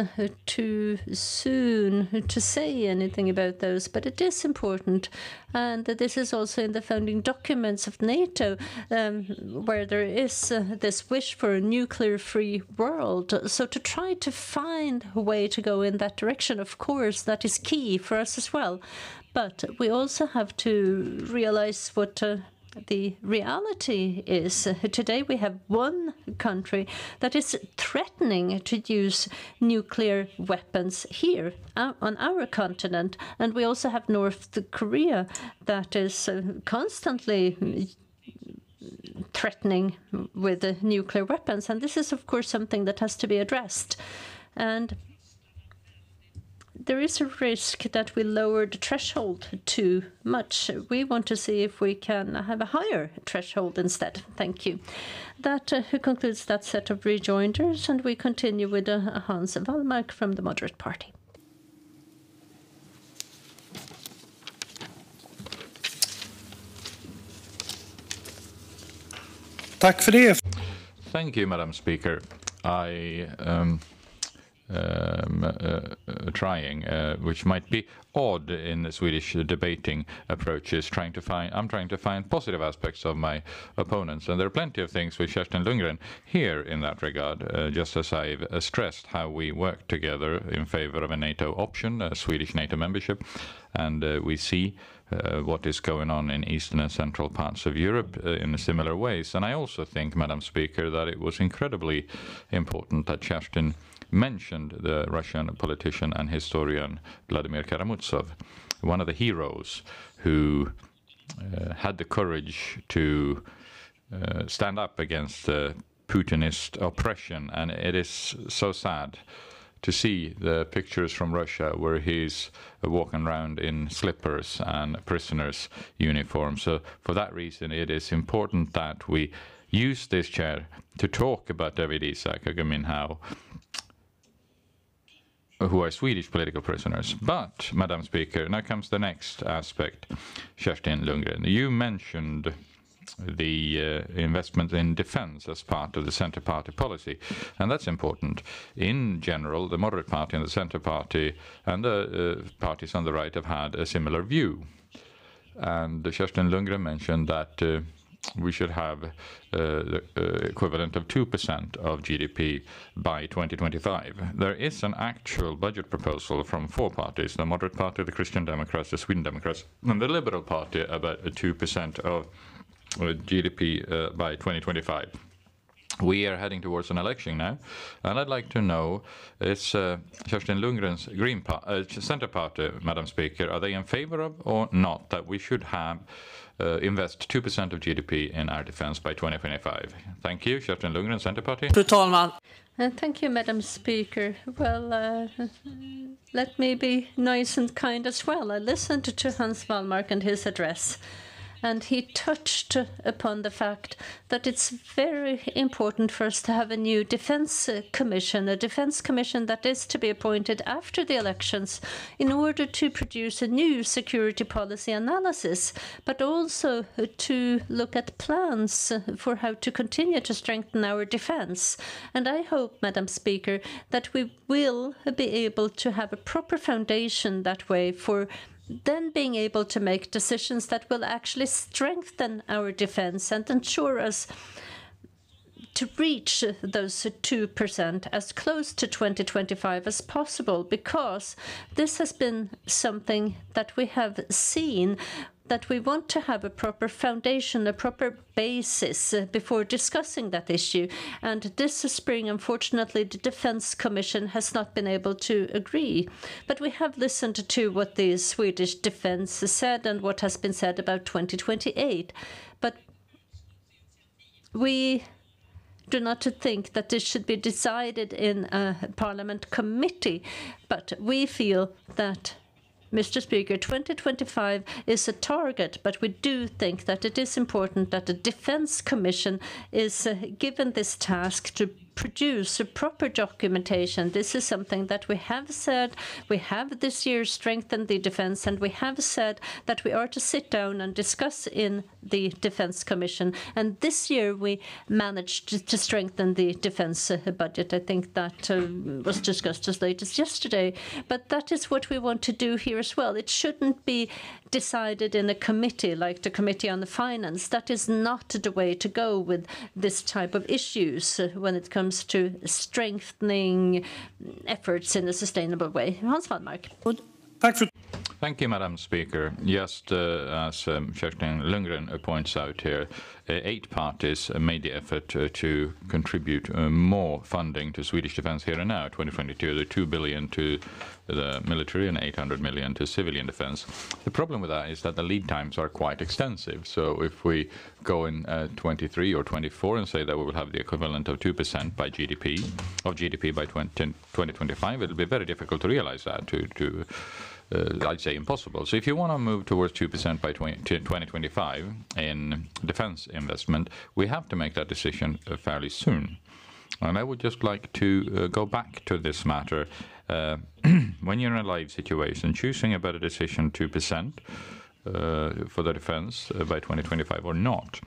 too soon to say anything about those, but it is important. And this is also in the founding documents of NATO, where there is this wish for a nuclear-free world. So to try to find a way to go in that direction, of course, that is key for us as well. But we also have to realize what the reality is. Today we have one country that is threatening to use nuclear weapons here on our continent, and we also have North Korea that is constantly threatening with nuclear weapons, and this is of course something that has to be addressed. And there is a risk that we lower the threshold too much. We want to see if we can have a higher threshold instead. Thank you. That concludes that set of rejoinders, and we continue with Hans Wallmark from the Moderate Party. Tack för det. Thank you, Madam Speaker. I trying, which might be odd in the Swedish debating approaches, I'm trying to find positive aspects of my opponents, and there are plenty of things with Kerstin Lundgren here in that regard, just as I've stressed how we work together in favor of a NATO option, a Swedish NATO membership, and we see what is going on in eastern and central parts of Europe in similar ways. And I also think, Madam Speaker, that it was incredibly important that Kerstin mentioned the Russian politician and historian Vladimir Karamazov, one of the heroes who had the courage to stand up against the Putinist oppression. And it is so sad to see the pictures from Russia where he's walking around in slippers and prisoners' uniform. So for that reason, it is important that we use this chair to talk about David Isaak and Gui Minhai, who are Swedish political prisoners. But, Madam Speaker, now comes the next aspect. Kerstin Lundgren, you mentioned the investment in defense as part of the Centre Party policy, and that's important. In general, the Moderate Party and the Centre Party and the parties on the right have had a similar view. And Kerstin Lundgren mentioned that we should have the equivalent of 2% of GDP by 2025. There is an actual budget proposal from four parties, the Moderate Party, the Christian Democrats, the Sweden Democrats, and the Liberal Party, about 2% of GDP by 2025. We are heading towards an election now, and I'd like to know, is Kerstin Lundgren's Centre Party, Madam Speaker, are they in favor of or not that we should have invest 2% of GDP in our defense by 2025? Thank you, Kerstin Lundgren, Centre Party. Fru talman. Thank you, Madam Speaker. Well, let me be nice and kind as well. I listened to Hans Wallmark and his address, and he touched upon the fact that it's very important for us to have a new defense commission, a defense commission that is to be appointed after the elections in order to produce a new security policy analysis, but also to look at plans for how to continue to strengthen our defense. And I hope, Madam Speaker, that we will be able to have a proper foundation that way for then being able to make decisions that will actually strengthen our defense and ensure us to reach those 2% as close to 2025 as possible, because this has been something that we have seen, that we want to have a proper foundation, a proper basis before discussing that issue. And this spring, unfortunately, the Defence Commission has not been able to agree. But we have listened to what the Swedish Defence said and what has been said about 2028. But we do not think that this should be decided in a Parliament committee, but we feel that, Mr. Speaker, 2025 is a target, but we do think that it is important that the Defence Commission is given this task to produce a proper documentation. This is something that we have said. We have this year strengthened the defence, and we have said that we are to sit down and discuss in the Defence Commission. And this year we managed to strengthen the defence budget. I think that was discussed as late as yesterday. But that is what we want to do here as well. It shouldn't be decided in a committee like the Committee on the Finance. That is not the way to go with this type of issues when it comes to strengthening efforts in a sustainable way. Hans Wallmark. Thank you, Madam Speaker. Just as Kerstin Lundgren points out here, 8 parties made the effort to contribute more funding to Swedish defence here and now, 2022, the 2 billion to the military and 800 million to civilian defence. The problem with that is that the lead times are quite extensive. So if we go in 23 or 24 and say that we will have the equivalent of 2% by GDP by 2025, it'll be very difficult to realize that, I'd say impossible. So if you want to move towards 2% by 2025 in defense investment, we have to make that decision fairly soon. And I would just like to go back to this matter. When you're in a live situation, choosing a better decision, 2% for the defense by 2025 or not,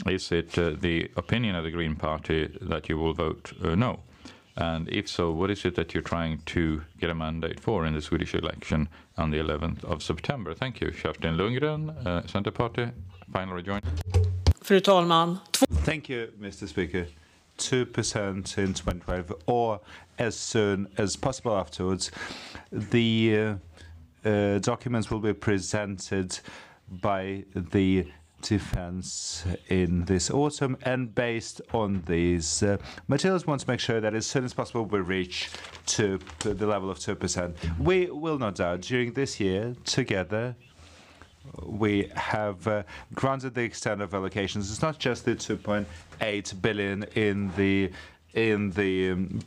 Is it the opinion of the Green Party that you will vote no? And if so, what is it that you're trying to get a mandate for in the Swedish election on the 11th of September? Thank you. Kerstin Lundgren, Centre Party, final rejoinder. Fru talman. Thank you, Mr. Speaker. 2% in 2012, or as soon as possible afterwards. The documents will be presented by the defense in this autumn, and based on these materials, want to make sure that as soon as possible we reach to the level of 2%. We will no doubt during this year together we have granted the extent of allocations. It's not just the 2.8 billion in the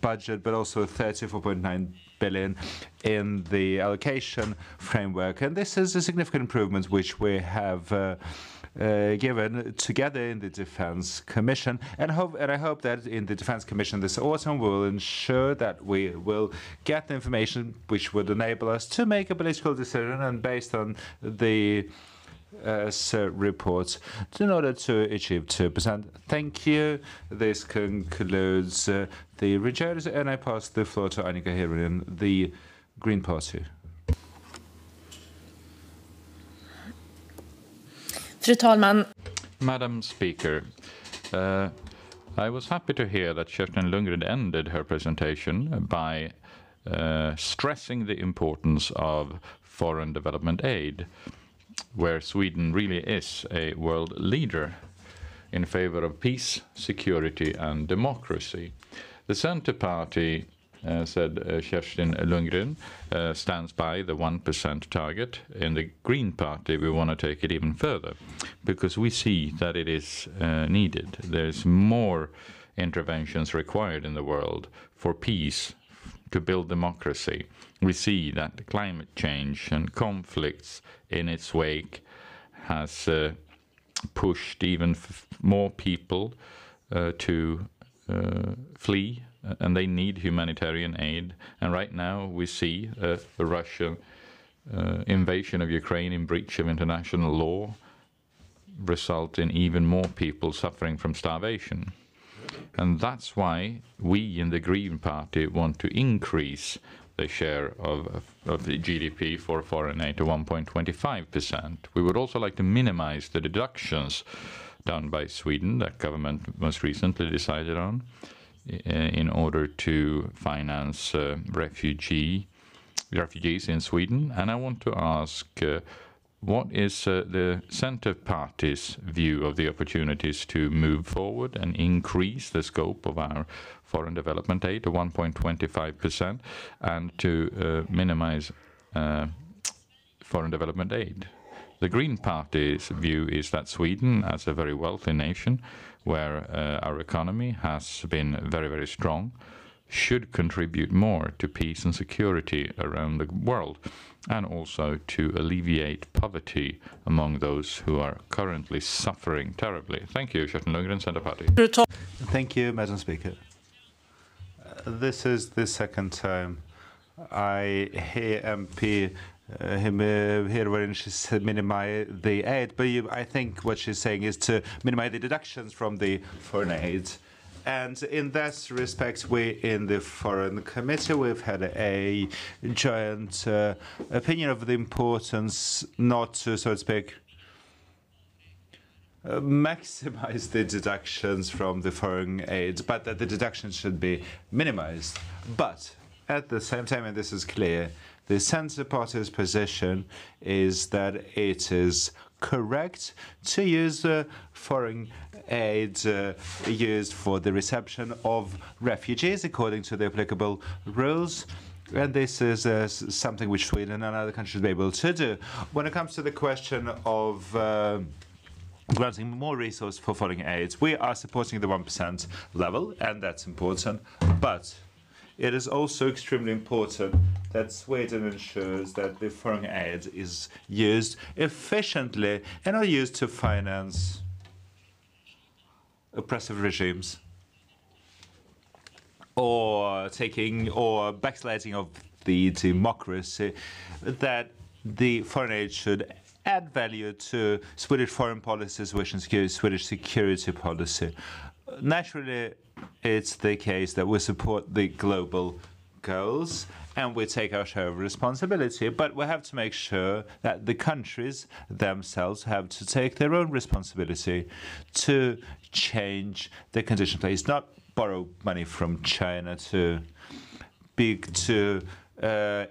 budget, but also 34.9 billion in the allocation framework, and this is a significant improvement which we have given together in the Defence Commission, and I hope that in the Defence Commission this autumn we will ensure that we will get the information which would enable us to make a political decision, and based on the reports in order to achieve 2%. Thank you. This concludes the rejoinders, and I pass the floor to Annika Hirvonen, the Green Party. Fru talman. Madam Speaker, I was happy to hear that Kerstin Lundgren ended her presentation by stressing the importance of foreign development aid, where Sweden really is a world leader in favor of peace, security and democracy. The Centre Party, said Kerstin Lundgren, stands by the 1% target. In the Green Party, we want to take it even further because we see that it is needed. There's more interventions required in the world for peace, to build democracy. We see that climate change and conflicts in its wake has pushed even more people to flee, and they need humanitarian aid. And right now we see the Russian invasion of Ukraine in breach of international law result in even more people suffering from starvation. And that's why we in the Green Party want to increase the share of the GDP for foreign aid to 1.25%. We would also like to minimize the deductions done by Sweden that government most recently decided on in order to finance refugees in Sweden. And I want to ask, what is the Centre Party's view of the opportunities to move forward and increase the scope of our foreign development aid to 1.25% and to minimize foreign development aid? The Green Party's view is that Sweden, as a very wealthy nation, where our economy has been very, very strong, should contribute more to peace and security around the world, and also to alleviate poverty among those who are currently suffering terribly. Thank you, Kerstin Lundgren, Centre Party. Thank you, Madam Speaker. This is the second time I hear MP here when she said minimize the aid, but I think what she's saying is to minimize the deductions from the foreign aid. And in that respect, we in the Foreign Committee, we've had a joint opinion of the importance not to, so to speak, maximize the deductions from the foreign aid, but that the deductions should be minimized. But at the same time, and this is clear, the Centre Party's position is that it is correct to use foreign aid used for the reception of refugees according to the applicable rules. And this is something which Sweden and other countries should be able to do. When it comes to the question of granting more resources for foreign aid, we are supporting the 1% level, and that's important. But it is also extremely important that Sweden ensures that the foreign aid is used efficiently and not used to finance oppressive regimes or backsliding of the democracy, that the foreign aid should add value to Swedish foreign policy, Swedish security policy. Naturally, it's the case that we support the global goals and we take our share of responsibility, but we have to make sure that the countries themselves have to take their own responsibility to change the condition. Please not borrow money from China to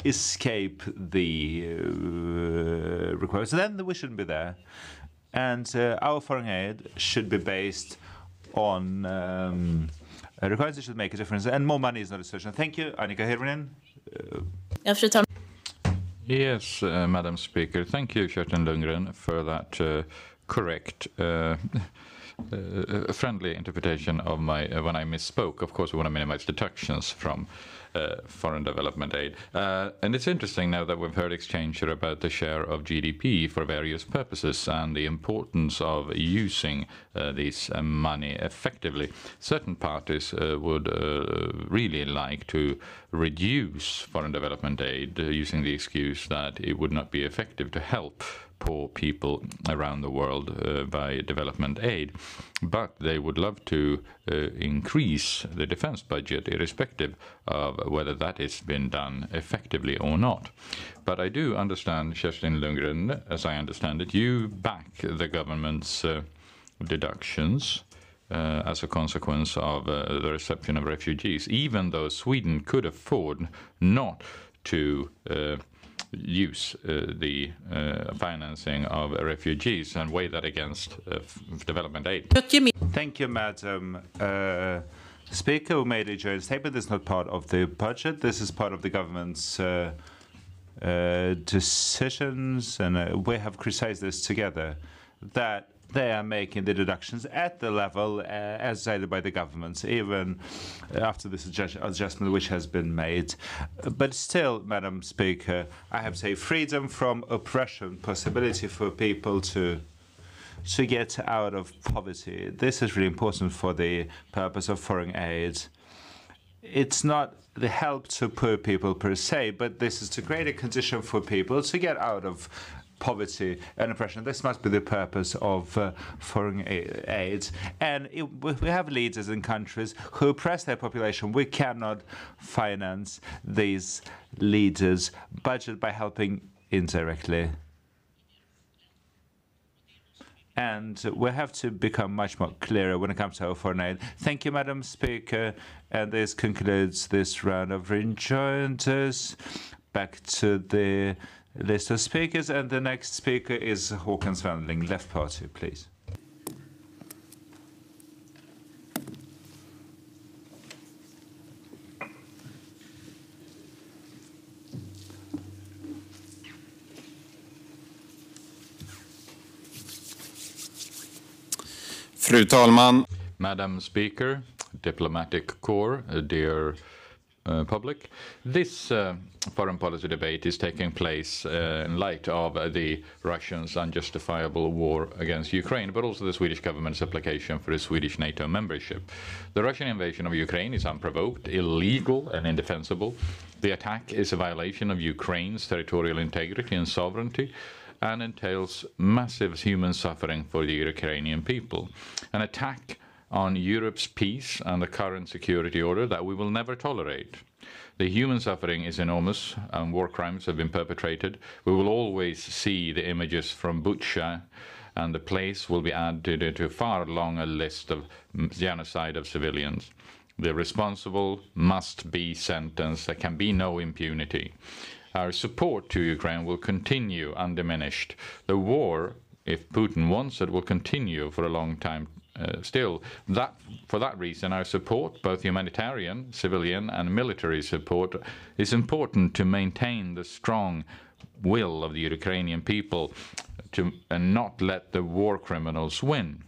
escape the requirements. Then we shouldn't be there. And our foreign aid should be based on requirements that should make a difference. And more money is not a solution. Thank you, Annika Hirvonen. Yes, Madam Speaker. Thank you, Kerstin Lundgren, for that correct, friendly interpretation of my when I misspoke. Of course, we want to minimize deductions from foreign development aid. And it's interesting now that we've heard exchange here about the share of GDP for various purposes and the importance of using this money effectively. Certain parties would really like to reduce foreign development aid using the excuse that it would not be effective to help poor people around the world by development aid, but they would love to increase the defense budget irrespective of whether that has been done effectively or not. But I do understand, Kerstin Lundgren, as I understand it, you back the government's deductions as a consequence of the reception of refugees, even though Sweden could afford not to use the financing of refugees and weigh that against development aid. Thank you, Madam Speaker, who made a joint statement. This is not part of the budget. This is part of the government's decisions, and we have criticized this together, that they are making the deductions at the level as decided by the governments, even after this adjustment which has been made. But still, Madam Speaker, I have to say freedom from oppression, possibility for people to get out of poverty. This is really important for the purpose of foreign aid. It's not the help to poor people per se, but this is to create a condition for people to get out of poverty and oppression. This must be the purpose of foreign aid. And we have leaders in countries who oppress their population. We cannot finance these leaders' budget by helping indirectly. And we have to become much more clearer when it comes to our foreign aid. Thank you, Madam Speaker. And this concludes this round of rejoinders. Back to the list of speakers, and the next speaker is Håkan Svanling, Left Party, please. Fru talman. Madam Speaker, diplomatic corps, dear public. This foreign policy debate is taking place in light of the Russians' unjustifiable war against Ukraine, but also the Swedish government's application for a Swedish NATO membership. The Russian invasion of Ukraine is unprovoked, illegal and indefensible. The attack is a violation of Ukraine's territorial integrity and sovereignty and entails massive human suffering for the Ukrainian people. An attack on Europe's peace and the current security order that we will never tolerate. The human suffering is enormous and war crimes have been perpetrated. We will always see the images from Bucha, and the place will be added to a far longer list of genocide of civilians. The responsible must be sentenced. There can be no impunity. Our support to Ukraine will continue undiminished. The war, if Putin wants it, will continue for a long time. Still, for that reason, our support, both humanitarian, civilian and military support, is important to maintain the strong will of the Ukrainian people and not let the war criminals win.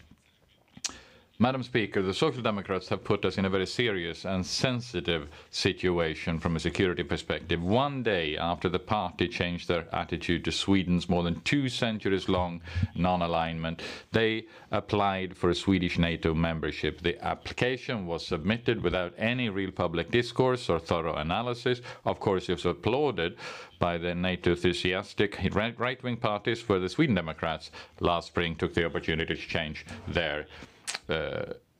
Madam Speaker, the Social Democrats have put us in a very serious and sensitive situation from a security perspective. One day after the party changed their attitude to Sweden's more than 2 centuries-long non-alignment, they applied for a Swedish NATO membership. The application was submitted without any real public discourse or thorough analysis. Of course, it was applauded by the NATO-enthusiastic right-wing parties, where the Sweden Democrats last spring took the opportunity to change their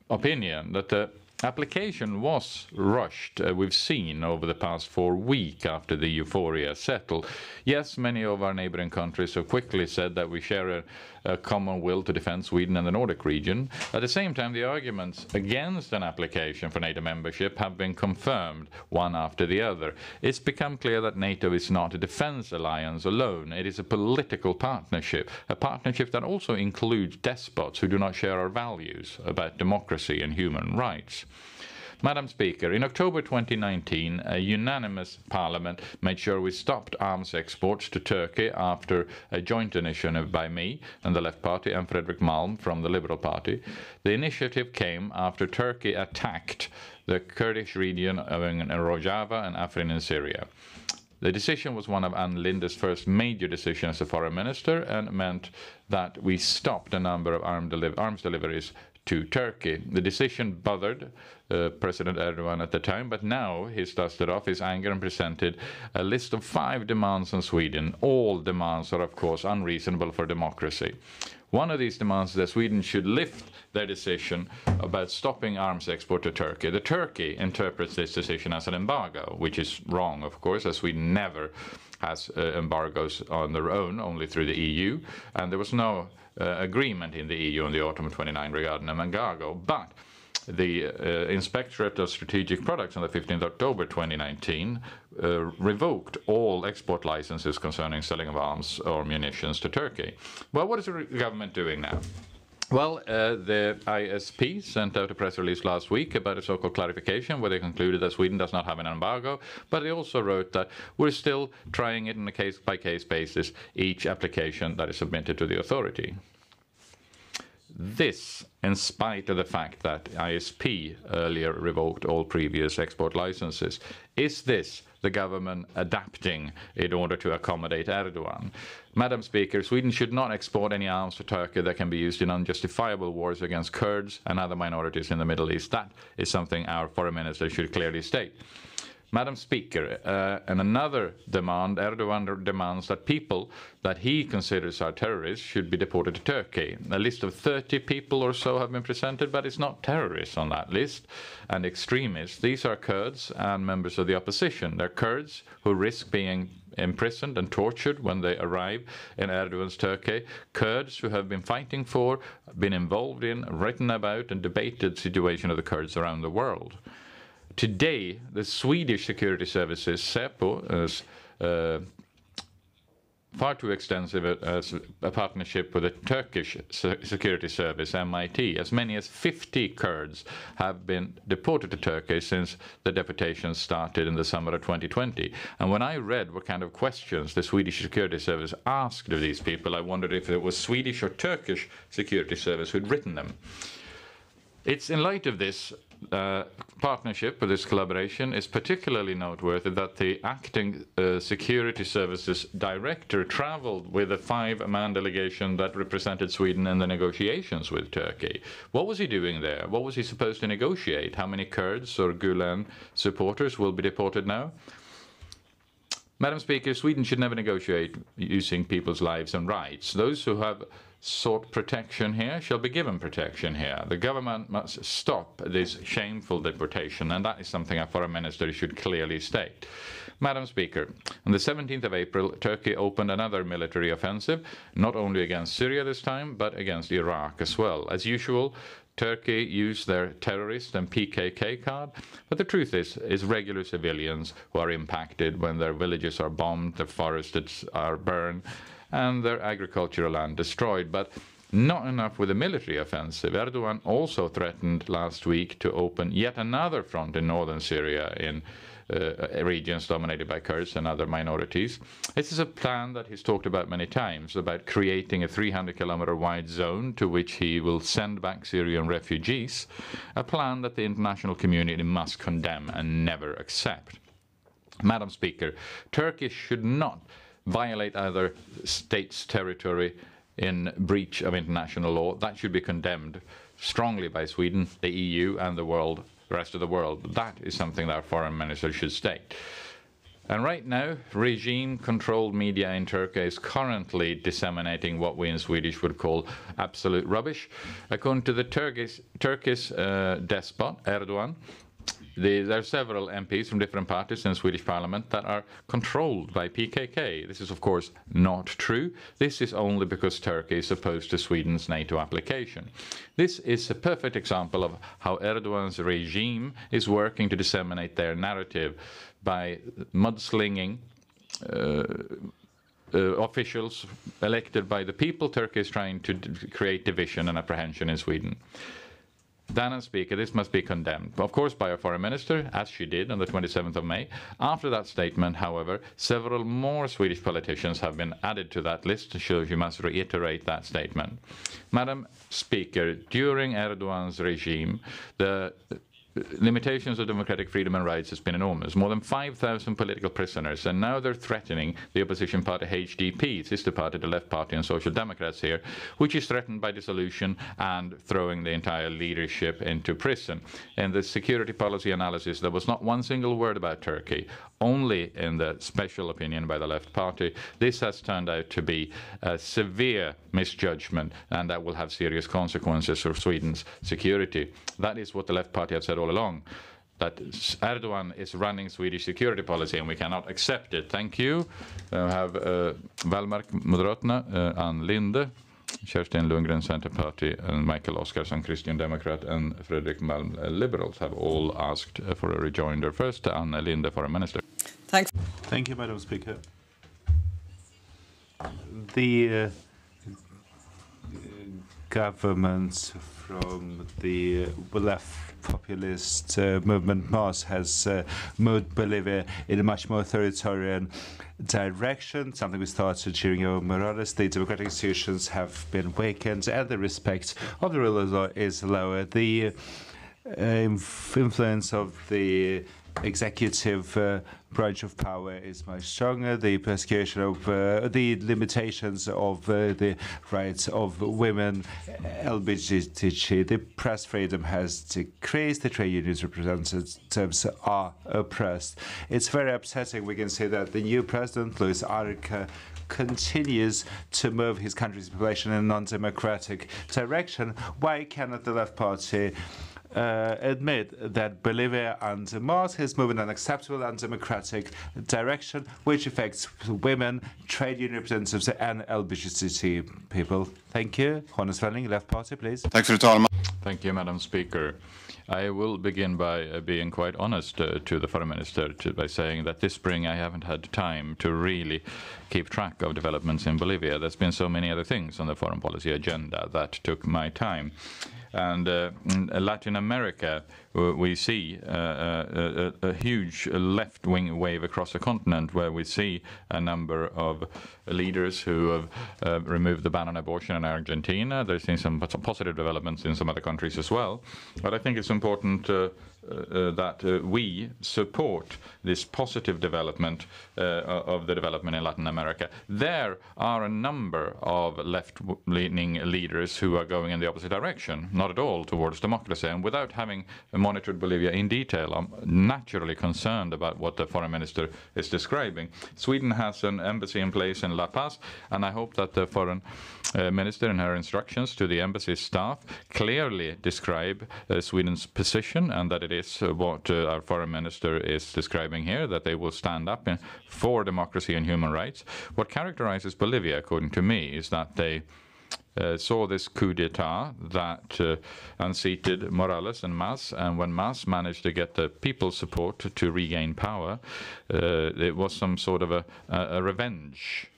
opinion. That the application was rushed. We've seen over the past 4 weeks after the euphoria settled. Yes, many of our neighboring countries have quickly said that we share a common will to defend Sweden and the Nordic region. At the same time, the arguments against an application for NATO membership have been confirmed one after the other. It's become clear that NATO is not a defense alliance alone. It is a political partnership, a partnership that also includes despots who do not share our values about democracy and human rights. Madam Speaker, in October 2019, a unanimous parliament made sure we stopped arms exports to Turkey after a joint initiative by me and the Left Party and Fredrik Malm from the Liberal Party. The initiative came after Turkey attacked the Kurdish region of Rojava and Afrin in Syria. The decision was one of Ann Linde's first major decisions as a foreign minister and meant that we stopped a number of arms deliveries to Turkey. The decision bothered President Erdogan at the time, but now he's dusted off his anger and presented a list of 5 demands on Sweden. All demands are, of course, unreasonable for democracy. One of these demands is that Sweden should lift their decision about stopping arms export to Turkey. The Turkey interprets this decision as an embargo, which is wrong, of course, as Sweden never has embargoes on their own, only through the EU, and there was no agreement in the EU in the autumn of 29 regarding an embargo. But the Inspectorate of Strategic Products on the 15th of October 2019 revoked all export licenses concerning selling of arms or munitions to Turkey. Well, what is the government doing now? Well, the ISP sent out a press release last week about a so-called clarification where they concluded that Sweden does not have an embargo, but they also wrote that we're still trying it on a case-by-case basis, each application that is submitted to the authority. This, in spite of the fact that ISP earlier revoked all previous export licenses. Is this the government adapting in order to accommodate Erdogan? Madam Speaker, Sweden should not export any arms to Turkey that can be used in unjustifiable wars against Kurds and other minorities in the Middle East. That is something our foreign minister should clearly state. Madam Speaker, and another demand, Erdogan demands that people that he considers are terrorists should be deported to Turkey. A list of 30 people or so have been presented, but it's not terrorists on that list and extremists. These are Kurds and members of the opposition. They're Kurds who risk being imprisoned and tortured when they arrive in Erdogan's Turkey. Kurds who have been fighting for, been involved in, written about and debated the situation of the Kurds around the world. Today, the Swedish security services, SEPO, is far too extensive as a partnership with the Turkish security service, MIT. As many as 50 Kurds have been deported to Turkey since the deportations started in the summer of 2020. And when I read what kind of questions the Swedish security service asked of these people, I wondered if it was Swedish or Turkish security service who'd written them. It's in light of this partnership, with this collaboration, is particularly noteworthy that the acting security services director traveled with a 5-man delegation that represented Sweden in the negotiations with Turkey. What was he doing there? What was he supposed to negotiate? How many Kurds or Gulen supporters will be deported now? Madam Speaker, Sweden should never negotiate using people's lives and rights. Those who have sought protection here shall be given protection here. The government must stop this shameful deportation, and that is something our foreign minister should clearly state. Madam Speaker, on the 17th of April, Turkey opened another military offensive, not only against Syria this time, but against Iraq as well. As usual, Turkey used their terrorist and PKK card, but the truth is regular civilians who are impacted when their villages are bombed, their forests are burned, and their agricultural land destroyed. But not enough with a military offensive. Erdogan also threatened last week to open yet another front in northern Syria, in regions dominated by Kurds and other minorities. This is a plan that he's talked about many times, about creating a 300-kilometer wide zone to which he will send back Syrian refugees, a plan that the international community must condemn and never accept. Madam Speaker, Turkey should not violate other states' territory in breach of international law. That should be condemned strongly by Sweden, the EU, and the rest of the world. That is something that our foreign minister should state. And right now, regime-controlled media in Turkey is currently disseminating what we in Swedish would call absolute rubbish. According to the Turkish despot, Erdogan, there are several MPs from different parties in the Swedish parliament that are controlled by PKK. This is, of course, not true. This is only because Turkey is opposed to Sweden's NATO application. This is a perfect example of how Erdogan's regime is working to disseminate their narrative by mudslinging officials elected by the people. Turkey is trying to create division and apprehension in Sweden. Madam Speaker, this must be condemned, of course, by our foreign minister, as she did on the 27th of May. After that statement, however, several more Swedish politicians have been added to that list, so you must reiterate that statement. Madam Speaker, during Erdogan's regime, the limitations of democratic freedom and rights has been enormous. More than 5,000 political prisoners, and now they're threatening the opposition party HDP, sister party, the Left Party and Social Democrats here, which is threatened by dissolution and throwing the entire leadership into prison. In the security policy analysis, there was not one single word about Turkey, only in the special opinion by the Left Party. This has turned out to be a severe misjudgment, and that will have serious consequences for Sweden's security. That is what the Left Party have said all along, that Erdogan is running Swedish security policy, and we cannot accept it. Thank you. We have Wallmark, Moderaterna, Ann Linde, Kerstin Lundgren, Center Party, and Michael Oskarsson, Christian Democrat, and Fredrik Malm, Liberals, have all asked for a rejoinder. First, Ann Linde, Foreign Minister. Tack. Thank you, Madam Speaker. The government from the left populist movement MAS has moved Bolivia in a much more authoritarian direction, something we started during Evo Morales. The democratic institutions have been weakened and the respect of the rule of law is lower. The influence of the executive branch of power is much stronger. The persecution of the limitations of the rights of women, LGBTQ, the press freedom has decreased. The trade unions representatives are oppressed. It's very upsetting. We can see that the new president, Luis Arce, continues to move his country's population in a non-democratic direction. Why cannot the Left Party admit that Bolivia under MAS is moving in an unacceptable and undemocratic direction, which affects women, trade union representatives, and LGBT people? Thank you. Jonas Svenning, Left Party, please. Tack, fru talman. Thank you, Madam Speaker. I will begin by being quite honest to the Foreign Minister by saying that this spring I haven't had time to really keep track of developments in Bolivia. There's been so many other things on the foreign policy agenda that took my time. And in Latin America, we see a huge left-wing wave across the continent, where we see a number of leaders who have removed the ban on abortion in Argentina. There's been some positive developments in some other countries as well. But I think it's important that we support this positive development of the development in Latin America. There are a number of left-leaning leaders who are going in the opposite direction, not at all towards democracy. And without having monitored Bolivia in detail, I'm naturally concerned about what the Foreign Minister is describing. Sweden has an embassy in place in La Paz, and I hope that the Foreign Minister in her instructions to the embassy staff clearly describe Sweden's position, and that it is what our Foreign Minister is describing here, that they will stand up for democracy and human rights. What characterizes Bolivia, according to me, is that they saw this coup d'etat that unseated Morales and MAS, and when MAS managed to get the people's support to regain power, it was some sort of a revenge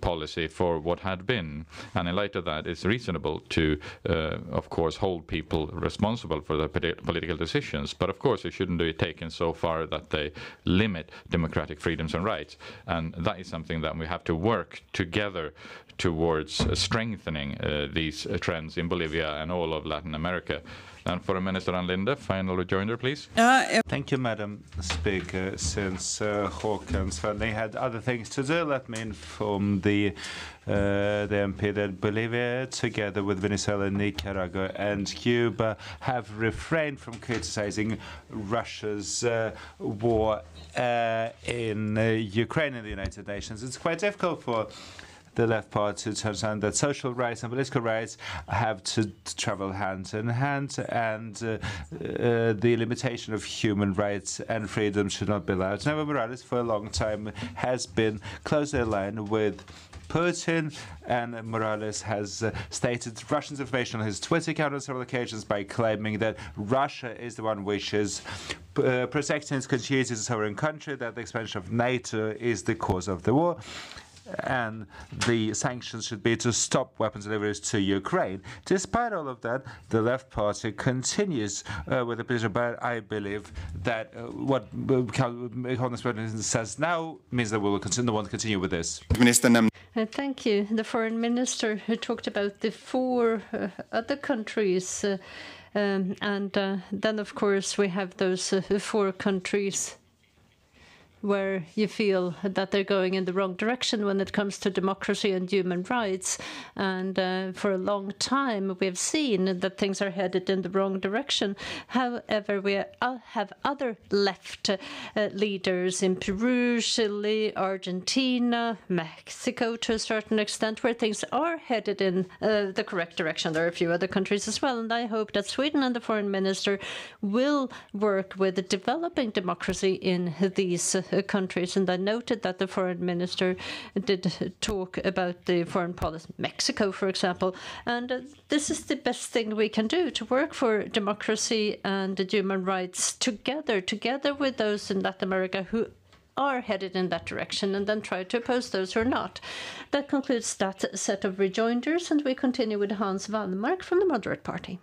policy for what had been. And in light of that, it's reasonable to, of course, hold people responsible for the political decisions. But of course, it shouldn't be taken so far that they limit democratic freedoms and rights. And that is something that we have to work together towards strengthening these trends in Bolivia and all of Latin America. And for Minister Ann Linde, final rejoinder, please. Thank you, Madam Speaker. Since Håkan Svenning had other things to do, let me inform the MP that Bolivia, together with Venezuela, Nicaragua, and Cuba, have refrained from criticizing Russia's war in Ukraine in the United Nations. It's quite difficult for the left party to understand that social rights and political rights have to travel hand in hand, and the limitation of human rights and freedom should not be allowed. Evo Morales, for a long time, has been closely aligned with Putin, and Morales has stated Russian information on his Twitter account on several occasions by claiming that Russia is the one which is protecting its continuity as a sovereign country, that the expansion of NATO is the cause of the war, and the sanctions should be to stop weapons deliveries to Ukraine. Despite all of that, the left party continues with the position, but I believe that what Håkan Svenning says now means that we will want to continue with this. Thank you. The foreign minister who talked about the four other countries, and then of course we have those four countries where you feel that they're going in the wrong direction when it comes to democracy and human rights. And for a long time, we have seen that things are headed in the wrong direction. However, we have other left leaders in Peru, Chile, Argentina, Mexico to a certain extent, where things are headed in the correct direction. There are a few other countries as well, and I hope that Sweden and the foreign minister will work with developing democracy in these countries. And I noted that the foreign minister did talk about the foreign policy, Mexico, for example. And this is the best thing we can do, to work for democracy and human rights together with those in Latin America who are headed in that direction, and then try to oppose those who are not. That concludes that set of rejoinders, and we continue with Hans Wallmark from the Moderate Party.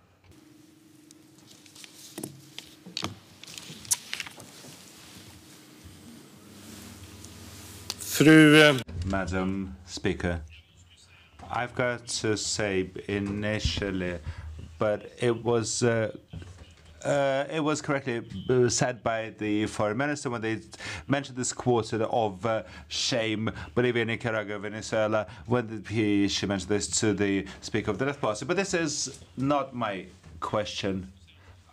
Madam Speaker, I've got to say initially, but it was correctly said by the foreign minister when they mentioned this quarter of shame, Bolivia, Nicaragua, Venezuela, when she mentioned this to the Speaker of the Left Party. But this is not my question.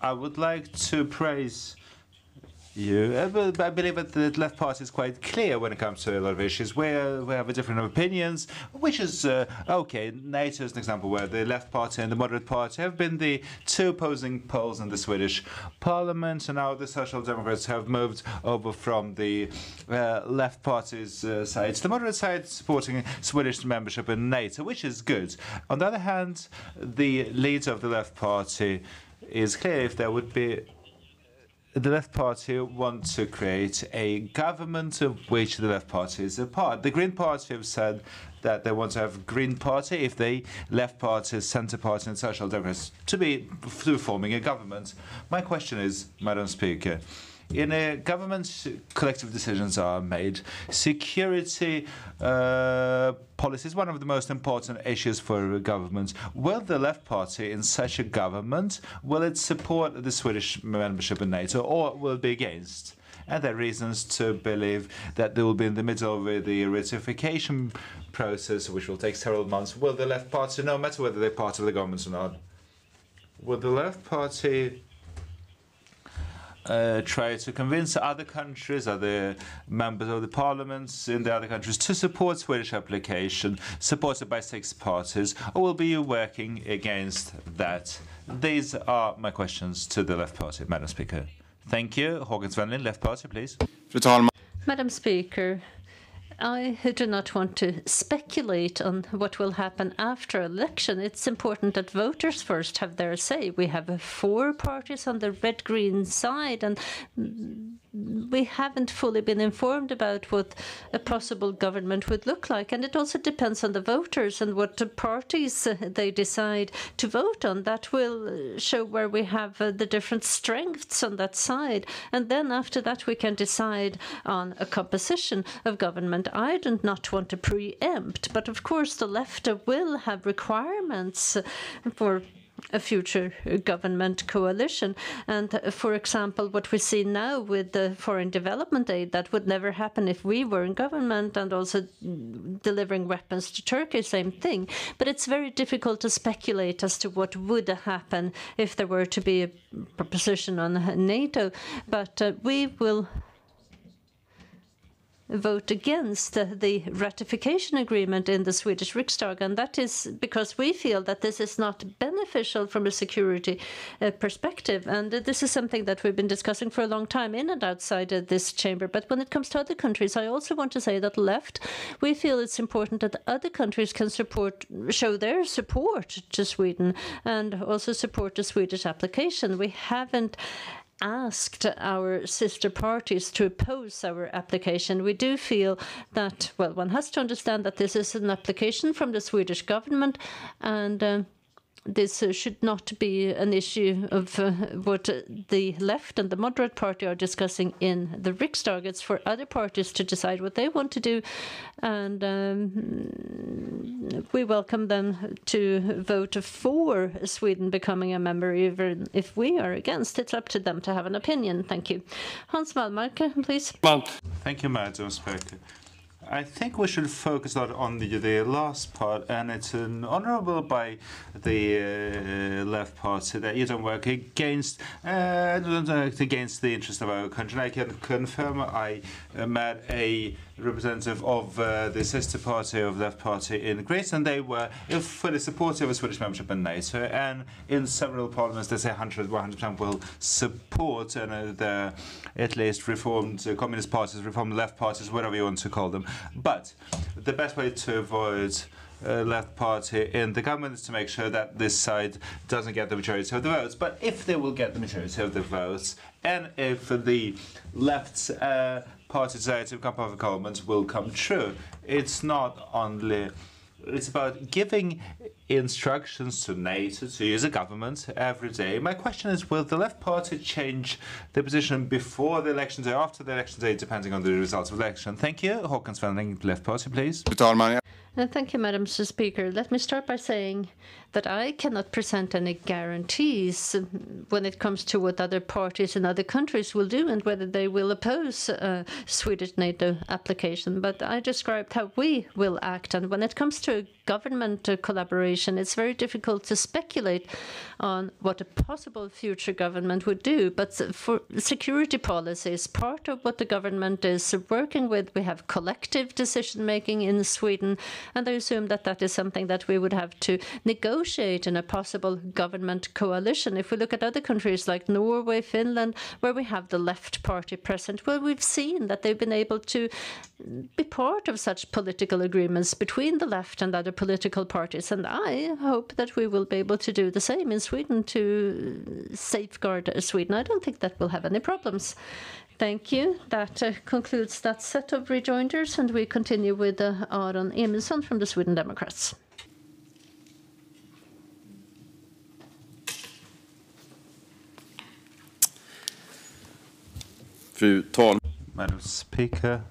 I would like to praise you. I believe that the Left Party is quite clear when it comes to a lot of issues where we have different opinions, which is okay. NATO is an example where the Left Party and the Moderate Party have been the two opposing poles in the Swedish Parliament, and now the Social Democrats have moved over from the Left Party's side to the Moderate side, supporting Swedish membership in NATO, which is good. On the other hand, the leader of the Left Party is clear. If there would be the Left Party want to create a government of which the Left Party is a part. The Green Party have said that they want to have Green Party if they Left Party, Centre Party and Social Democrats to forming a government. My question is, Madam Speaker, in a government, collective decisions are made. Security policy is one of the most important issues for a government. Will the Left Party in such a government, will it support the Swedish membership in NATO, or will it be against? And there are reasons to believe that they will be in the middle of the ratification process, which will take several months. Will the Left Party, no matter whether they're part of the government or not, will the Left Party try to convince other countries, other members of the parliaments in the other countries to support Swedish application, supported by 6 parties, or will be you working against that? These are my questions to the Left Party, Madam Speaker. Thank you. Håkan Svenning, Left Party, please. Madam Speaker, I do not want to speculate on what will happen after election. It's important that voters first have their say. We have 4 parties on the red-green side, and we haven't fully been informed about what a possible government would look like. And it also depends on the voters and what parties they decide to vote on. That will show where we have the different strengths on that side. And then after that, we can decide on a composition of government. I do not want to preempt, but of course the left will have requirements for a future government coalition. And for example, what we see now with the foreign development aid, that would never happen if we were in government, and also delivering weapons to Turkey, same thing. But it's very difficult to speculate as to what would happen if there were to be a proposition on NATO. But we will vote against the ratification agreement in the Swedish Riksdag, and that is because we feel that this is not beneficial from a security perspective. And this is something that we've been discussing for a long time in and outside of this chamber. But when it comes to other countries, I also want to say that left, we feel it's important that other countries can show their support to Sweden and also support the Swedish application. We haven't asked our sister parties to oppose our application. We do feel that, well, one has to understand that this is an application from the Swedish government, and this should not be an issue of what the left and the moderate party are discussing in the Riksdag. It's for other parties to decide what they want to do, and we welcome them to vote for Sweden becoming a member, even if we are against. It's up to them to have an opinion. Thank you. Hans Wallmark, please. Thank you, Madam Speaker. I think we should focus a lot on the last part, and it's an honourable by the left party that you don't work against the interest of our country. I can confirm I met a representative of the sister party of Left Party in Greece, and they were fully supportive of Swedish membership in NATO. And in several parliaments, they say 100% will support, and the at least reformed communist parties, reformed left parties, whatever you want to call them. But the best way to avoid left party in the government is to make sure that this side doesn't get the majority of the votes. But if they will get the majority of the votes, and if the left's party desire to become part of the government will come true, it's not only, it's about giving instructions to NATO to use a government every day. My question is, will the left party change their position before the elections or after the elections day, depending on the results of the election? Thank you. Håkan Svenning, Left Party, please. Thank you, Madam Speaker. Let me start by saying that I cannot present any guarantees when it comes to what other parties in other countries will do and whether they will oppose a Swedish NATO application. But I described how we will act. And when it comes to government collaboration, it's very difficult to speculate on what a possible future government would do. But for security policy is part of what the government is working with. We have collective decision-making in Sweden, and I assume that that is something that we would have to negotiate in a possible government coalition. If we look at other countries like Norway, Finland, where we have the left party present, well, we've seen that they've been able to be part of such political agreements between the left and other political parties. And I hope that we will be able to do the same in Sweden to safeguard Sweden. I don't think that we'll have any problems. Thank you. That concludes that set of rejoinders, and we continue with Aron Emilsson from the Sweden Democrats. Fru talman. Madam Speaker,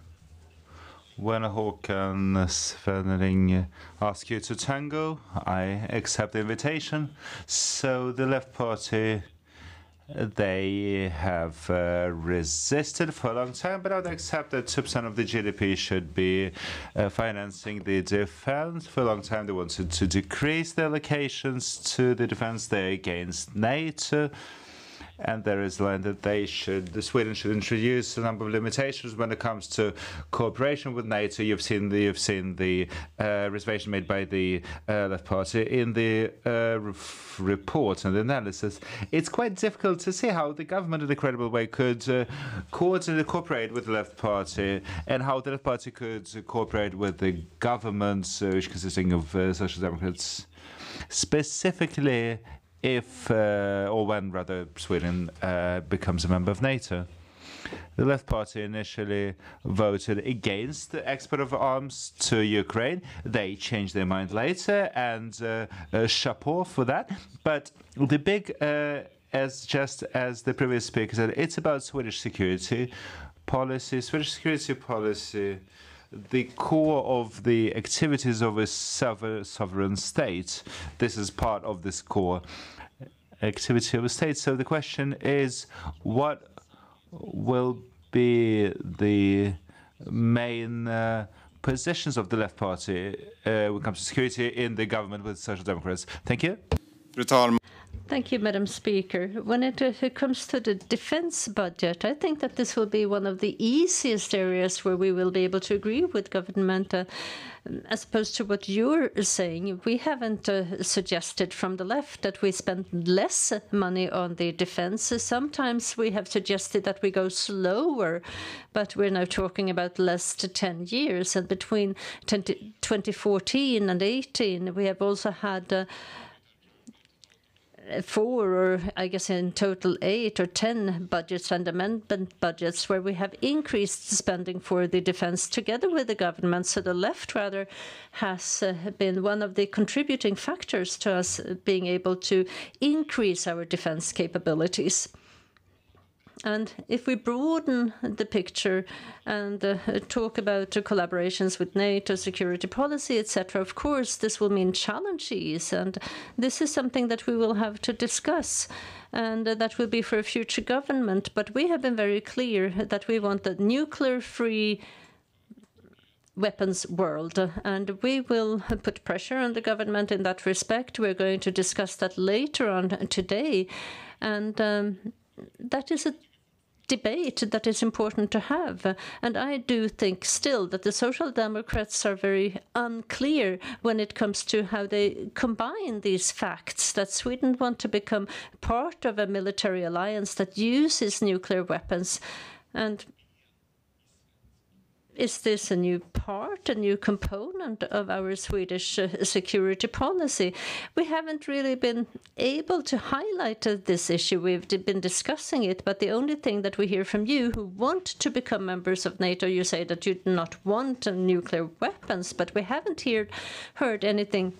when Håkan Svenning asked you to tango, I accept the invitation. So the Left Party, they have resisted for a long time, but I would accept that 2% of the GDP should be financing the defense. For a long time, they wanted to decrease the allocations to the defense. They're against NATO. And there is line that Sweden should introduce a number of limitations when it comes to cooperation with NATO. You've seen the reservation made by the Left Party in the report and the analysis. It's quite difficult to see how the government in a credible way could cooperate with the Left Party, and how the Left Party could cooperate with the government, which consisting of Social Democrats, specifically if or when rather Sweden becomes a member of NATO. The Left Party initially voted against the export of arms to Ukraine. They changed their mind later, and chapeau for that. But the big, as the previous speaker said, it's about Swedish security policy. Swedish security policy, the core of the activities of a sovereign state. This is part of this core activity of a state. So the question is, what will be the main positions of the Left Party when it comes to security in the government with Social Democrats? Thank you. Fru talman. Thank you, Madam Speaker. When it comes to the defense budget, I think that this will be one of the easiest areas where we will be able to agree with government, as opposed to what you're saying. We haven't suggested from the left that we spend less money on the defense. Sometimes we have suggested that we go slower, but we're now talking about less to 10 years. And between 2014 and 18, we have also had 4, or I guess in total 8 or 10 budgets and amendment budgets where we have increased spending for the defense together with the government. So the left rather has been one of the contributing factors to us being able to increase our defense capabilities. And if we broaden the picture and talk about collaborations with NATO, security policy, etc., of course, this will mean challenges. And this is something that we will have to discuss. And that will be for a future government. But we have been very clear that we want a nuclear-free weapons world, and we will put pressure on the government in that respect. We're going to discuss that later on today. And that is a debate that is important to have. And I do think still that the Social Democrats are very unclear when it comes to how they combine these facts, that Sweden wants to become part of a military alliance that uses nuclear weapons. And is this a new part, a new component of our Swedish security policy? We haven't really been able to highlight this issue. We've been discussing it, but the only thing that we hear from you who want to become members of NATO, you say that you do not want nuclear weapons, but we haven't heard anything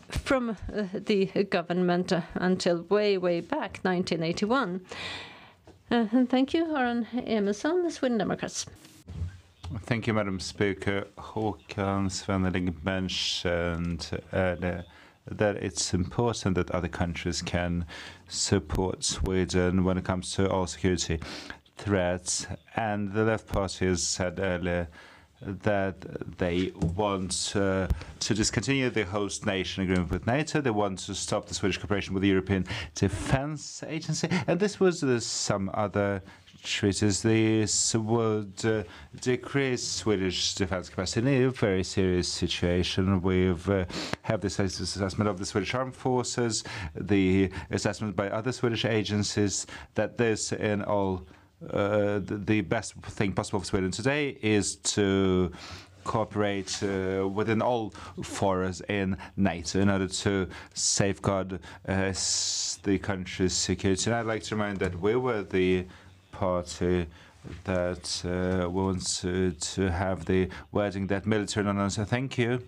from the government until way back, 1981. Thank you, Aron Emerson, Sweden Democrats. Thank you, Madam Speaker. Håkan Svenneling mentioned that it's important that other countries can support Sweden when it comes to all security threats. And the Left Party has said earlier that they want to discontinue the host nation agreement with NATO. They want to stop the Swedish cooperation with the European Defence Agency. And this was some other treaties. This would decrease Swedish defence capacity in a very serious situation. We've have this assessment of the Swedish Armed Forces, the assessment by other Swedish agencies that this in all the best thing possible for Sweden today is to cooperate within all forums in NATO in order to safeguard the country's security. And I'd like to remind that we were the party that wants to have the wording that military non-answer. Thank you.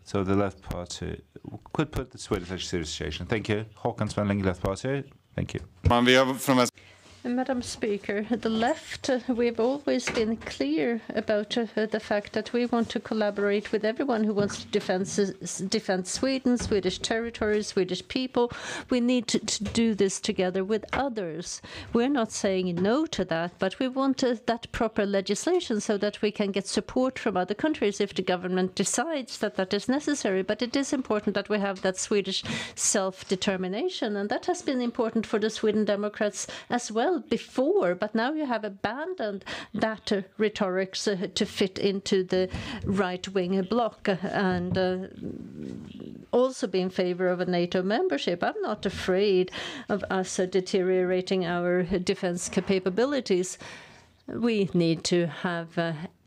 So the Left Party could put the Swedish situation. Thank you. Håkan Svenneling, Left Party. Thank you. Madam Speaker, the left, we've always been clear about the fact that we want to collaborate with everyone who wants to defend Sweden, Swedish territory, Swedish people. We need to do this together with others. We're not saying no to that, but we want that proper legislation so that we can get support from other countries if the government decides that that is necessary. But it is important that we have that Swedish self-determination, and that has been important for the Sweden Democrats as well before, but now you have abandoned that rhetoric to fit into the right-wing bloc and also be in favor of a NATO membership. I'm not afraid of us deteriorating our defense capabilities. We need to have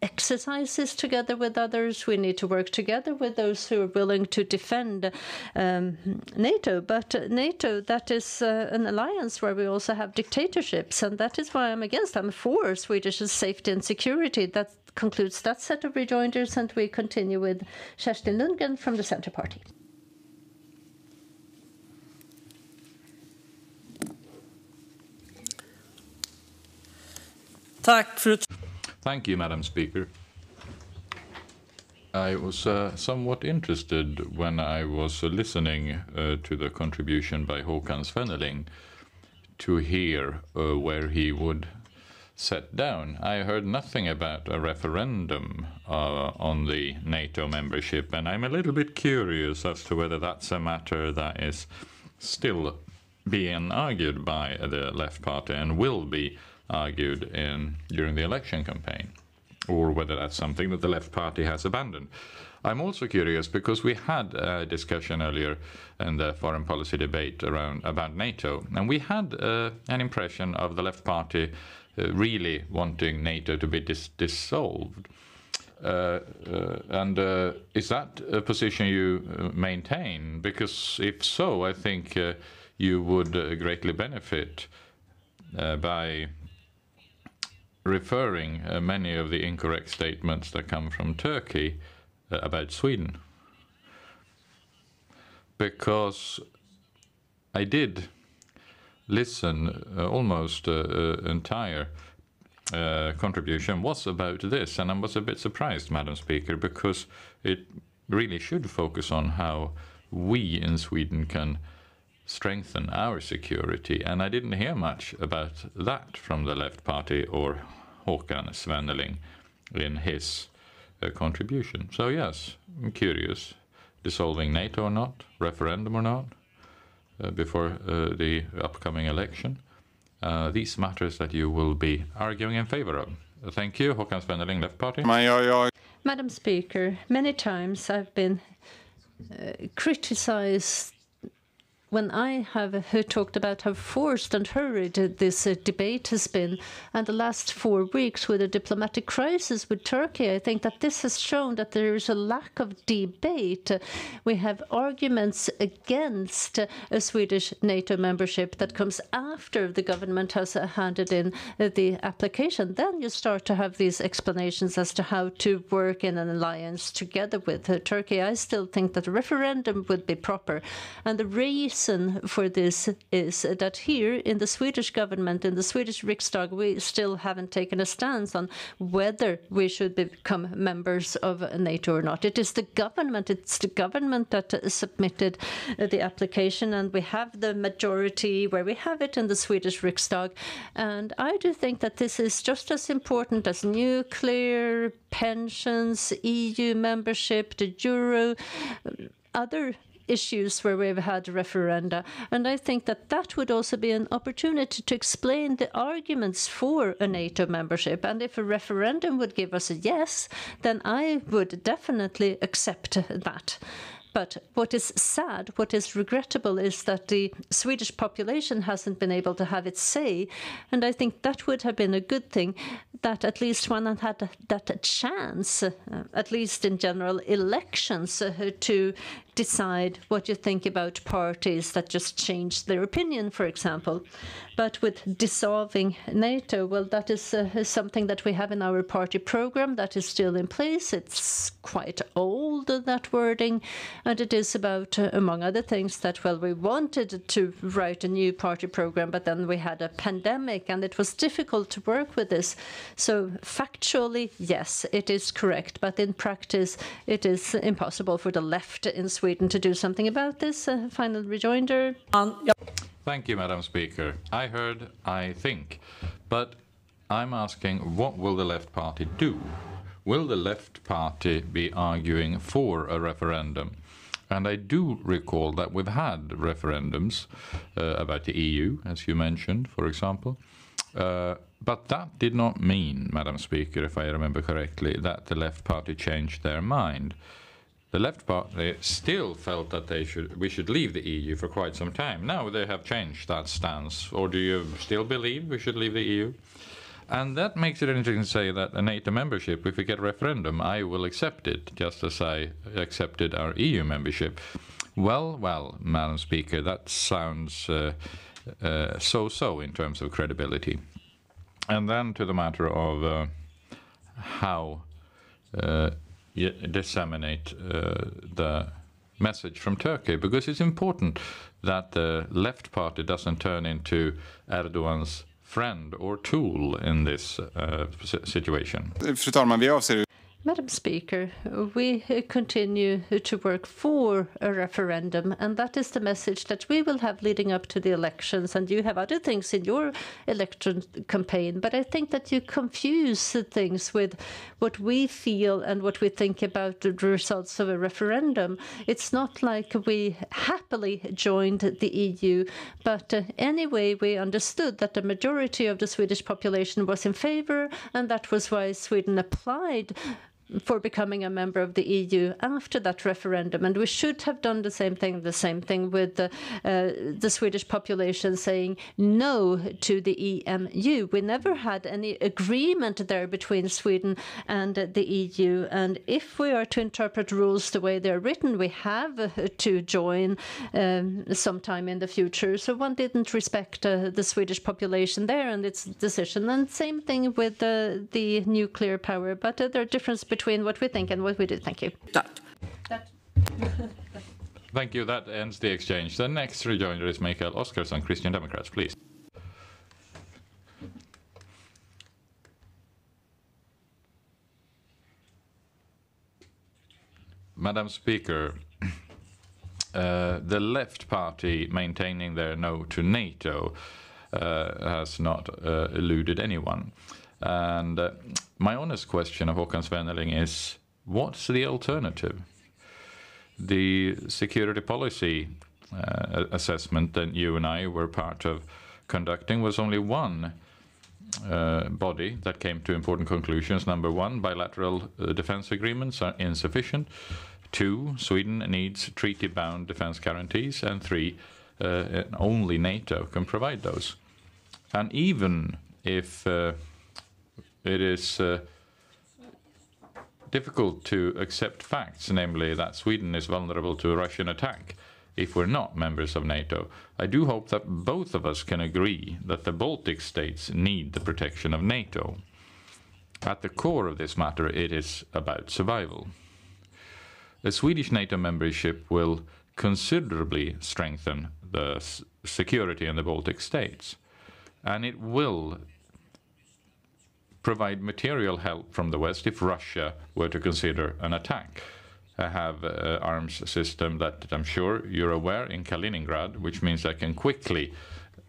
exercises together with others. We need to work together with those who are willing to defend NATO. But NATO, that is an alliance where we also have dictatorships, and that is why I'm against. I'm for Swedish safety and security. That concludes that set of rejoinders, and we continue with Kerstin Lundgren from the Centre Party. Thank you, Madam Speaker. I was somewhat interested when I was listening to the contribution by Håkan Svenneling to hear where he would set down. I heard nothing about a referendum on the NATO membership, and I'm a little bit curious as to whether that's a matter that is still being argued by the Left Party and will be argued during the election campaign, or whether that's something that the Left Party has abandoned. I'm also curious because we had a discussion earlier in the foreign policy debate about NATO, and we had an impression of the Left Party really wanting NATO to be dissolved. And is that a position you maintain? Because if so, I think you would greatly benefit by referring many of the incorrect statements that come from Turkey about Sweden. Because I did listen, almost entire contribution was about this, and I was a bit surprised, Madam Speaker, because it really should focus on how we in Sweden can strengthen our security, and I didn't hear much about that from the Left Party or Håkan Svenneling in his contribution. So yes, I'm curious, dissolving NATO or not, referendum or not, before the upcoming election. These matters that you will be arguing in favor of. Thank you, Håkan Svenneling, Left Party. Madam Speaker, many times I've been criticized when I have talked about how forced and hurried this debate has been, and the last 4 weeks with a diplomatic crisis with Turkey, I think that this has shown that there is a lack of debate. We have arguments against a Swedish NATO membership that comes after the government has handed in the application. Then you start to have these explanations as to how to work in an alliance together with Turkey. I still think that a referendum would be proper, and the reason for this is that here in the Swedish government, in the Swedish Riksdag, we still haven't taken a stance on whether we should become members of NATO or not. It's the government that submitted the application, and we have the majority where we have it in the Swedish Riksdag. And I do think that this is just as important as nuclear, pensions, EU membership, the euro, other issues where we've had referenda. And I think that that would also be an opportunity to explain the arguments for a NATO membership. And if a referendum would give us a yes, then I would definitely accept that. But what is sad, what is regrettable, is that the Swedish population hasn't been able to have its say. And I think that would have been a good thing, that at least one had that chance, at least in general elections, to decide what you think about parties that just changed their opinion, for example. But with dissolving NATO, well, that is something that we have in our party program that is still in place. It's quite old, that wording, And it is about, among other things, that, well, we wanted to write a new party program, but then we had a pandemic and it was difficult to work with this. So factually, yes, it is correct. But in practice, it is impossible for the left in Sweden to do something about this. Final rejoinder. Thank you, Madam Speaker. I heard, I think. But I'm asking, what will the left party do? Will the left party be arguing for a referendum? And I do recall that we've had referendums about the EU, as you mentioned, for example. But that did not mean, Madam Speaker, if I remember correctly, that the left party changed their mind. The left party still felt that we should leave the EU for quite some time. Now they have changed that stance. Or do you still believe we should leave the EU? And that makes it interesting to say that a NATO membership, if we get a referendum, I will accept it, just as I accepted our EU membership. Well, Madam Speaker, that sounds so-so in terms of credibility. And then to the matter of how disseminate the message from Turkey, because it's important that the left party doesn't turn into Erdogan's friend or tool in this situation. Fru talman, vi avser... Madam Speaker, we continue to work for a referendum, and that is the message that we will have leading up to the elections. And you have other things in your election campaign, but I think that you confuse things with what we feel and what we think about the results of a referendum. It's not like we happily joined the EU, but anyway, we understood that the majority of the Swedish population was in favor, and that was why Sweden applied for becoming a member of the EU after that referendum. And we should have done the same thing with the Swedish population saying no to the EMU. We never had any agreement there between Sweden and the EU. And if we are to interpret rules the way they're written, we have to join sometime in the future. So one didn't respect the Swedish population there and its decision. And same thing with the nuclear power. But there are differences between what we think and what we do. Thank you. Thank you. That ends the exchange. The next rejoinder is Mikael Oskarsson, Christian Democrats, please. Madam Speaker, the left party maintaining their no to NATO has not eluded anyone. And my honest question of Håkan Svenneling is, what's the alternative? The security policy assessment that you and I were part of conducting was only one body that came to important conclusions. Number one, bilateral defense agreements are insufficient. 2, Sweden needs treaty-bound defense guarantees. And 3, only NATO can provide those. And even if it is difficult to accept facts, namely that Sweden is vulnerable to a Russian attack if we're not members of NATO, I do hope that both of us can agree that the Baltic states need the protection of NATO. At the core of this matter, it is about survival. A Swedish NATO membership will considerably strengthen the security in the Baltic states, and it will provide material help from the West if Russia were to consider an attack. I have an arms system that I'm sure you're aware in Kaliningrad, which means I can quickly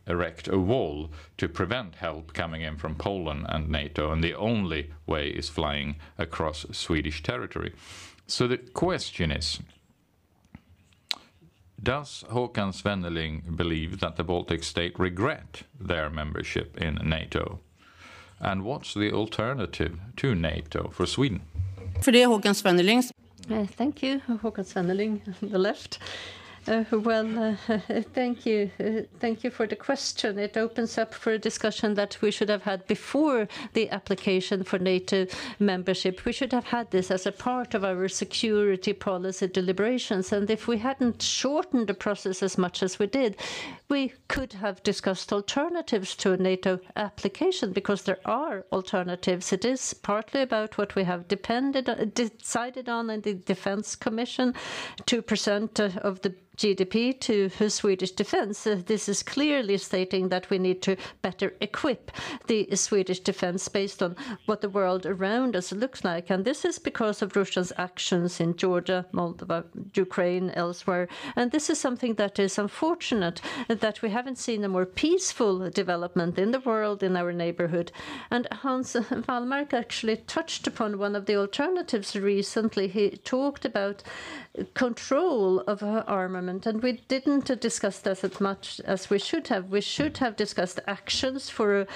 erect a wall to prevent help coming in from Poland and NATO, and the only way is flying across Swedish territory. So the question is, does Håkan Svenneling believe that the Baltic states regret their membership in NATO? And what's the alternative to NATO for Sweden? För det Håkan Svenneling. Thank you, Håkan Svenneling, the left. Thank you. Thank you for the question. It opens up for a discussion that we should have had before the application for NATO membership. We should have had this as a part of our security policy deliberations. And if we hadn't shortened the process as much as we did, we could have discussed alternatives to a NATO application, because there are alternatives. It is partly about what we have decided on in the Defence Commission, 2% of the GDP to Swedish defence. This is clearly stating that we need to better equip the Swedish defence based on what the world around us looks like. And this is because of Russia's actions in Georgia, Moldova, Ukraine, elsewhere. And this is something that is unfortunate, that we haven't seen a more peaceful development in the world, in our neighbourhood. And Hans Wallmark actually touched upon one of the alternatives recently. He talked about control of armament, and we didn't discuss that as much as we should have. We should have discussed actions for a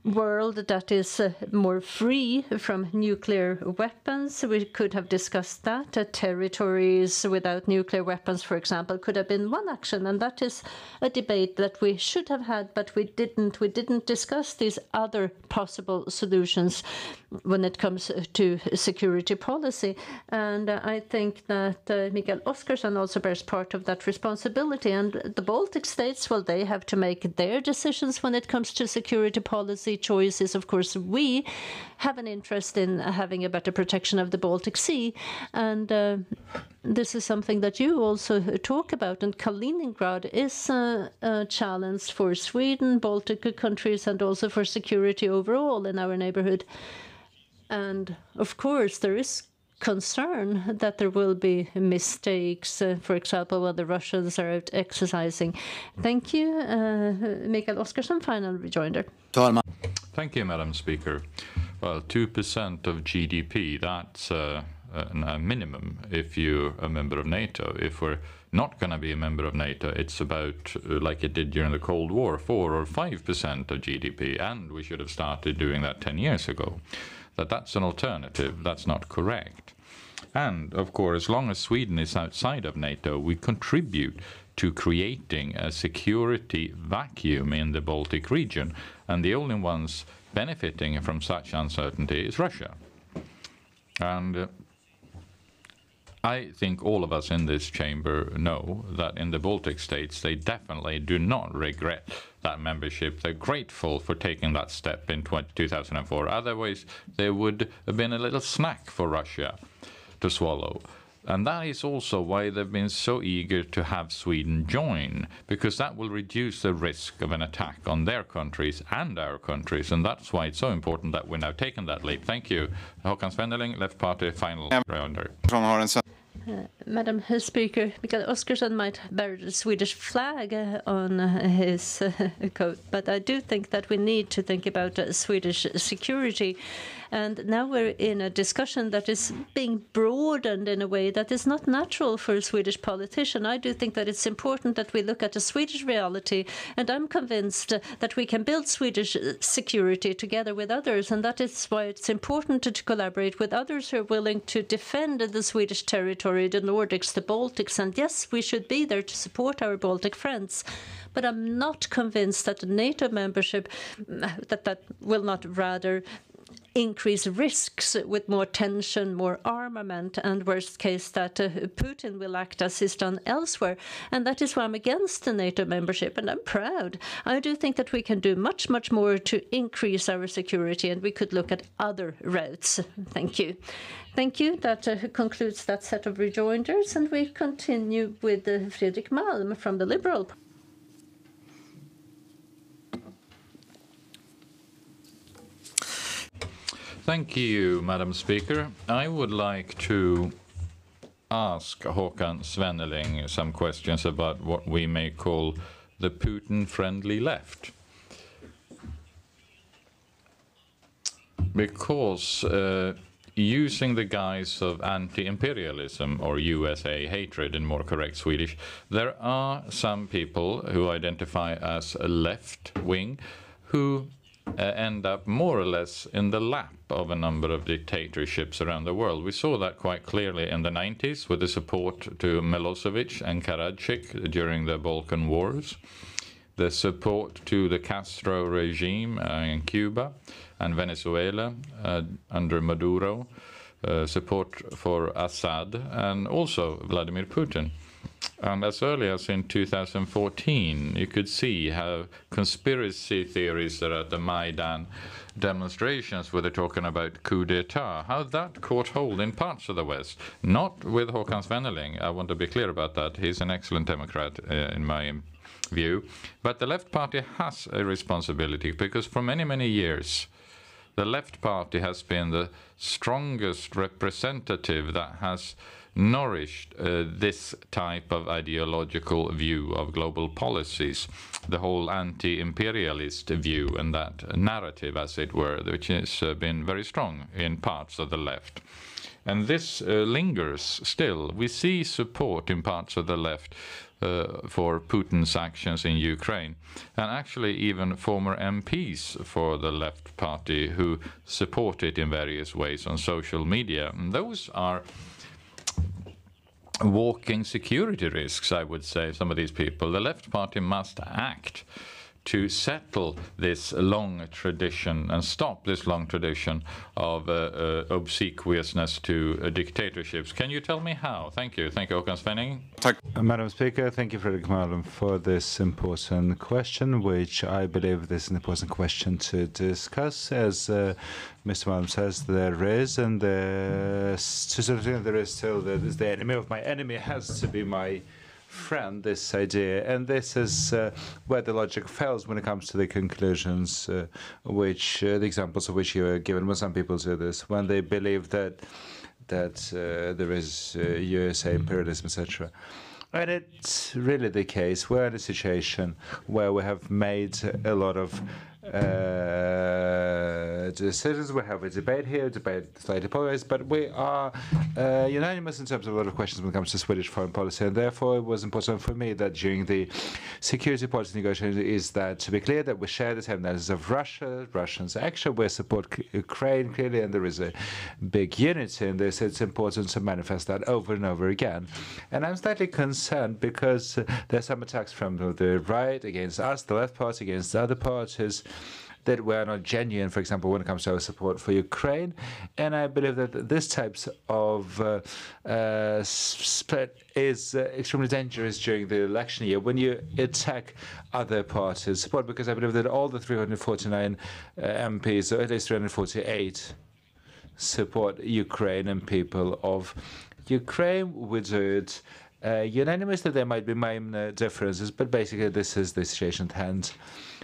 world that is more free from nuclear weapons. We could have discussed that. Territories without nuclear weapons, for example, could have been one action, and that is a debate that we should have had, but we didn't. We didn't discuss these other possible solutions when it comes to security policy. And I think that Mikael Oscarsson also bears part of that responsibility. And the Baltic states, well, they have to make their decisions when it comes to security policy choices. Of course, we have an interest in having a better protection of the Baltic Sea. And this is something that you also talk about. And Kaliningrad is a challenge for Sweden, Baltic countries, and also for security overall in our neighborhood. And of course, there is concern that there will be mistakes, for example, when the Russians are out exercising. Thank you. Mikael Oscarsson, final rejoinder. Thank you, Madam Speaker. Well, 2% of GDP, that's a minimum if you're a member of NATO. If we're not going to be a member of NATO, it's about, like it did during the Cold War, 4 or 5% of GDP, and we should have started doing that 10 years ago. That's an alternative. That's not correct. And, of course, as long as Sweden is outside of NATO, we contribute to creating a security vacuum in the Baltic region. And the only ones benefiting from such uncertainty is Russia. And I think all of us in this chamber know that in the Baltic states, they definitely do not regret that membership. They're grateful for taking that step in 2004. Otherwise, there would have been a little snack for Russia to swallow. And that is also why they've been so eager to have Sweden join, because that will reduce the risk of an attack on their countries and our countries. And that's why it's so important that we're now taking that leap. Thank you. Håkan Svenneling, Left Party, final rounder. Madam Speaker, Mikael Oscarsson might bear the Swedish flag on his coat, but I do think that we need to think about Swedish security. And now we're in a discussion that is being broadened in a way that is not natural for a Swedish politician. I do think that it's important that we look at a Swedish reality, and I'm convinced that we can build Swedish security together with others, and that is why it's important to collaborate with others who are willing to defend the Swedish territory, the Nordics, the Baltics, and yes, we should be there to support our Baltic friends. But I'm not convinced that NATO membership, that will not rather increase risks with more tension, more armament, and worst case that Putin will act as he's done elsewhere. And that is why I'm against the NATO membership, and I'm proud. I do think that we can do much, much more to increase our security, and we could look at other routes. Thank you. Thank you. That concludes that set of rejoinders, and we continue with Fredrik Malm from the Liberal Party. Thank you, Madam Speaker. I would like to ask Håkan Svenneling some questions about what we may call the Putin-friendly left. Because using the guise of anti-imperialism, or USA hatred in more correct Swedish, there are some people who identify as a left-wing who end up more or less in the lap of a number of dictatorships around the world. We saw that quite clearly in the 90s with the support to Milosevic and Karadzic during the Balkan Wars, the support to the Castro regime in Cuba and Venezuela under Maduro, support for Assad, and also Vladimir Putin. And as early as in 2014, you could see how conspiracy theories that are at the Maidan demonstrations where they're talking about coup d'etat, how that caught hold in parts of the West. Not with Håkan Svenneling, I want to be clear about that. He's an excellent Democrat in my view. But the Left Party has a responsibility because for many, many years, the Left Party has been the strongest representative that has nourished this type of ideological view of global policies, the whole anti-imperialist view and that narrative, as it were, which has been very strong in parts of the left. And this lingers still. We see support in parts of the left for Putin's actions in Ukraine, and actually even former MPs for the Left Party who support it in various ways on social media. And those are walking security risks, I would say, some of these people. The Left Party must act to settle this long tradition and stop this long tradition of obsequiousness to dictatorships. Can you tell me how? Thank you. Thank you, Håkan Svenning. Madam Speaker, thank you, Fredrik Malm, for this important question, which I believe is an important question to discuss. As Mr. Malm says, there is, and there is still the enemy of my enemy has to be my friend, this idea, and this is where the logic fails when it comes to the conclusions, which the examples of which you are given. When some people do this, when they believe that there is USA imperialism, etc. And it's really the case. We're in a situation where we have made a lot of decisions. We have a debate here, slightly polarized, but we are unanimous in terms of a lot of questions when it comes to Swedish foreign policy, and therefore it was important for me that during the security policy negotiations is that to be clear that we share the same analysis of Russia, Russians action, we support Ukraine clearly, and there is a big unity in this. It's important to manifest that over and over again. And I'm slightly concerned because there's some attacks from the right against us, the left party against the other parties, that we are not genuine, for example, when it comes to our support for Ukraine. And I believe that this types of split is extremely dangerous during the election year when you attack other parties' support, because I believe that all the 349 MPs, or at least 348, support Ukraine and people of Ukraine. We do it unanimously. There might be minor differences, but basically this is the situation at hand.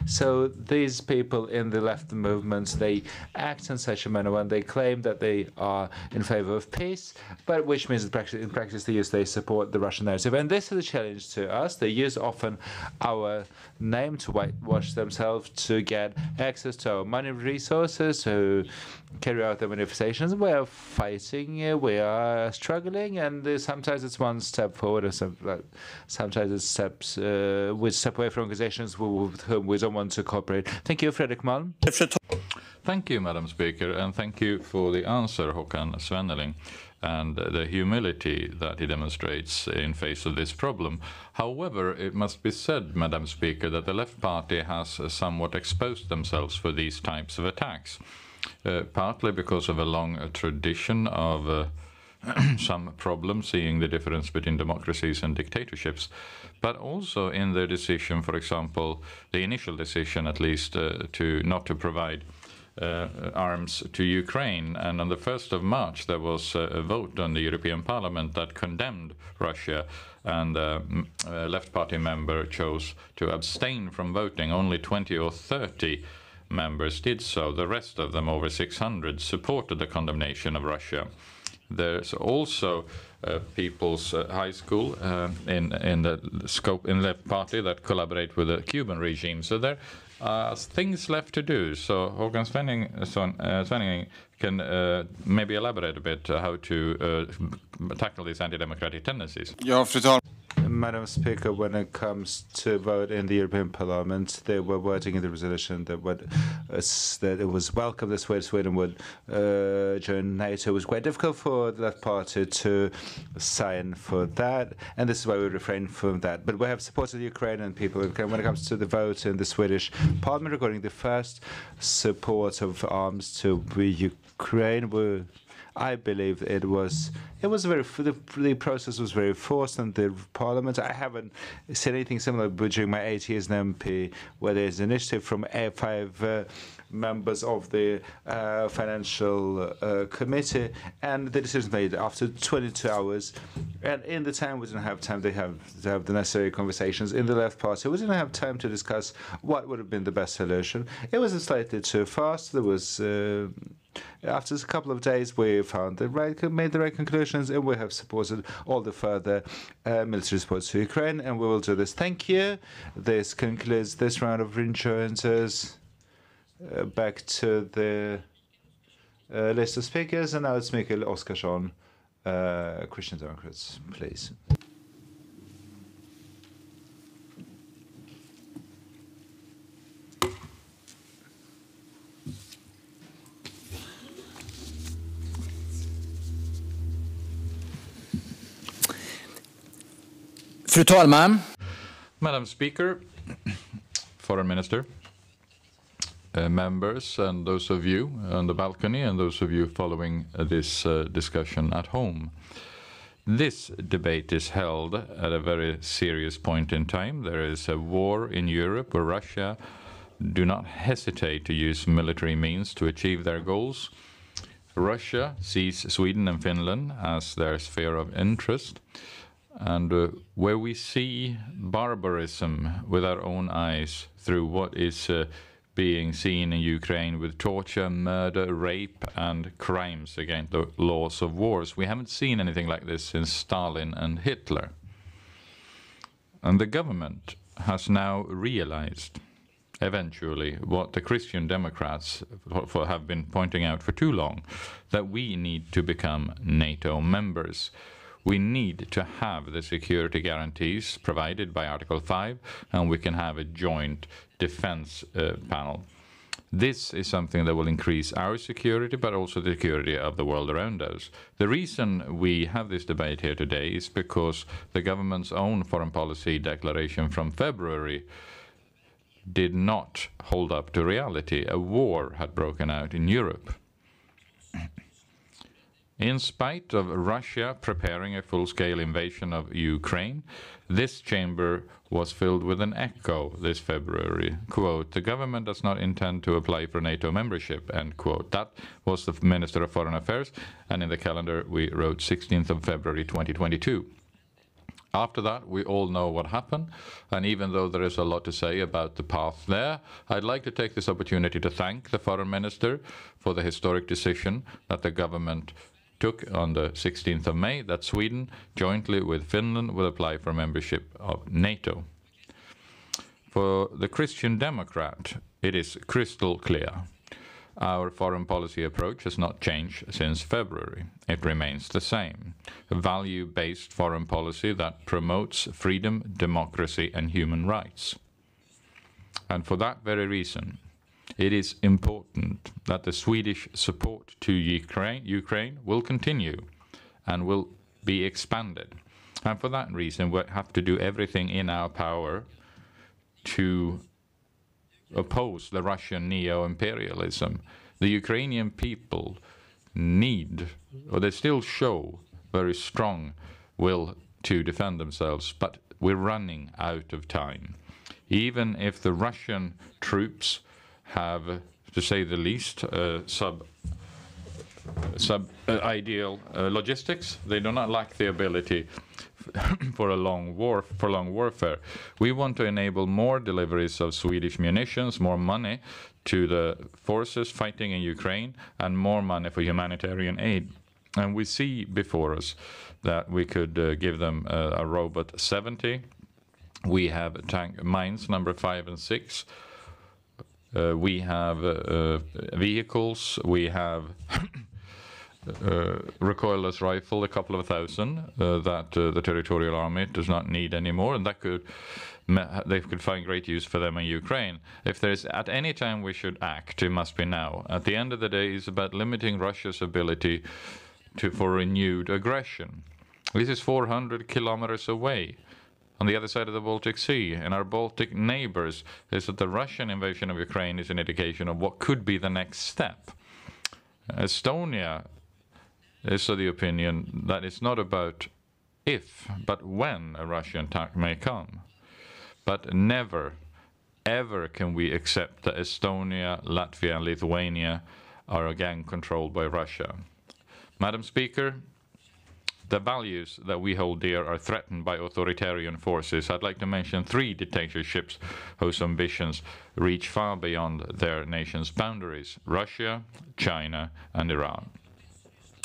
So these people in the left movements, they act in such a manner when they claim that they are in favor of peace, but which means that in practice they support the Russian narrative. And this is a challenge to us. They use often our name to whitewash themselves, to get access to our money resources, to carry out their manifestations. We are fighting, we are struggling, and sometimes it's one step forward, or sometimes it's steps we step away from organizations with whom we don't want to cooperate. Thank you, Fredrik Malm. Thank you, Madam Speaker, and thank you for the answer, Håkan Svenneling, and the humility that he demonstrates in face of this problem. However, it must be said, Madam Speaker, that the Left Party has somewhat exposed themselves for these types of attacks, partly because of a long tradition of some problems, seeing the difference between democracies and dictatorships, but also in their decision, for example, the initial decision at least, to not to provide arms to Ukraine. And on the 1st of March, there was a vote on the European Parliament that condemned Russia, and a Left Party member chose to abstain from voting. Only 20 or 30 members did so. The rest of them, over 600, supported the condemnation of Russia. There's also People's High School in the Left Party that collaborate with the Cuban regime. So there are things left to do. So Håkan Svenning can maybe elaborate a bit how to tackle these anti-democratic tendencies. Ja, fru talman. Madam Speaker, when it comes to vote in the European Parliament, they were voting in the resolution that it was welcome that Sweden would join NATO. It was quite difficult for the Left Party to sign for that, and this is why we refrain from that. But we have supported the Ukrainian people when it comes to the vote in the Swedish Parliament regarding the first support of arms to Ukraine. I believe it was very, the process was very forced, and the Parliament, I haven't seen anything similar during my 8 years in MP, where there's an initiative from five members of the Financial Committee, and the decision made after 22 hours. And in the time, we didn't have time to have the necessary conversations in the left party. We didn't have time to discuss what would have been the best solution. It was slightly too fast. There was, after a couple of days, we found made the right conclusions, and we have supported all the further military support to Ukraine, and we will do this. Thank you. This concludes this round of reinsurances. Back to the list of speakers, and now it's Mikael Oskarsson, Christian Democrats, please. Fru talman. Madam Speaker, Foreign Minister, members, and those of you on the balcony, and those of you following this discussion at home. This debate is held at a very serious point in time. There is a war in Europe where Russia do not hesitate to use military means to achieve their goals. Russia sees Sweden and Finland as their sphere of interest, and where we see barbarism with our own eyes through what is being seen in Ukraine with torture, murder, rape, and crimes against the laws of wars. We haven't seen anything like this since Stalin and Hitler. And the government has now realized, eventually, what the Christian Democrats have been pointing out for too long, that we need to become NATO members. We need to have the security guarantees provided by Article 5, and we can have a joint defense panel. This is something that will increase our security, but also the security of the world around us. The reason we have this debate here today is because the government's own foreign policy declaration from February did not hold up to reality. A war had broken out in Europe. In spite of Russia preparing a full-scale invasion of Ukraine, this chamber was filled with an echo this February. Quote, "The government does not intend to apply for NATO membership," end quote. That was the Minister of Foreign Affairs, and in the calendar we wrote 16th of February 2022. After that, we all know what happened, and even though there is a lot to say about the path there, I'd like to take this opportunity to thank the Foreign Minister for the historic decision that the government took on the 16th of May, that Sweden, jointly with Finland, will apply for membership of NATO. For the Christian Democrat, it is crystal clear. Our foreign policy approach has not changed since February. It remains the same. A value-based foreign policy that promotes freedom, democracy, and human rights. And for that very reason, it is important that the Swedish support to Ukraine will continue and will be expanded. And for that reason, we have to do everything in our power to oppose the Russian neo-imperialism. The Ukrainian people need, or they still show, very strong will to defend themselves, but we're running out of time. Even if the Russian troops have, to say the least, ideal logistics, they do not lack the ability for long warfare. We want to enable more deliveries of Swedish munitions, more money to the forces fighting in Ukraine, and more money for humanitarian aid. And we see before us that we could give them a Robot 70. We have tank mines number 5 and 6. We have vehicles. We have recoilless rifle, a couple of thousand that the territorial army does not need anymore, and that they could find great use for them in Ukraine. If there is at any time we should act, it must be now. At the end of the day, it's about limiting Russia's ability for renewed aggression. This is 400 kilometers away, on the other side of the Baltic Sea, and our Baltic neighbors. Is that the Russian invasion of Ukraine is an indication of what could be the next step. Estonia is of the opinion that it's not about if, but when a Russian attack may come. But never, ever can we accept that Estonia, Latvia, and Lithuania are again controlled by Russia. Madam Speaker, the values that we hold dear are threatened by authoritarian forces. I'd like to mention 3 dictatorships whose ambitions reach far beyond their nation's boundaries: Russia, China, and Iran.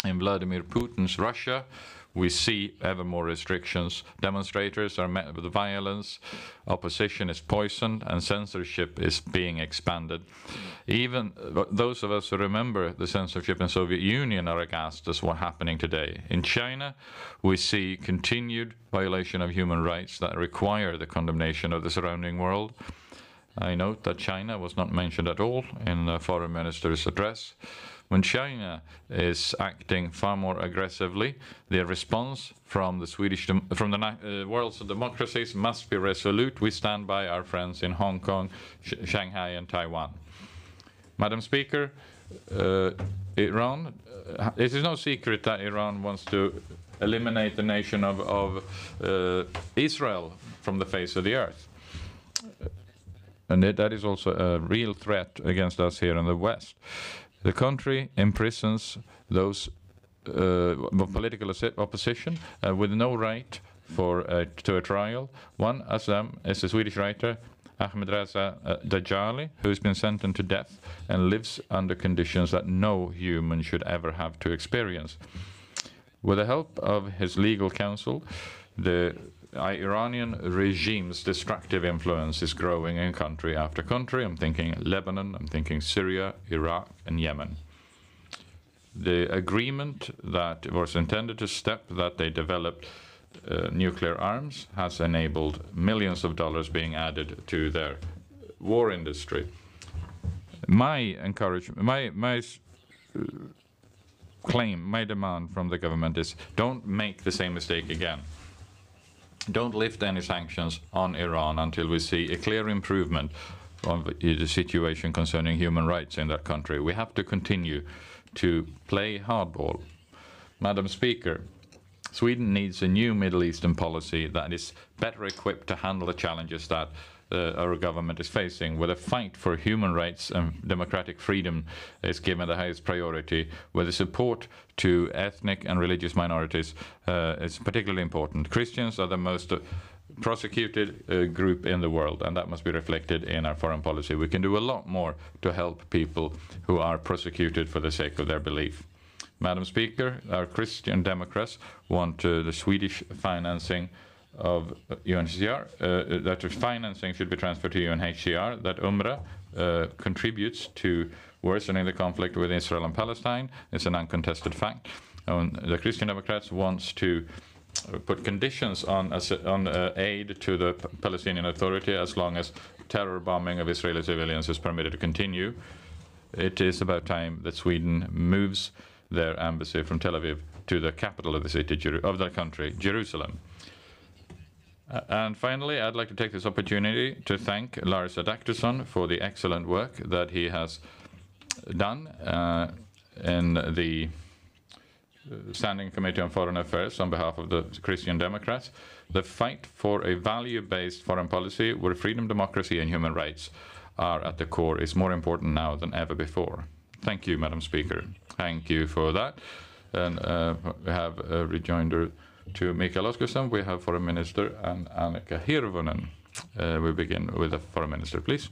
In Vladimir Putin's Russia, we see ever more restrictions. Demonstrators are met with violence, opposition is poisoned, and censorship is being expanded. Even those of us who remember the censorship in the Soviet Union are aghast at what's happening today. In China, we see continued violation of human rights that require the condemnation of the surrounding world. I note that China was not mentioned at all in the foreign minister's address. When China is acting far more aggressively, the response from the world's democracies must be resolute. We stand by our friends in Hong Kong, Shanghai, and Taiwan. Madam Speaker, Iran. It is no secret that Iran wants to eliminate the nation of Israel from the face of the earth. And that is also a real threat against us here in the West. The country imprisons those political opposition with no right to a trial. One of them is a Swedish writer, Ahmed Reza Dajali, who's been sentenced to death and lives under conditions that no human should ever have to experience. With the help of his legal counsel, the Iranian regime's destructive influence is growing in country after country. I'm thinking Lebanon, I'm thinking Syria, Iraq, and Yemen. The agreement that was intended to stop that they developed nuclear arms has enabled millions of dollars being added to their war industry. My claim, my demand from the government is don't make the same mistake again. Don't lift any sanctions on Iran until we see a clear improvement of the situation concerning human rights in that country. We have to continue to play hardball. Madam Speaker, Sweden needs a new Middle Eastern policy that is better equipped to handle the challenges that our government is facing, where the fight for human rights and democratic freedom is given the highest priority, where the support to ethnic and religious minorities is particularly important. Christians are the most prosecuted group in the world, and that must be reflected in our foreign policy. We can do a lot more to help people who are prosecuted for the sake of their belief. Madam Speaker, our Christian Democrats want the Swedish financing of UNHCR, that the financing should be transferred to UNHCR, that UNRWA contributes to worsening the conflict with Israel and Palestine. It's an uncontested fact. The Christian Democrats wants to put conditions on aid to the Palestinian Authority as long as terror bombing of Israeli civilians is permitted to continue. It is about time that Sweden moves their embassy from Tel Aviv to the capital of the city of the country, Jerusalem. And finally, I'd like to take this opportunity to thank Lars Adaktusson for the excellent work that he has done in the Standing Committee on Foreign Affairs on behalf of the Christian Democrats. The fight for a value-based foreign policy where freedom, democracy, and human rights are at the core is more important now than ever before. Thank you, Madam Speaker. Thank you for that. And we have a rejoinder to Mikael Oscarsson. We have Foreign Minister and Annika Hirvonen. We begin with the Foreign Minister, please.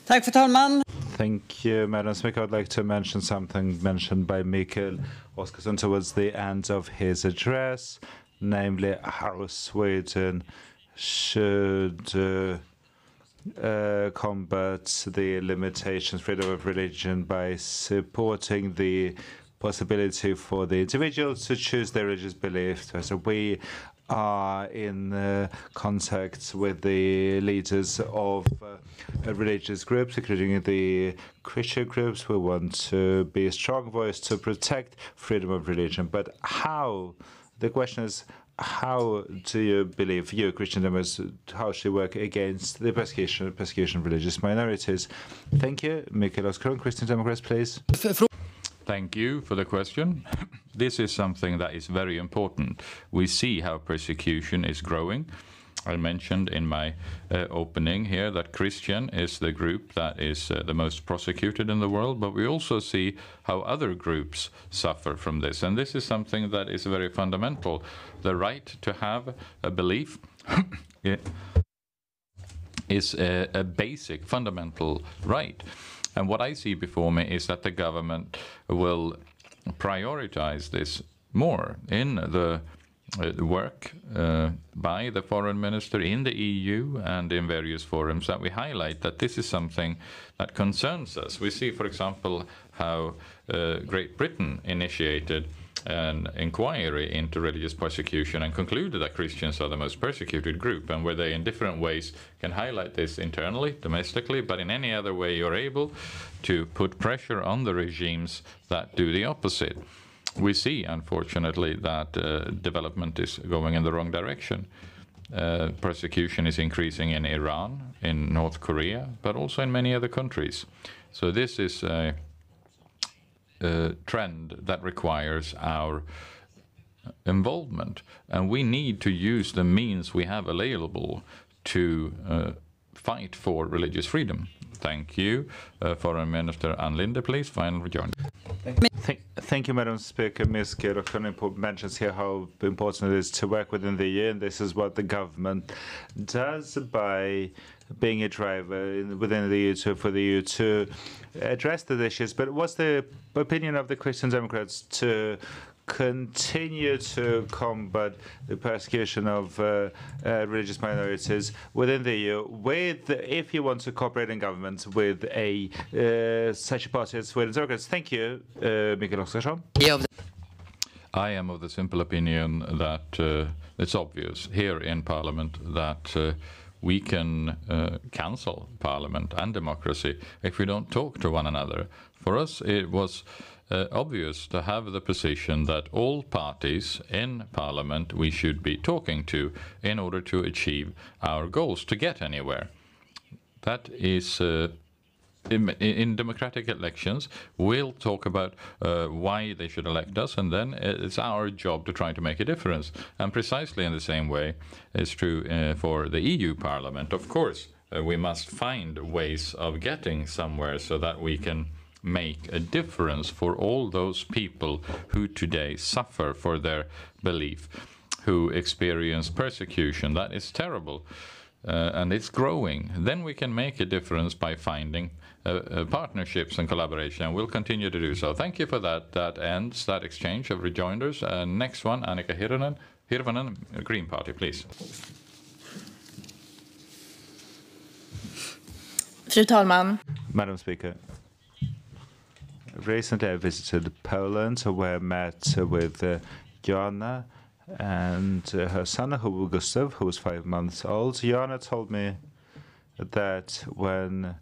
Tack, fru talman. Thank you, Madam Speaker. I'd like to mention something mentioned by Mikael Oscarsson towards the end of his address, namely how Sweden should combat the limitations, freedom of religion, by supporting the possibility for the individuals to choose their religious belief. So we are in contact with the leaders of religious groups, including the Christian groups. We want to be a strong voice to protect freedom of religion. But how? The question is, how do you believe, you Christian Democrats, how should work against the persecution of religious minorities? Thank you. Mikael Oskron, Christian Democrats, please. Thank you for the question. This is something that is very important. We see how persecution is growing. I mentioned in my opening here that Christian is the group that is the most prosecuted in the world, but we also see how other groups suffer from this. And this is something that is very fundamental. The right to have a belief is a basic, fundamental right. And what I see before me is that the government will prioritize this more in the work by the foreign minister in the EU and in various forums, that we highlight that this is something that concerns us. We see, for example, how Great Britain initiated an inquiry into religious persecution and concluded that Christians are the most persecuted group, and where they in different ways can highlight this internally, domestically, but in any other way you're able to put pressure on the regimes that do the opposite. We see, unfortunately, that development is going in the wrong direction. Persecution is increasing in Iran, in North Korea, but also in many other countries. So this is a trend that requires our involvement, and we need to use the means we have available to fight for religious freedom. Thank you. Foreign Minister Ann Linde, please, final rejoinder. Thank you, Madam Speaker. Ms. Kirkhope mentions here how important it is to work within the EU, and this is what the government does by being a driver within the EU for the EU to address the issues. But what's the opinion of the Christian Democrats to continue to combat the persecution of religious minorities within the EU, with, if you want to cooperate in government with a such a party as Sweden Democrats? Thank you, Mikael Oskarsson. I am of the simple opinion that it's obvious here in Parliament that we can cancel Parliament and democracy if we don't talk to one another. For us, it was obvious to have the position that all parties in Parliament we should be talking to in order to achieve our goals, to get anywhere. That is in democratic elections, we'll talk about why they should elect us, and then it's our job to try to make a difference. And precisely in the same way is true for the EU Parliament. Of course, we must find ways of getting somewhere so that we can make a difference for all those people who today suffer for their belief, who experience persecution. That is terrible, and it's growing. Then we can make a difference by finding partnerships and collaboration, and we'll continue to do so. Thank you for that. That ends that exchange of rejoinders. Next one, Annika Hirvonen, Green Party, please. Fru talman. Madam Speaker. Recently I visited Poland, where I met with Jana and her son, Gustav, who was 5 months old. Jana told me that when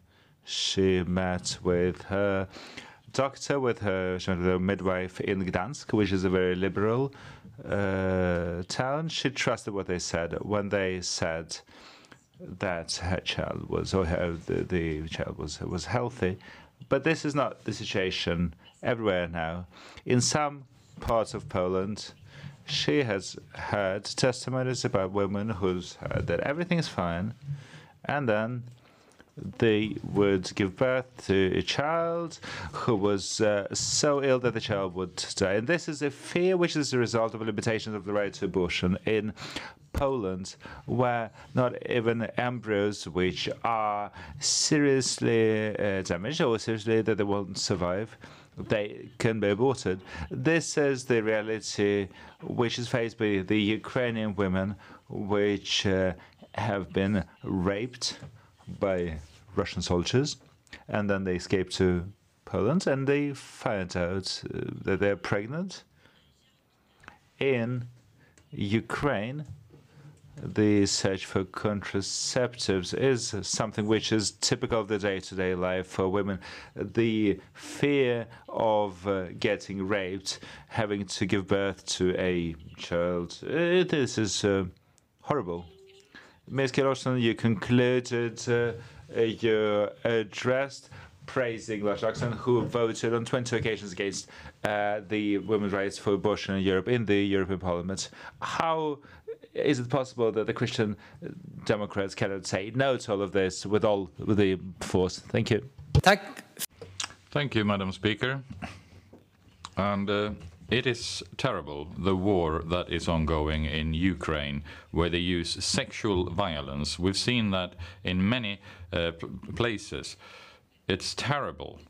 she met with her doctor, with her midwife in Gdansk, which is a very liberal town, she trusted what they said when they said that her child was, or the child was healthy. But this is not the situation everywhere now. In some parts of Poland, she has heard testimonies about women who's heard that everything is fine, and then they would give birth to a child who was so ill that the child would die. And this is a fear which is a result of limitations of the right to abortion in Poland, where not even embryos which are seriously damaged or seriously that they won't survive, they can be aborted. This is the reality which is faced by the Ukrainian women, which have been raped by Russian soldiers, and then they escape to Poland, and they find out that they're pregnant in Ukraine. the search for contraceptives is something which is typical of the day-to-day life for women. The fear of getting raped, having to give birth to a child, this is horrible. Ms. Killarson, you concluded your address praising Lars Jackson, who voted on 20 occasions against the women's rights for abortion in Europe in the European Parliament. How is it possible that the Christian Democrats cannot say no to all of this with the force? Thank you. Thank you, Madam Speaker. And it is terrible, the war that is ongoing in Ukraine, where they use sexual violence. We've seen that in many places. It's terrible.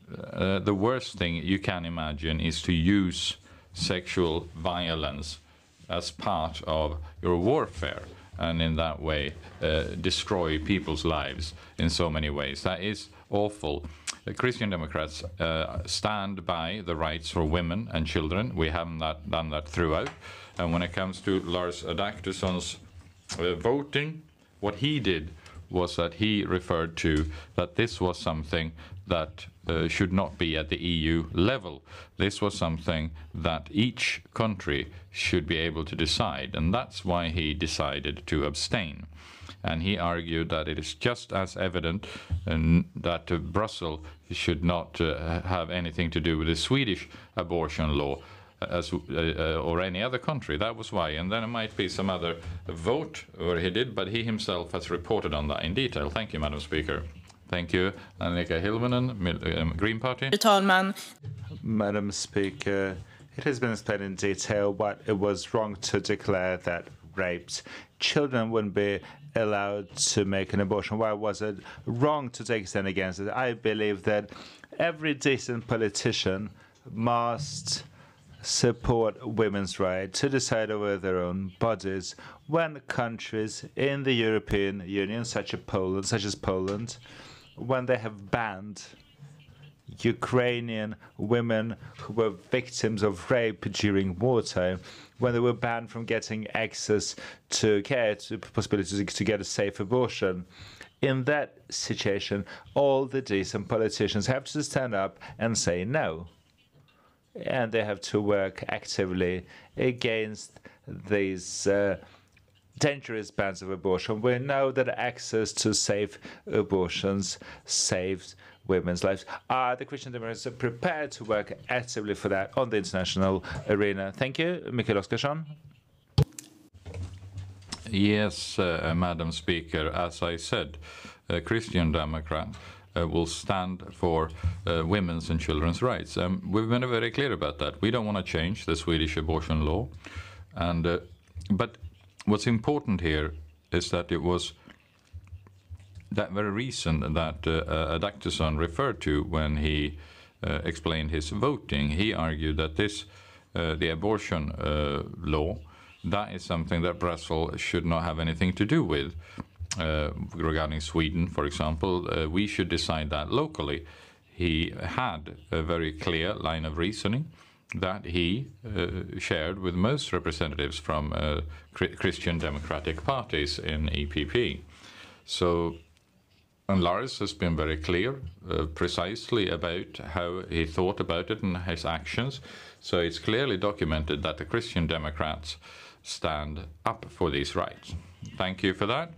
The worst thing you can imagine is to use sexual violence as part of your warfare, and in that way destroy people's lives in so many ways. That is awful. The Christian Democrats stand by the rights for women and children. We haven't done that throughout. And when it comes to Lars Adaktusson's voting, what he did was that he referred to that this was something that should not be at the EU level. This was something that each country should be able to decide, and that's why he decided to abstain. And he argued that it is just as evident that Brussels should not have anything to do with the Swedish abortion law as or any other country. That was why. And then it might be some other vote where he did, but he himself has reported on that in detail. Thank you, Madam Speaker. Thank you, Annika Hilvonen, Green Party. Fru talman. Madam Speaker, it has been explained in detail what it was wrong to declare that raped children wouldn't be allowed to make an abortion. Why was it wrong to take a stand against it? I believe that every decent politician must support women's right to decide over their own bodies. When countries in the European Union, such as Poland, when they have banned Ukrainian women who were victims of rape during wartime, when they were banned from getting access to care, to possibilities to get a safe abortion. In that situation, all the decent politicians have to stand up and say no. And they have to work actively against these dangerous bans of abortion. We know that access to safe abortions saves women's lives. Are the Christian Democrats prepared to work actively for that on the international arena? Thank you. Mikael Oskarsson. Yes, Madam Speaker, as I said, Christian Democrat will stand for women's and children's rights. We've been very clear about that. We don't want to change the Swedish abortion law. And but what's important here is that it was that very reason that Adaktusson referred to when he explained his voting. He argued that this, the abortion law, that is something that Brussels should not have anything to do with. Regarding Sweden, for example, we should decide that locally. He had a very clear line of reasoning that he shared with most representatives from Christian Democratic parties in EPP. So, and Lars has been very clear precisely about how he thought about it and his actions. So it's clearly documented that the Christian Democrats stand up for these rights. Thank you for that.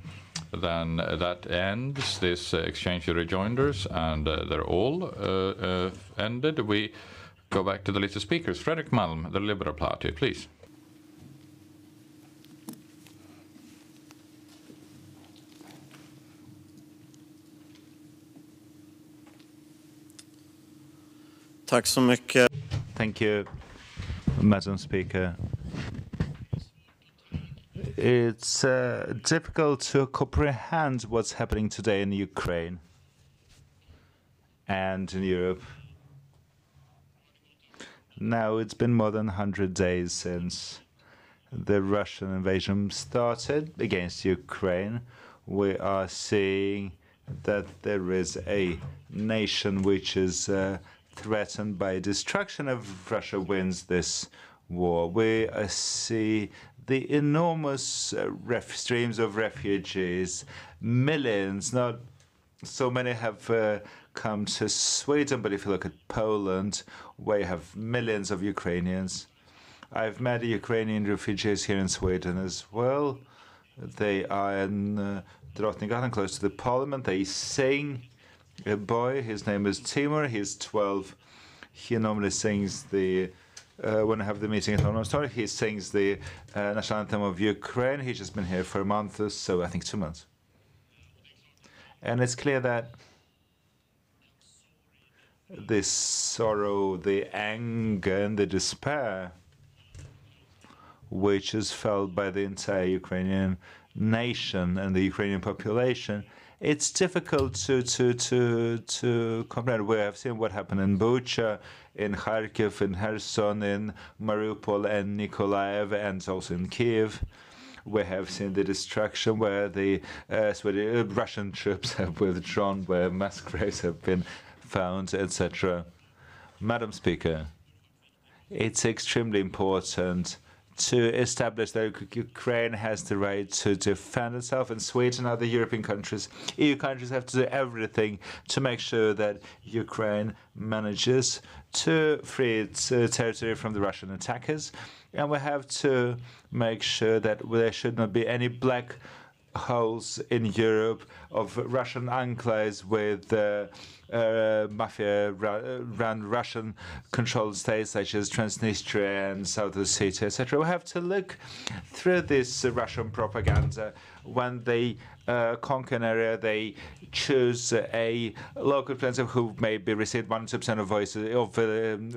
Then that ends this exchange of rejoinders, and they're all ended. We go back to the list of speakers. Fredrik Malm, the Liberal Party, please. Tack så mycket. Thank you, Madam Speaker. It's difficult to comprehend what's happening today in Ukraine and in Europe. Now it's been more than 100 days since the Russian invasion started against Ukraine. We are seeing that there is a nation which is threatened by destruction if Russia wins this war. We see the enormous streams of refugees, millions, not so many have come to Sweden, but if you look at Poland, where you have millions of Ukrainians. I've met Ukrainian refugees here in Sweden as well. They are in Drottninggatan, close to the parliament. They sing. A boy, his name is Timur, he's 12. He normally sings the, when I have the meeting at Northern Story, he sings the national anthem of Ukraine. He's just been here for a month or so, I think 2 months. And it's clear that the sorrow, the anger, and the despair, which is felt by the entire Ukrainian nation and the Ukrainian population, it's difficult to comprehend. We have seen what happened in Bucha, in Kharkiv, in Kherson, in Mariupol, and Nikolaev, and also in Kiev. We have seen the destruction where the Russian troops have withdrawn, where mass graves have been found, etc. Madam Speaker, it's extremely important to establish that Ukraine has the right to defend itself, and Sweden and other European countries, EU countries, have to do everything to make sure that Ukraine manages to free its territory from the Russian attackers. And we have to make sure that there should not be any black holes in Europe of Russian enclaves with mafia-run Russian-controlled states such as Transnistria and South Ossetia, etc. We have to look through this Russian propaganda. When they conquer an area, they choose a local president who maybe received 1-2% of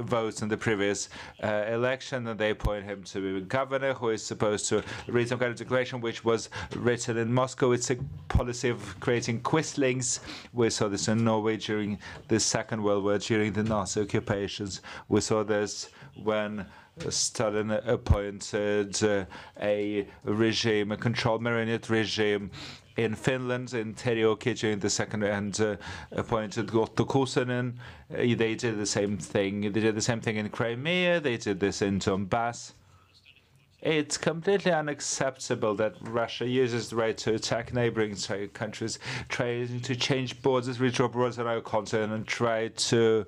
votes in the previous election, and they appoint him to be a governor who is supposed to read some kind of declaration which was written in Moscow. It's a policy of creating quislings. We saw this in Norway during the Second World War, during the Nazi occupations. We saw this when Stalin appointed a regime, a controlled marionette regime in Finland, in Terioki during the second, and appointed Otto Kuusanen. They did the same thing. They did the same thing in Crimea. They did this in Donbass. It's completely unacceptable that Russia uses the right to attack neighboring countries, trying to change borders, redraw borders on our continent, and try to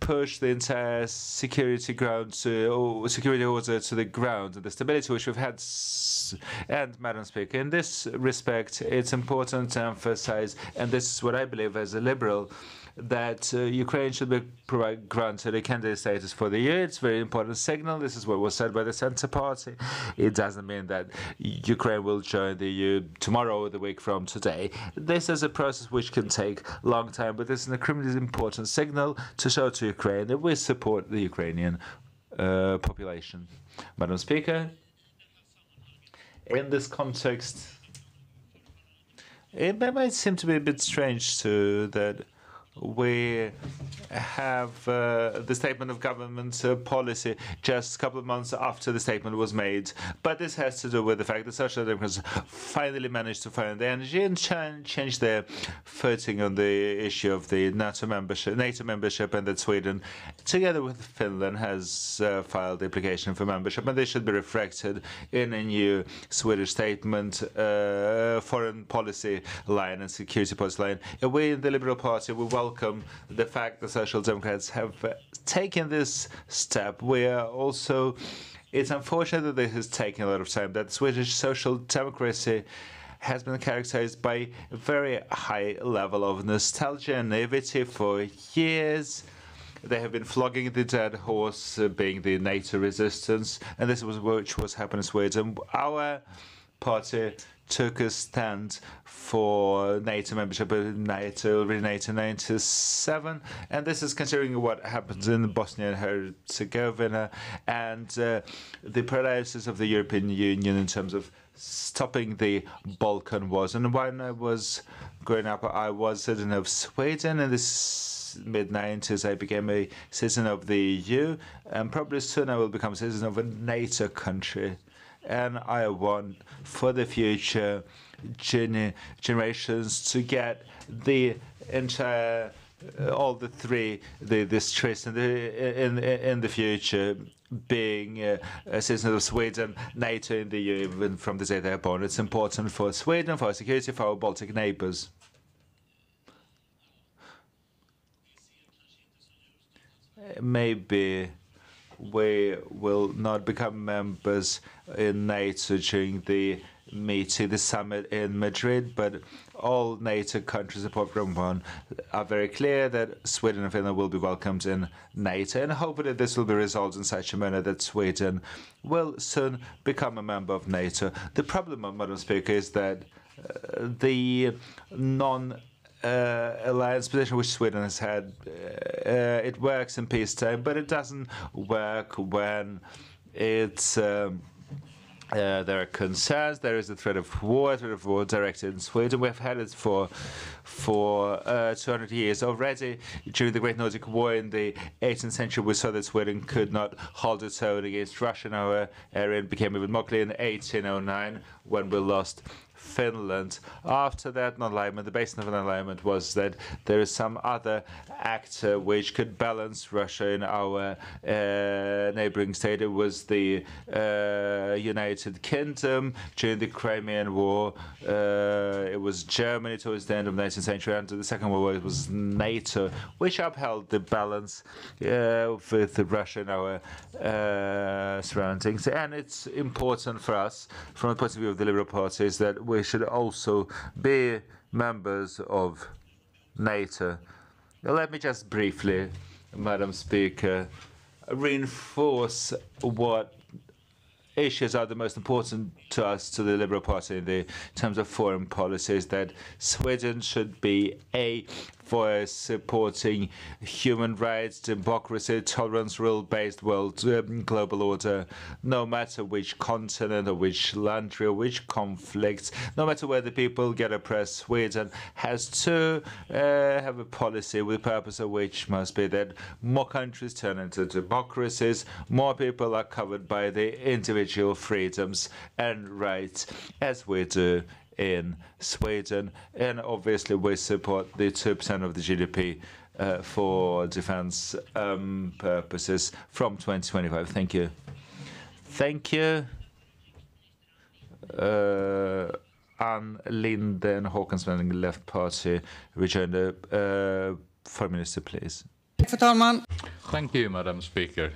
push the entire security order to the ground, and the stability which we've had. And, Madam Speaker, in this respect, it's important to emphasize, and this is what I believe as a liberal, that Ukraine should be granted a candidate status for the EU. It's a very important signal. This is what was said by the Centre Party. It doesn't mean that Ukraine will join the EU tomorrow or the week from today. This is a process which can take a long time, but this is an extremely important signal to show to Ukraine that we support the Ukrainian population. Madam Speaker, in this context, it might seem to be a bit strange that we have the statement of government policy just a couple of months after the statement was made. But this has to do with the fact that Social Democrats finally managed to find the energy and change their footing on the issue of the NATO membership, and that Sweden, together with Finland, has filed the application for membership, and they should be reflected in a new Swedish statement, foreign policy line and security policy line. And we in the Liberal Party, we welcome the fact that Social Democrats have taken this step. We are also, it's unfortunate that this has taken a lot of time, that Swedish social democracy has been characterized by a very high level of nostalgia and naivety for years. They have been flogging the dead horse, being the NATO resistance, and this was which was happening in Sweden. Our party took a stand for NATO membership in NATO in 1997, and this is considering what happens in Bosnia and Herzegovina and the paralysis of the European Union in terms of stopping the Balkan wars. And when I was growing up, I was a citizen of Sweden. In the mid-90s, I became a citizen of the EU, and probably soon I will become a citizen of a NATO country. And I want for the future generations to get the entire all the three, this tryst in the future, being a citizen of Sweden, NATO in the EU, even from the day they're born. It's important for Sweden, for our security, for our Baltic neighbours. Maybe we will not become members in NATO during the meeting, the summit in Madrid, but all NATO countries apart from one are very clear that Sweden and Finland will be welcomed in NATO, and hopefully this will be resolved in such a manner that Sweden will soon become a member of NATO. The problem, Madam Speaker, is that the alliance position which Sweden has had, it works in peacetime, but it doesn't work when it's there are concerns. There is a threat of war directed in Sweden. We've had it for 200 years already. During the Great Nordic War in the 18th century, we saw that Sweden could not hold its own against Russia in our area, and became even more clear in 1809 when we lost Finland. After that non-alignment, the basis of an alignment was that there is some other actor which could balance Russia in our neighboring state. It was the United Kingdom during the Crimean War. It was Germany towards the end of the 19th century. Under the Second World War, it was NATO which upheld the balance with Russia in our surroundings. And it's important for us, from the point of view of the Liberal Party, is that we should also be members of NATO. Now, let me just briefly, Madam Speaker, reinforce what issues are the most important to us, to the Liberal Party, in terms of foreign policies, that Sweden should be for supporting human rights, democracy, tolerance, rule-based world, global order, no matter which continent or which country or which conflicts, no matter where the people get oppressed. Sweden has to have a policy with the purpose of which must be that more countries turn into democracies, more people are covered by the individual freedoms and rights, as we do in Sweden, and obviously we support the 2% of the GDP for defense purposes from 2025. Thank you. Thank you. Ann Linde and Håkan Svenning, Left Party, rejoin the Foreign Minister, please. Thank you, Madam Speaker.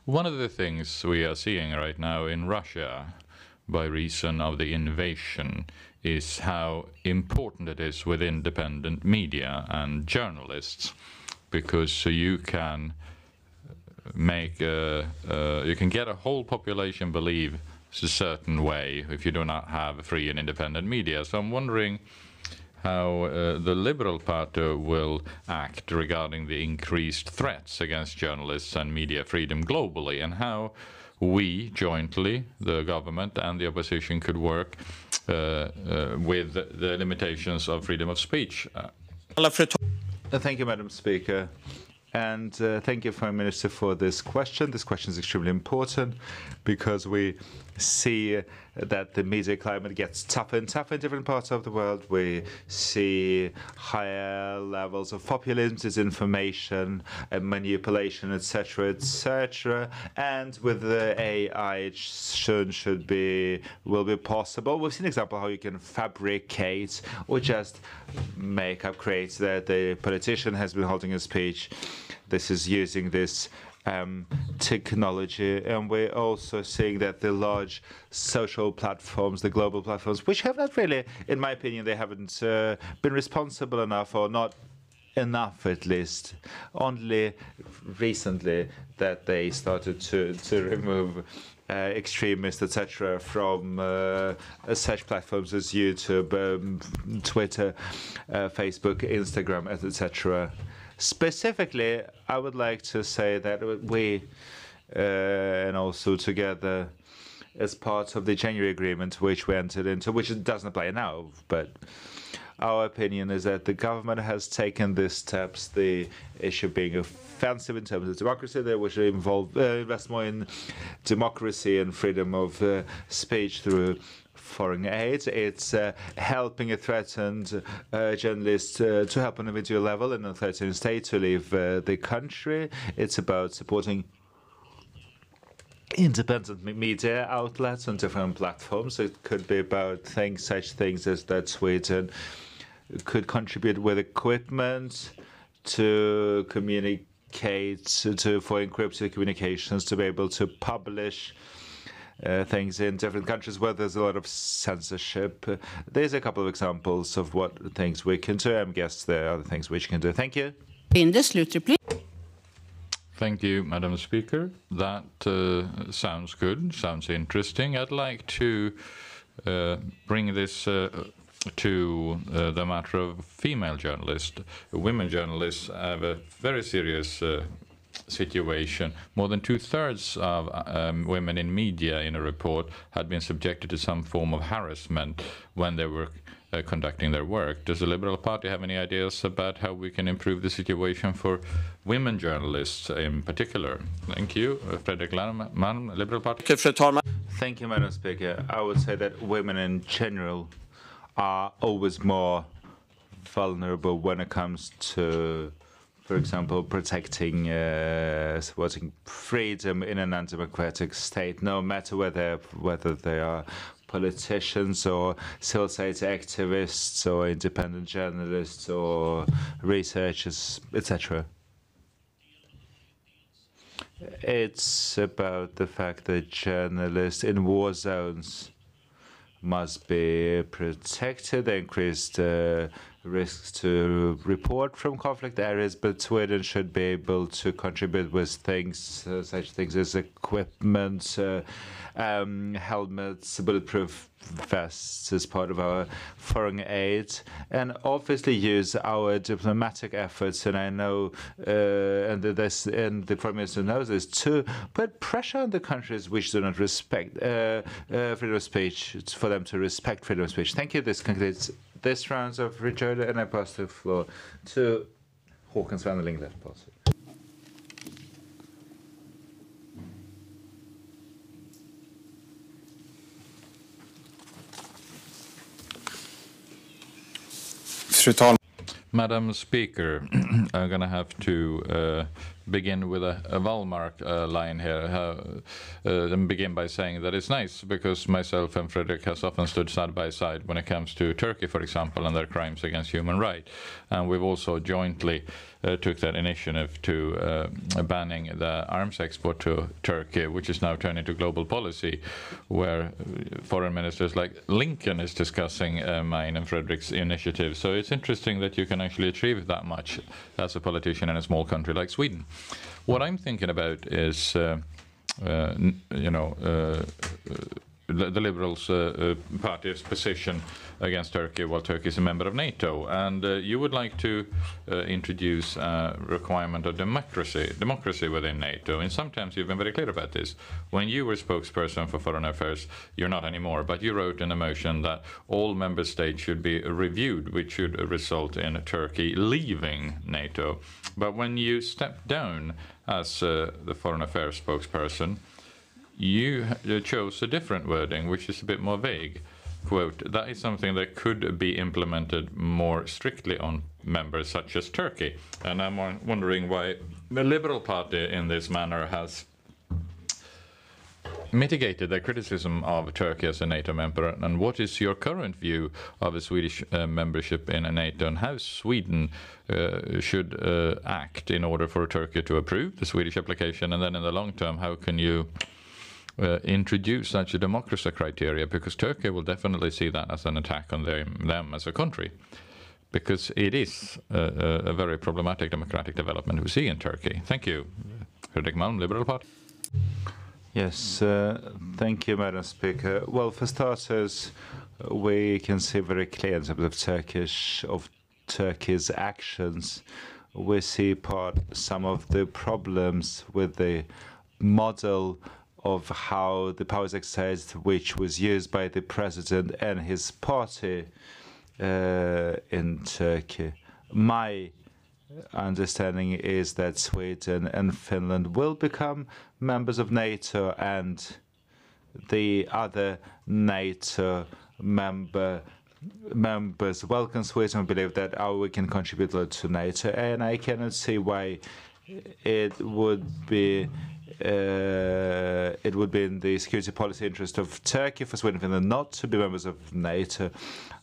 One of the things we are seeing right now in Russia, by reason of the invasion, is how important it is with independent media and journalists, because you can make you can get a whole population believe a certain way if you do not have free and independent media. So I'm wondering how the Liberal Party will act regarding the increased threats against journalists and media freedom globally, and how we jointly, the government and the opposition, could work with the limitations of freedom of speech. Thank you, Madam Speaker. And thank you, Foreign Minister, for this question. This question is extremely important because we see that the media climate gets tougher and tougher in different parts of the world. We see higher levels of populism, disinformation, and manipulation, etc., etc. And with the AI, it will be possible. We've seen an example how you can fabricate or just make up, create that the politician has been holding a speech. This is using this technology, and we're also seeing that the large social platforms, the global platforms, which have not really, in my opinion, they haven't been responsible enough, or not enough at least. Only recently that they started to remove extremists, etc., from such platforms as YouTube, Twitter, Facebook, Instagram, etc. Specifically, I would like to say that we, and also together, as part of the January agreement, which we entered into, which doesn't apply now, but our opinion is that the government has taken these steps, the issue being offensive in terms of democracy, that we should invest more in democracy and freedom of speech through foreign aid. It's helping a threatened journalist to help on an individual level in a threatened state to leave the country. It's about supporting independent media outlets on different platforms. It could be about such things as that Sweden could contribute with equipment to communicate for encrypted communications, to be able to publish things in different countries where there's a lot of censorship. There's a couple of examples of what things we can do. I guess there are other things which can do. Thank you. Thank you, Madam Speaker. That sounds good, sounds interesting. I'd like to bring this to the matter of female journalists. Women journalists have a very serious situation. More than 2/3 of women in media in a report had been subjected to some form of harassment when they were conducting their work. Does the Liberal Party have any ideas about how we can improve the situation for women journalists in particular? Thank you. Fredrik Malm, Liberal Party. Thank you, Madam Speaker. I would say that women in general are always more vulnerable when it comes to, for example, protecting supporting freedom in an undemocratic state, no matter whether they are politicians or civil society activists or independent journalists or researchers, etc. It's about the fact that journalists in war zones must be protected, increased risks to report from conflict areas, but Sweden should be able to contribute with things, such things as equipment, helmets, bulletproof vests as part of our foreign aid, and obviously use our diplomatic efforts. And I know, and the Prime Minister knows this, to put pressure on the countries which do not respect freedom of speech, for them to respect freedom of speech. Thank you. This concludes this round of rejoinder, and I pass the floor to Håkan Svenneling. Madam Speaker, I'm going to have to begin with a Wallmark line here, and begin by saying that it's nice because myself and Fredrik has often stood side by side when it comes to Turkey, for example, and their crimes against human rights. And we've also jointly took that initiative to banning the arms export to Turkey, which is now turned into global policy, where foreign ministers like Lincoln is discussing mine and Fredrik's initiative. So it's interesting that you can actually achieve that much as a politician in a small country like Sweden. What I'm thinking about is, the Liberals' party's position against Turkey while Turkey is a member of NATO. And you would like to introduce a requirement of democracy within NATO. And sometimes you've been very clear about this. When you were spokesperson for foreign affairs, you're not anymore, but you wrote in a motion that all member states should be reviewed, which should result in Turkey leaving NATO. But when you stepped down as the foreign affairs spokesperson, you chose a different wording, which is a bit more vague. Quote, that is something that could be implemented more strictly on members such as Turkey. And I'm wondering why the Liberal Party in this manner has mitigated their criticism of Turkey as a NATO member, and what is your current view of a Swedish membership in NATO, and how Sweden should act in order for Turkey to approve the Swedish application, and then in the long term, how can you introduce such a democracy criteria, because Turkey will definitely see that as an attack on them as a country, because it is a very problematic democratic development we see in Turkey. Thank you. Fredrik Malm, Liberal Party. Yes, thank you, Madam Speaker. Well, for starters, we can see very clear in terms of Turkey's actions. We see some of the problems with the model of how the power is exercised, which was used by the president and his party in Turkey. My understanding is that Sweden and Finland will become members of NATO, and the other NATO members welcome Sweden and believe that we can contribute a lot to NATO, and I cannot see why it would be in the security policy interest of Turkey for Sweden and Finland not to be members of NATO.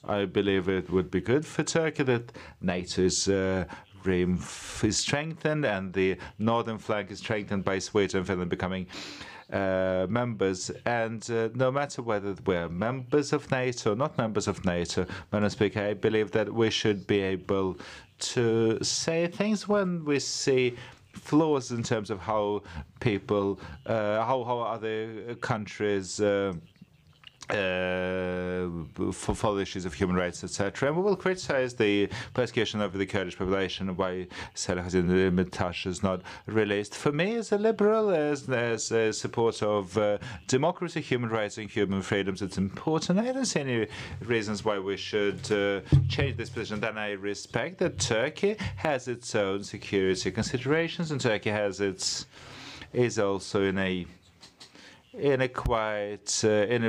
I believe it would be good for Turkey that NATO is strengthened and the northern flank is strengthened by Sweden and Finland becoming members, and no matter whether we're members of NATO or not members of NATO, Madam Speaker, I believe that we should be able to say things when we see flaws in terms of how people, how other countries follow issues of human rights, etc. And we will criticize the persecution of the Kurdish population, why Selahattin Demirtas is not released. For me, as a liberal, as a supporter of democracy, human rights and human freedoms, it's important. I don't see any reasons why we should change this position. Then I respect that Turkey has its own security considerations, and Turkey has is also in a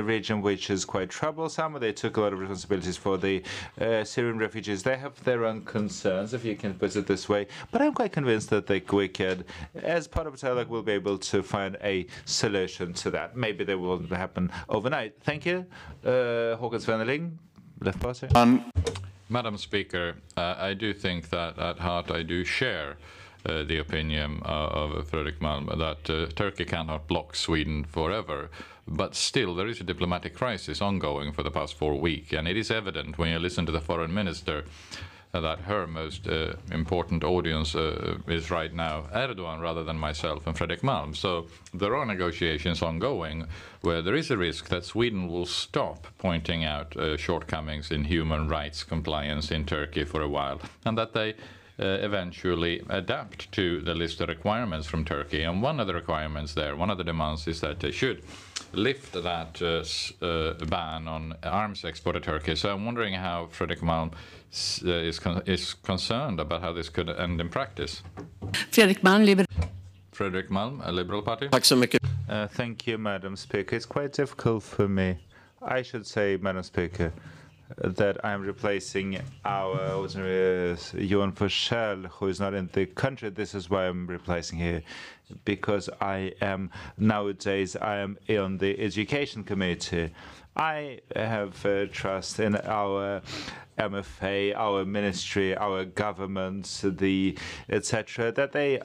region which is quite troublesome. They took a lot of responsibilities for the Syrian refugees. They have their own concerns, if you can put it this way. But I'm quite convinced that we could, as part of a dialogue, we'll be able to find a solution to that. Maybe they will happen overnight. Thank you. Håkan Svenneling, Left Party. Madam Speaker, I do think that at heart I do share the opinion of Fredrik Malm that Turkey cannot block Sweden forever. But still, there is a diplomatic crisis ongoing for the past 4 weeks, and it is evident when you listen to the foreign minister that her most important audience is right now Erdogan rather than myself and Fredrik Malm. So there are negotiations ongoing where there is a risk that Sweden will stop pointing out shortcomings in human rights compliance in Turkey for a while, and that they eventually adapt to the list of requirements from Turkey. And one of the requirements there, one of the demands is that they should lift that ban on arms export to Turkey. So I'm wondering how Fredrik Malm is concerned about how this could end in practice. Fredrik Malm, a Liberal Party. Thank you, Madam Speaker. It's quite difficult for me. I should say, Madam Speaker, that I'm replacing our ordinary Johan Forsell, who is not in the country. This is why I'm replacing here, because I am nowadays on the Education Committee. I have trust in our MFA, our ministry, our government, etc., that they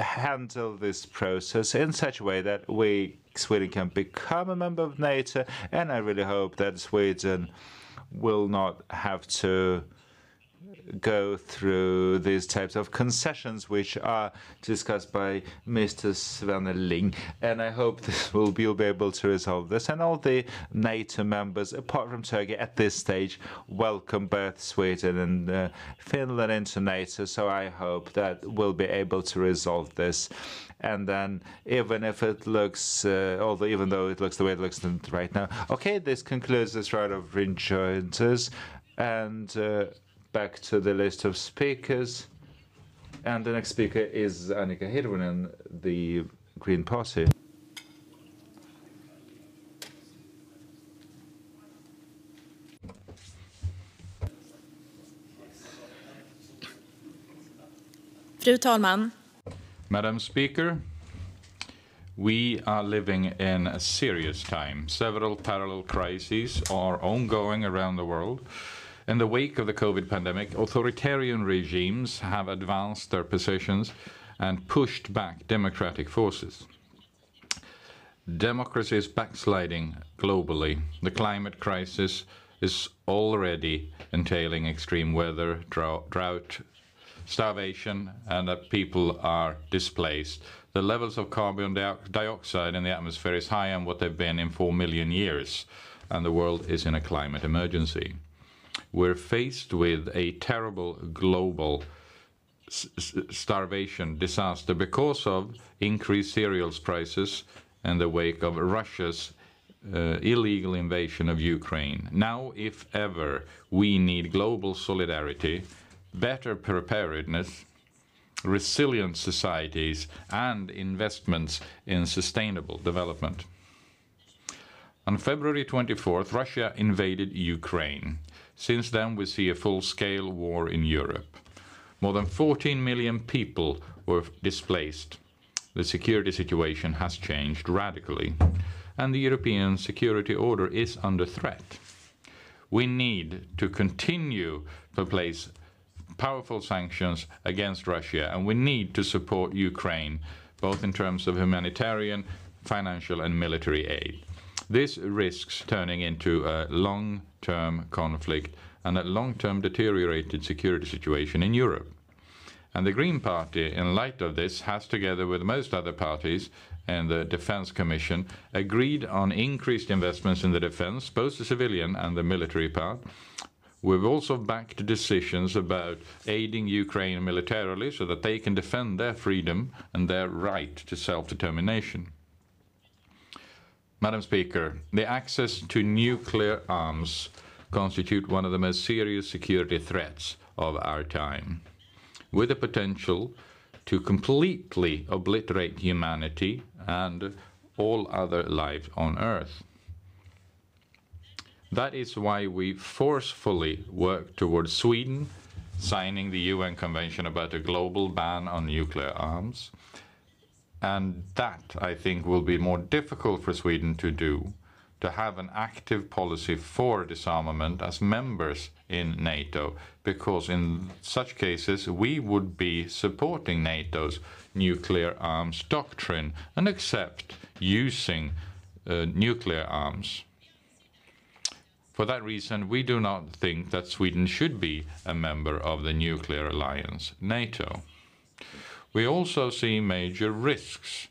handle this process in such a way that Sweden can become a member of NATO, and I really hope that Sweden will not have to go through these types of concessions which are discussed by Mr. Svenneling, and I hope you'll be able to resolve this. And all the NATO members, apart from Turkey at this stage, welcome both Sweden and Finland into NATO, so I hope that we'll be able to resolve this. And then, even if it looks, even though it looks the way it looks right now, okay, this concludes this round of rejoinders, and back to the list of speakers. And the next speaker is Annika Hirvonen, the Green Party. Fru talman. Madam Speaker, we are living in a serious time. Several parallel crises are ongoing around the world. In the wake of the COVID pandemic, authoritarian regimes have advanced their positions and pushed back democratic forces. Democracy is backsliding globally. The climate crisis is already entailing extreme weather, drought, starvation, and that people are displaced. The levels of carbon dioxide in the atmosphere is higher than what they've been in 4 million years, and the world is in a climate emergency. We're faced with a terrible global starvation disaster because of increased cereals prices in the wake of Russia's illegal invasion of Ukraine. Now, if ever, we need global solidarity, better preparedness, resilient societies, and investments in sustainable development. On February 24th, Russia invaded Ukraine. Since then, we see a full-scale war in Europe. More than 14 million people were displaced. The security situation has changed radically, and the European security order is under threat. We need to continue to place powerful sanctions against Russia, and we need to support Ukraine, both in terms of humanitarian, financial, and military aid. This risks turning into a long-term conflict and a long-term deteriorated security situation in Europe. And the Green Party, in light of this, has, together with most other parties and the Defense Commission, agreed on increased investments in the defense, both the civilian and the military part. We've also backed decisions about aiding Ukraine militarily so that they can defend their freedom and their right to self-determination. Madam Speaker, the access to nuclear arms constitute one of the most serious security threats of our time, with the potential to completely obliterate humanity and all other life on Earth. That is why we forcefully work towards Sweden signing the UN Convention about a global ban on nuclear arms. And that, I think, will be more difficult for Sweden to do, to have an active policy for disarmament as members in NATO, because in such cases we would be supporting NATO's nuclear arms doctrine and accept using nuclear arms. For that reason, we do not think that Sweden should be a member of the nuclear alliance, NATO. We also see major risks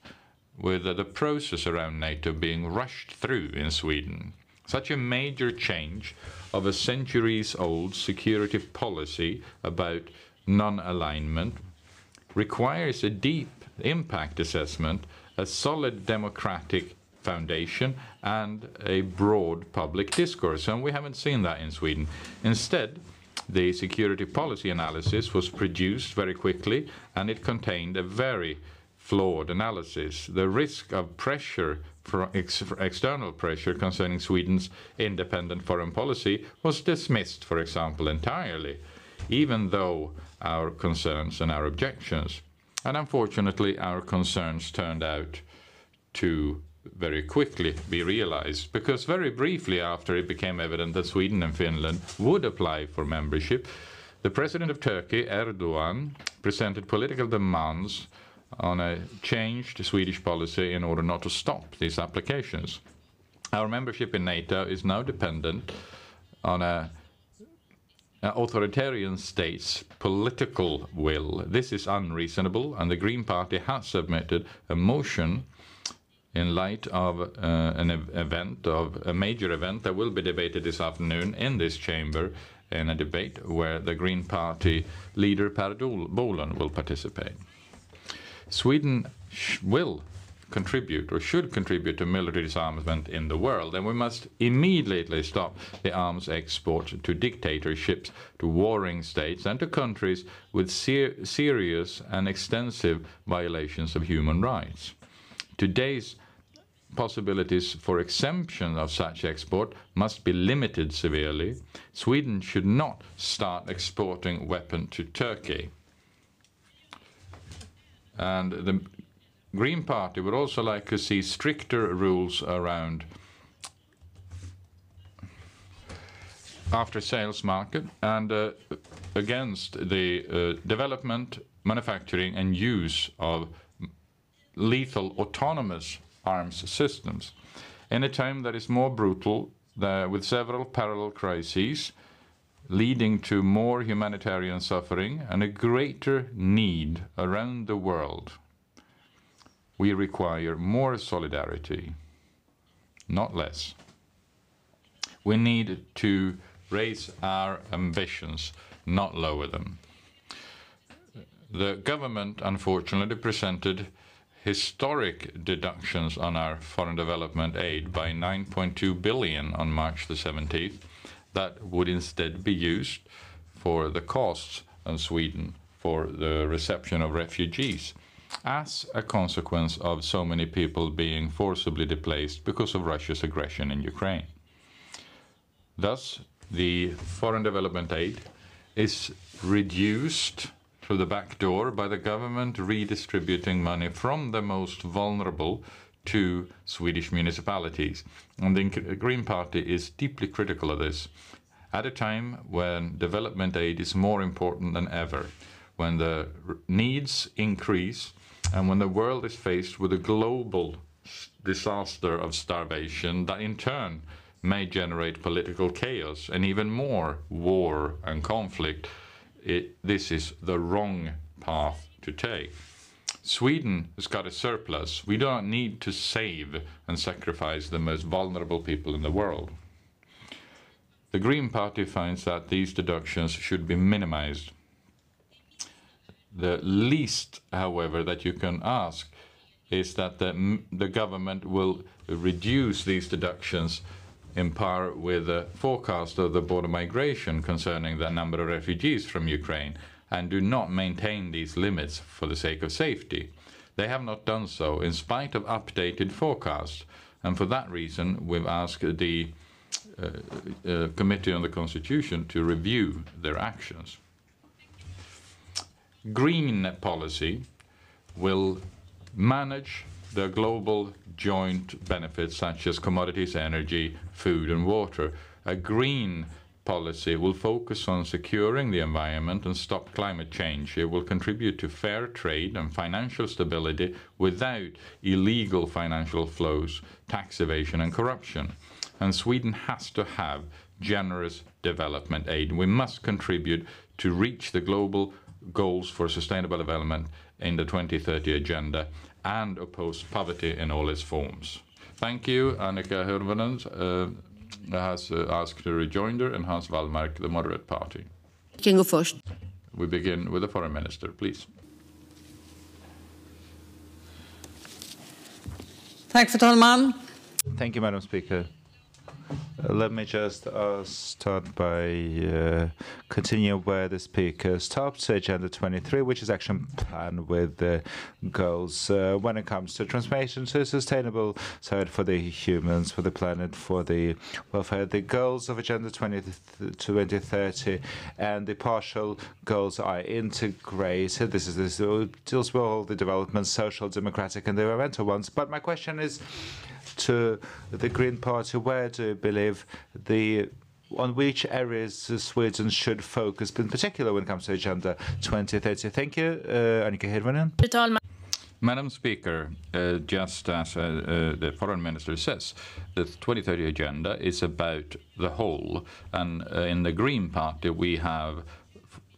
with the process around NATO being rushed through in Sweden. Such a major change of a centuries-old security policy about non-alignment requires a deep impact assessment, a solid democratic foundation, and a broad public discourse, and we haven't seen that in Sweden. Instead, the security policy analysis was produced very quickly, and it contained a very flawed analysis. The risk of pressure, external pressure concerning Sweden's independent foreign policy was dismissed, for example, entirely, even though our concerns and our objections. And unfortunately, our concerns turned out to very quickly be realized, because very briefly after it became evident that Sweden and Finland would apply for membership, the president of Turkey, Erdogan, presented political demands on a changed Swedish policy in order not to stop these applications. Our membership in NATO is now dependent on an authoritarian state's political will. This is unreasonable, and the Green Party has submitted a motion in light of a major event that will be debated this afternoon in this chamber, in a debate where the Green Party leader Per Bolund will participate. Sweden will contribute, or should contribute, to military disarmament in the world, and we must immediately stop the arms export to dictatorships, to warring states, and to countries with serious and extensive violations of human rights. Today's possibilities for exemption of such export must be limited severely. Sweden should not start exporting weapons to Turkey. And the Green Party would also like to see stricter rules around after-sales market and against the development, manufacturing and use of lethal autonomous arms systems. In a time that is more brutal, with several parallel crises leading to more humanitarian suffering and a greater need around the world, we require more solidarity, not less. We need to raise our ambitions, not lower them. The government, unfortunately, presented historic deductions on our foreign development aid by 9.2 billion on March the 17th that would instead be used for the costs of Sweden for the reception of refugees. as a consequence of so many people being forcibly displaced because of Russia's aggression in Ukraine. Thus, the foreign development aid is reduced through the back door by the government redistributing money from the most vulnerable to Swedish municipalities. And the Green Party is deeply critical of this at a time when development aid is more important than ever, when the needs increase and when the world is faced with a global disaster of starvation that in turn may generate political chaos and even more war and conflict. This is the wrong path to take. Sweden has got a surplus. We don't need to save and sacrifice the most vulnerable people in the world. The Green Party finds that these deductions should be minimized. The least, however, that you can ask is that the government will reduce these deductions in par with the forecast of the border migration concerning the number of refugees from Ukraine, and do not maintain these limits for the sake of safety. They have not done so in spite of updated forecasts, and for that reason we've asked the Committee on the Constitution to review their actions. Green policy will manage the global joint benefits such as commodities, energy, food and water. A green policy will focus on securing the environment and stop climate change. It will contribute to fair trade and financial stability without illegal financial flows, tax evasion and corruption. And Sweden has to have generous development aid. We must contribute to reach the global goals for sustainable development in the 2030 agenda and oppose poverty in all its forms. Thank you. Annika Hirvonen has asked a rejoinder, and Hans Wallmark, the Moderate Party. Can go first. We begin with the Foreign Minister, please. Tack, fru talman. Thank you, Madam Speaker. Let me just start by continue where the Speaker stopped, Agenda 23, which is action plan with the goals when it comes to transformation to sustainable side for the humans, for the planet, for the welfare. The goals of Agenda 2030 and the partial goals are integrated. This deals with all the development, social, democratic, and the environmental ones. But my question is to the Green Party, where do you believe on which areas Sweden should focus, in particular when it comes to Agenda 2030? Thank you. Annika Hirvonen. Fru talman. Madam Speaker, just as the Foreign Minister says, the 2030 agenda is about the whole, and in the Green Party we have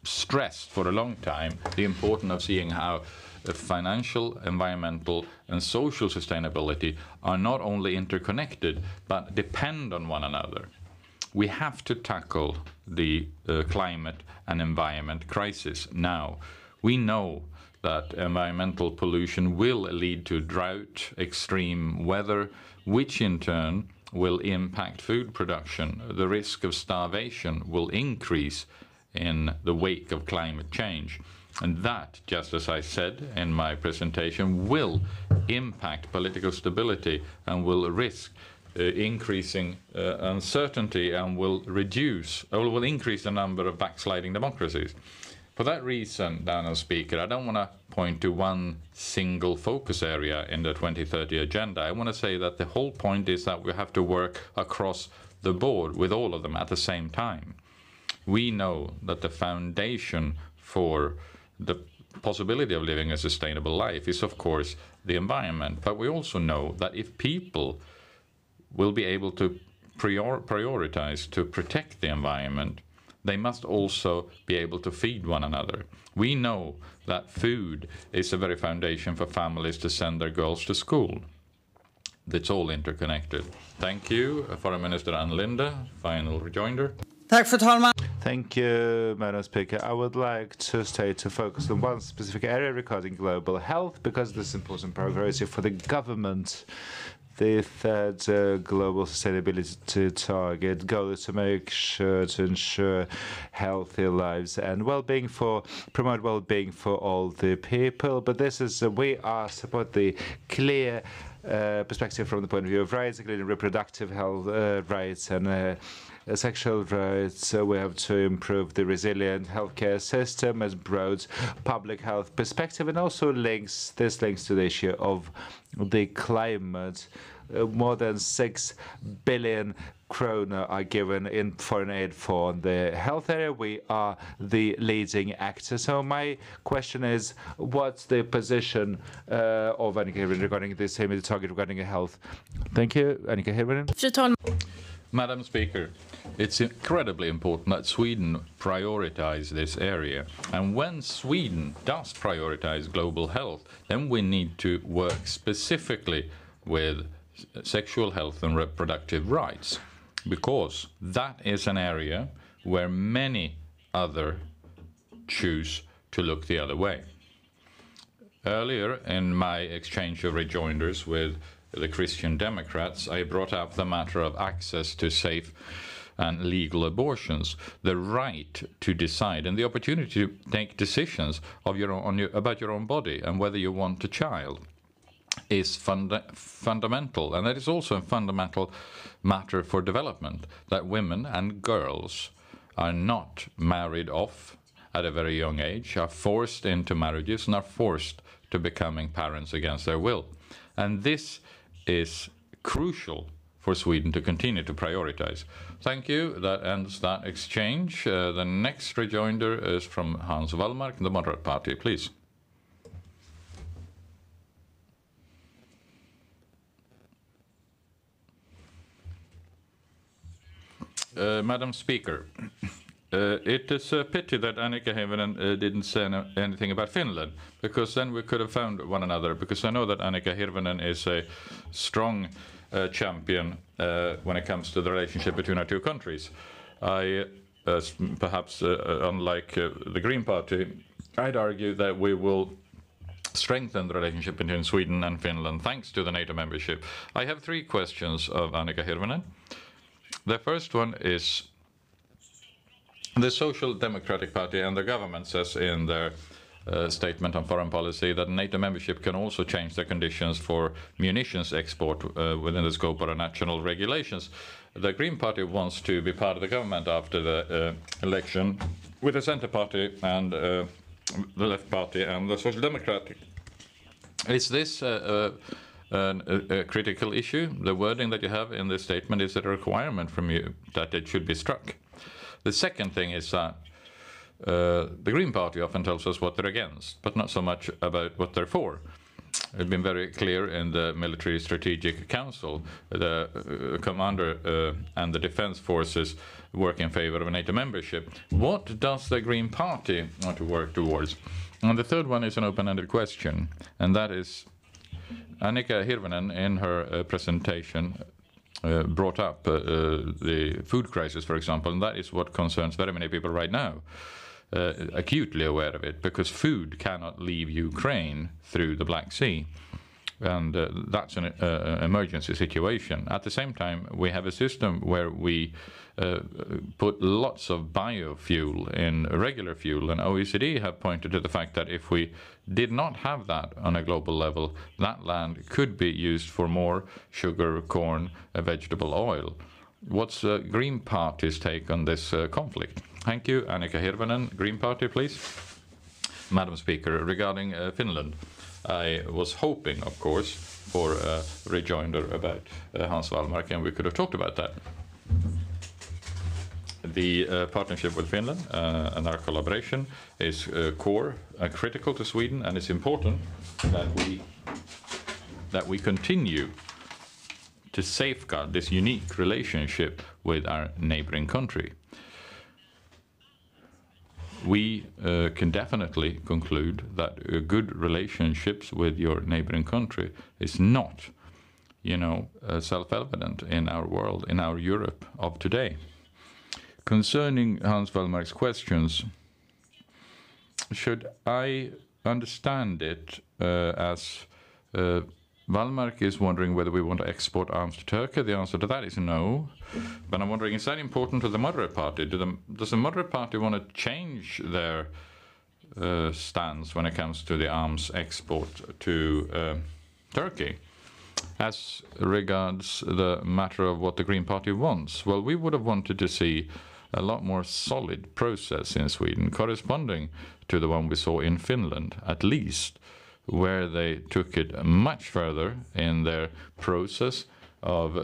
stressed for a long time the importance of seeing how financial, environmental and social sustainability are not only interconnected but depend on one another. We have to tackle the climate and environment crisis now. We know that environmental pollution will lead to drought, extreme weather, which in turn will impact food production. The risk of starvation will increase in the wake of climate change. And that, just as I said in my presentation, will impact political stability and will risk increasing uncertainty and will increase the number of backsliding democracies. For that reason, Madam Speaker, I don't want to point to one single focus area in the 2030 agenda. I want to say that the whole point is that we have to work across the board with all of them at the same time. We know that the foundation for the possibility of living a sustainable life is, of course, the environment. But we also know that if people will be able to prioritize to protect the environment, they must also be able to feed one another. We know that food is the very foundation for families to send their girls to school. It's all interconnected. Thank you, Foreign Minister Ann Linde. Final rejoinder. Tack, fru talman. Thank you, Madam Speaker. I would like to focus on one specific area regarding global health, because this is important priority for the government. The third global sustainability target goal is to make sure to ensure healthy lives and well-being promote well-being for all the people. But this is we are support the clear perspective from the point of view of rights, including reproductive health rights and sexual rights. We have to improve the resilient healthcare system as broad public health perspective, and also links to the issue of the climate. More than 6 billion krona are given in foreign aid for the health area. We are the leading actor. So my question is, what's the position of Annika Hirvonen regarding the same target regarding health? Thank you, Annika Hirvonen. Fru talman. Madam Speaker, it's incredibly important that Sweden prioritize this area. And when Sweden does prioritize global health, then we need to work specifically with sexual health and reproductive rights, because that is an area where many other choose to look the other way. Earlier in my exchange of rejoinders with the Christian Democrats, I brought up the matter of access to safe and legal abortions, the right to decide and the opportunity to make decisions of about your own body and whether you want a child is fundamental. And that is also a fundamental matter for development, that women and girls are not married off at a very young age, are forced into marriages and are forced to becoming parents against their will. And this is crucial for Sweden to continue to prioritize. Thank you. That ends that exchange. The next rejoinder is from Hans Wallmark, the Moderate Party. Please. Madam Speaker, it is a pity that Annika Hirvonen didn't say anything about Finland, because then we could have found one another, because I know that Annika Hirvonen is a strong champion when it comes to the relationship between our two countries. Perhaps unlike the Green Party, I'd argue that we will strengthen the relationship between Sweden and Finland thanks to the NATO membership. I have 3 questions of Annika Hirvonen. The first one is, the Social Democratic Party and the government says in their statement on foreign policy that NATO membership can also change the conditions for munitions export within the scope of our national regulations. The Green Party wants to be part of the government after the election with the Centre Party and the Left Party and the Social Democratic. Is this a critical issue? The wording that you have in this statement, is it a requirement from you that it should be struck? The second thing is that the Green Party often tells us what they're against, but not so much about what they're for. It's been very clear in the Military Strategic Council, the commander and the defense forces work in favor of a NATO membership. What does the Green Party want to work towards? And the third one is an open-ended question, and that is, Annika Hirvonen in her presentation brought up the food crisis, for example, and that is what concerns very many people right now. Acutely aware of it, because food cannot leave Ukraine through the Black Sea, and that's an emergency situation. At the same time, we have a system where we put lots of biofuel in regular fuel, and OECD have pointed to the fact that if we did not have that on a global level, that land could be used for more sugar, corn, vegetable oil. What's the Green Party's take on this conflict? Thank you. Annika Hirvonen, Green Party, please. Madam Speaker, regarding Finland, I was hoping, of course, for a rejoinder about Hans Wallmark, and we could have talked about that. The partnership with Finland and our collaboration is core and critical to Sweden, and it's important that we continue to safeguard this unique relationship with our neighboring country. We can definitely conclude that good relationships with your neighboring country is not, self-evident in our world, in our Europe of today. Concerning Hans Wallmark's questions, should I understand it as Wallmark is wondering whether we want to export arms to Turkey. The answer to that is no. But I'm wondering, is that important to the moderate party? Does the moderate party want to change their stance when it comes to the arms export to Turkey? As regards the matter of what the Green Party wants, well, we would have wanted to see a lot more solid process in Sweden, corresponding to the one we saw in Finland, at least, where they took it much further in their process of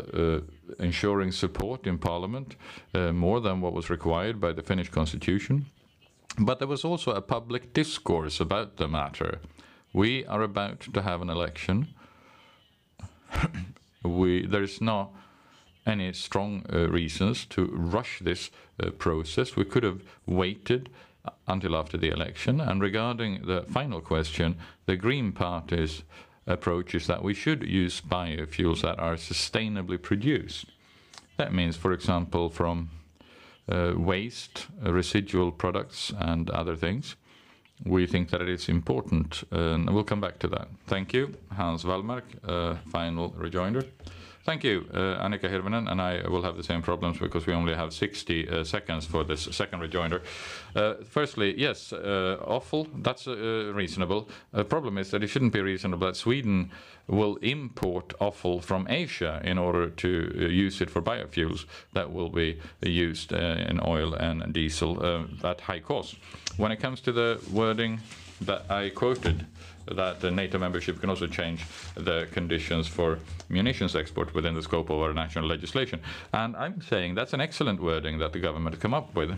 ensuring support in Parliament, more than what was required by the Finnish constitution. But there was also a public discourse about the matter. We are about to have an election. There is not any strong reasons to rush this process. We could have waited until after the election. And regarding the final question, the Green Party's approach is that we should use biofuels that are sustainably produced. That means, for example, from waste, residual products and other things. We think that it is important, and we'll come back to that. Thank you, Hans Wallmark. Final rejoinder. Thank you, Annika Hirvonen, and I will have the same problems because we only have 60 seconds for this second rejoinder. Firstly, yes, offal, that's reasonable. The problem is that it shouldn't be reasonable that Sweden will import offal from Asia in order to use it for biofuels that will be used in oil and diesel at high cost. When it comes to the wording that I quoted, that the NATO membership can also change the conditions for munitions export within the scope of our national legislation. And I'm saying that's an excellent wording that the government come up with.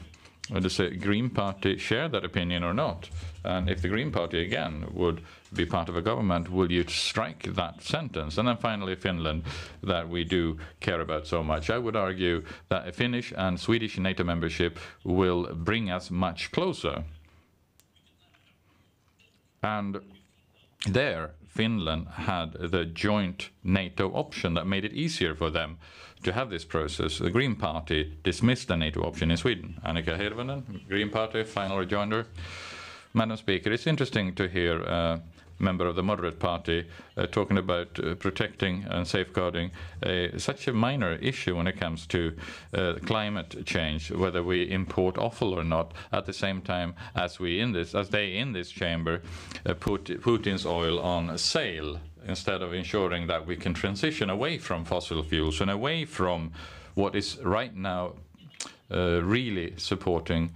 Does the Green Party share that opinion or not? And if the Green Party, again, would be part of a government, will you strike that sentence? And then finally, Finland, that we do care about so much. I would argue that a Finnish and Swedish NATO membership will bring us much closer. And there, Finland had the joint NATO option that made it easier for them to have this process. The Green Party dismissed the NATO option in Sweden. Annika Hirvonen, Green Party, final rejoinder. Madam Speaker, it's interesting to hear a member of the Moderate Party talking about protecting and safeguarding such a minor issue when it comes to climate change, whether we import offal or not, at the same time as they in this chamber put Putin's oil on sale, instead of ensuring that we can transition away from fossil fuels and away from what is right now really supporting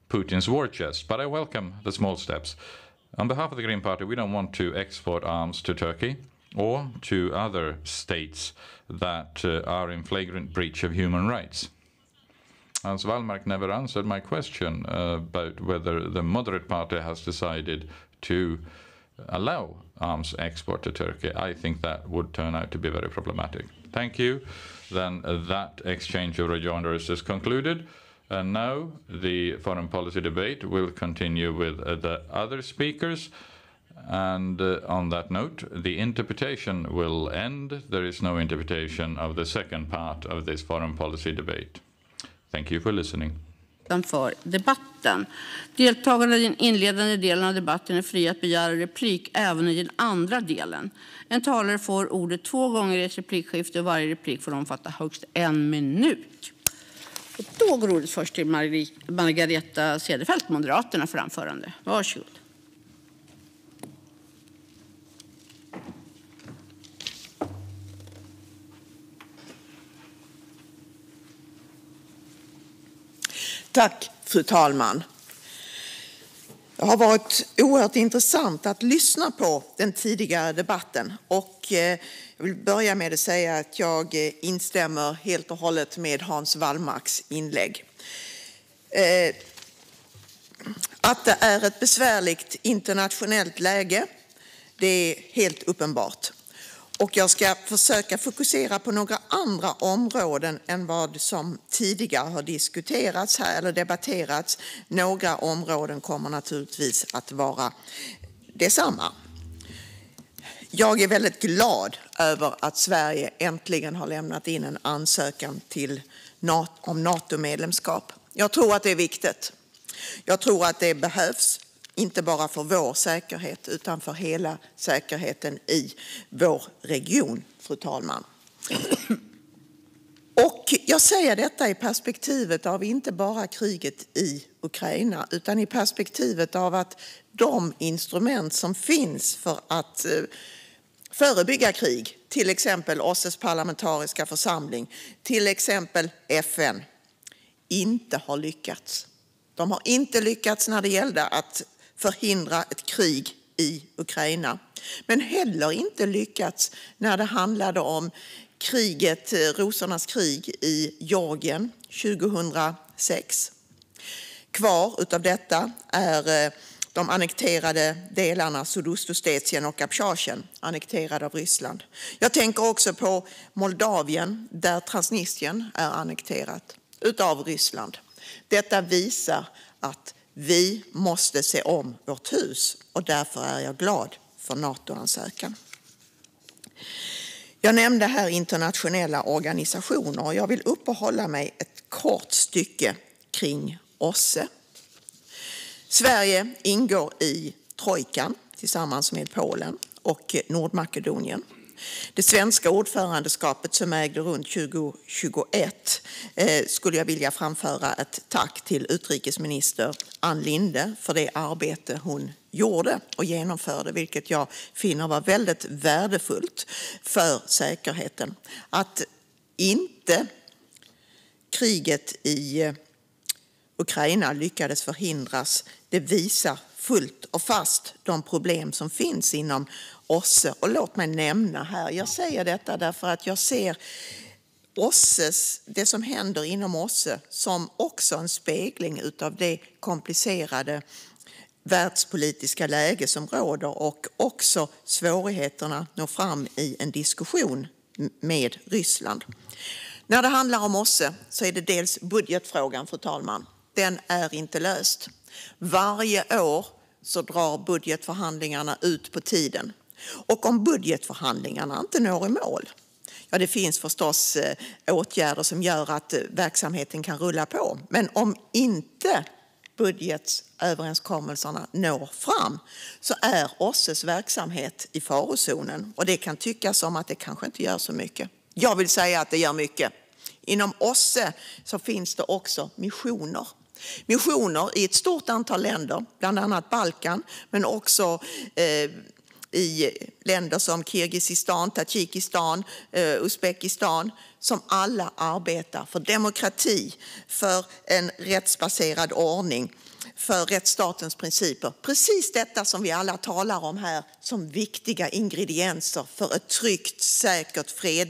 Putin's war chest. But I welcome the small steps. On behalf of the Green Party, we don't want to export arms to Turkey or to other states that are in flagrant breach of human rights. Hans Wallmark never answered my question about whether the Moderate Party has decided to allow arms export to Turkey. I think that would turn out to be very problematic. Thank you. Then that exchange of rejoinders is concluded. And now the foreign policy debate will continue with the other speakers. And on that note, the interpretation will end. There is no interpretation of the second part of this foreign policy debate. Thank you for listening. För debatten. Deltagarna i den inledande delen av debatten är fria att begära replik även i den andra delen. En talare får ordet 2 gånger i ett replikskifte och varje replik får omfatta högst 1 minut. Och då går ordet först till Margareta Cederfelt, Moderaterna, för anförande. Varsågod. Tack, fru talman. Det har varit oerhört intressant att lyssna på den tidigare debatten och jag vill börja med att säga att jag instämmer helt och hållet med Hans Wallmarks inlägg. Att det är ett besvärligt internationellt läge, det är helt uppenbart. Och jag ska försöka fokusera på några andra områden än vad som tidigare har diskuterats här eller debatterats. Några områden kommer naturligtvis att vara detsamma. Jag är väldigt glad över att Sverige äntligen har lämnat in en ansökan om NATO-medlemskap. Jag tror att det är viktigt. Jag tror att det behövs Inte bara för vår säkerhet utan för hela säkerheten i vår region, fru talman. Och jag säger detta i perspektivet av inte bara kriget i Ukraina utan i perspektivet av att de instrument som finns för att förebygga krig, till exempel OSSEs parlamentariska församling, till exempel FN, inte har lyckats. De har inte lyckats när det gällde att förhindra ett krig i Ukraina, men heller inte lyckats när det handlade om rosornas krig i Georgien 2006. Kvar utav detta är de annekterade delarna Sydossetien och Abchazien, annekterade av Ryssland. Jag tänker också på Moldavien där Transnistrien är annekterat utav Ryssland. Detta visar att vi måste se om vårt hus och därför är jag glad för NATO-ansökan. Jag nämnde här internationella organisationer och jag vill uppehålla mig ett kort stycke kring OSSE. Sverige ingår i trojkan tillsammans med Polen och Nordmakedonien. Det svenska ordförandeskapet som ägde runt 2021 skulle jag vilja framföra ett tack till utrikesminister Ann Linde för det arbete hon gjorde och genomförde, vilket jag finner var väldigt värdefullt för säkerheten. Att inte kriget i Ukraina lyckades förhindras, det visar fullt och fast de problem som finns inom OSSE. Och låt mig nämna här, jag säger detta därför att jag ser det som händer inom OSSE som också en spegling utav det komplicerade världspolitiska läge som råder och också svårigheterna att nå fram i en diskussion med Ryssland. När det handlar om OSSE så är det dels budgetfrågan, fru talman. Den är inte löst. Varje år så drar budgetförhandlingarna ut på tiden. Och om budgetförhandlingarna inte når i mål, ja, det finns förstås åtgärder som gör att verksamheten kan rulla på. Men om inte budgetöverenskommelserna når fram så är OSSEs verksamhet i farozonen. Och det kan tyckas som att det kanske inte gör så mycket. Jag vill säga att det gör mycket. Inom OSSE så finns det också missioner. Missioner i ett stort antal länder, bland annat Balkan, men också i länder som Kirgizistan, Tadzjikistan, Uzbekistan, som alla arbetar för demokrati, för en rättsbaserad ordning, för rättsstatens principer. Precis detta som vi alla talar om här som viktiga ingredienser för ett tryggt, säkert, fred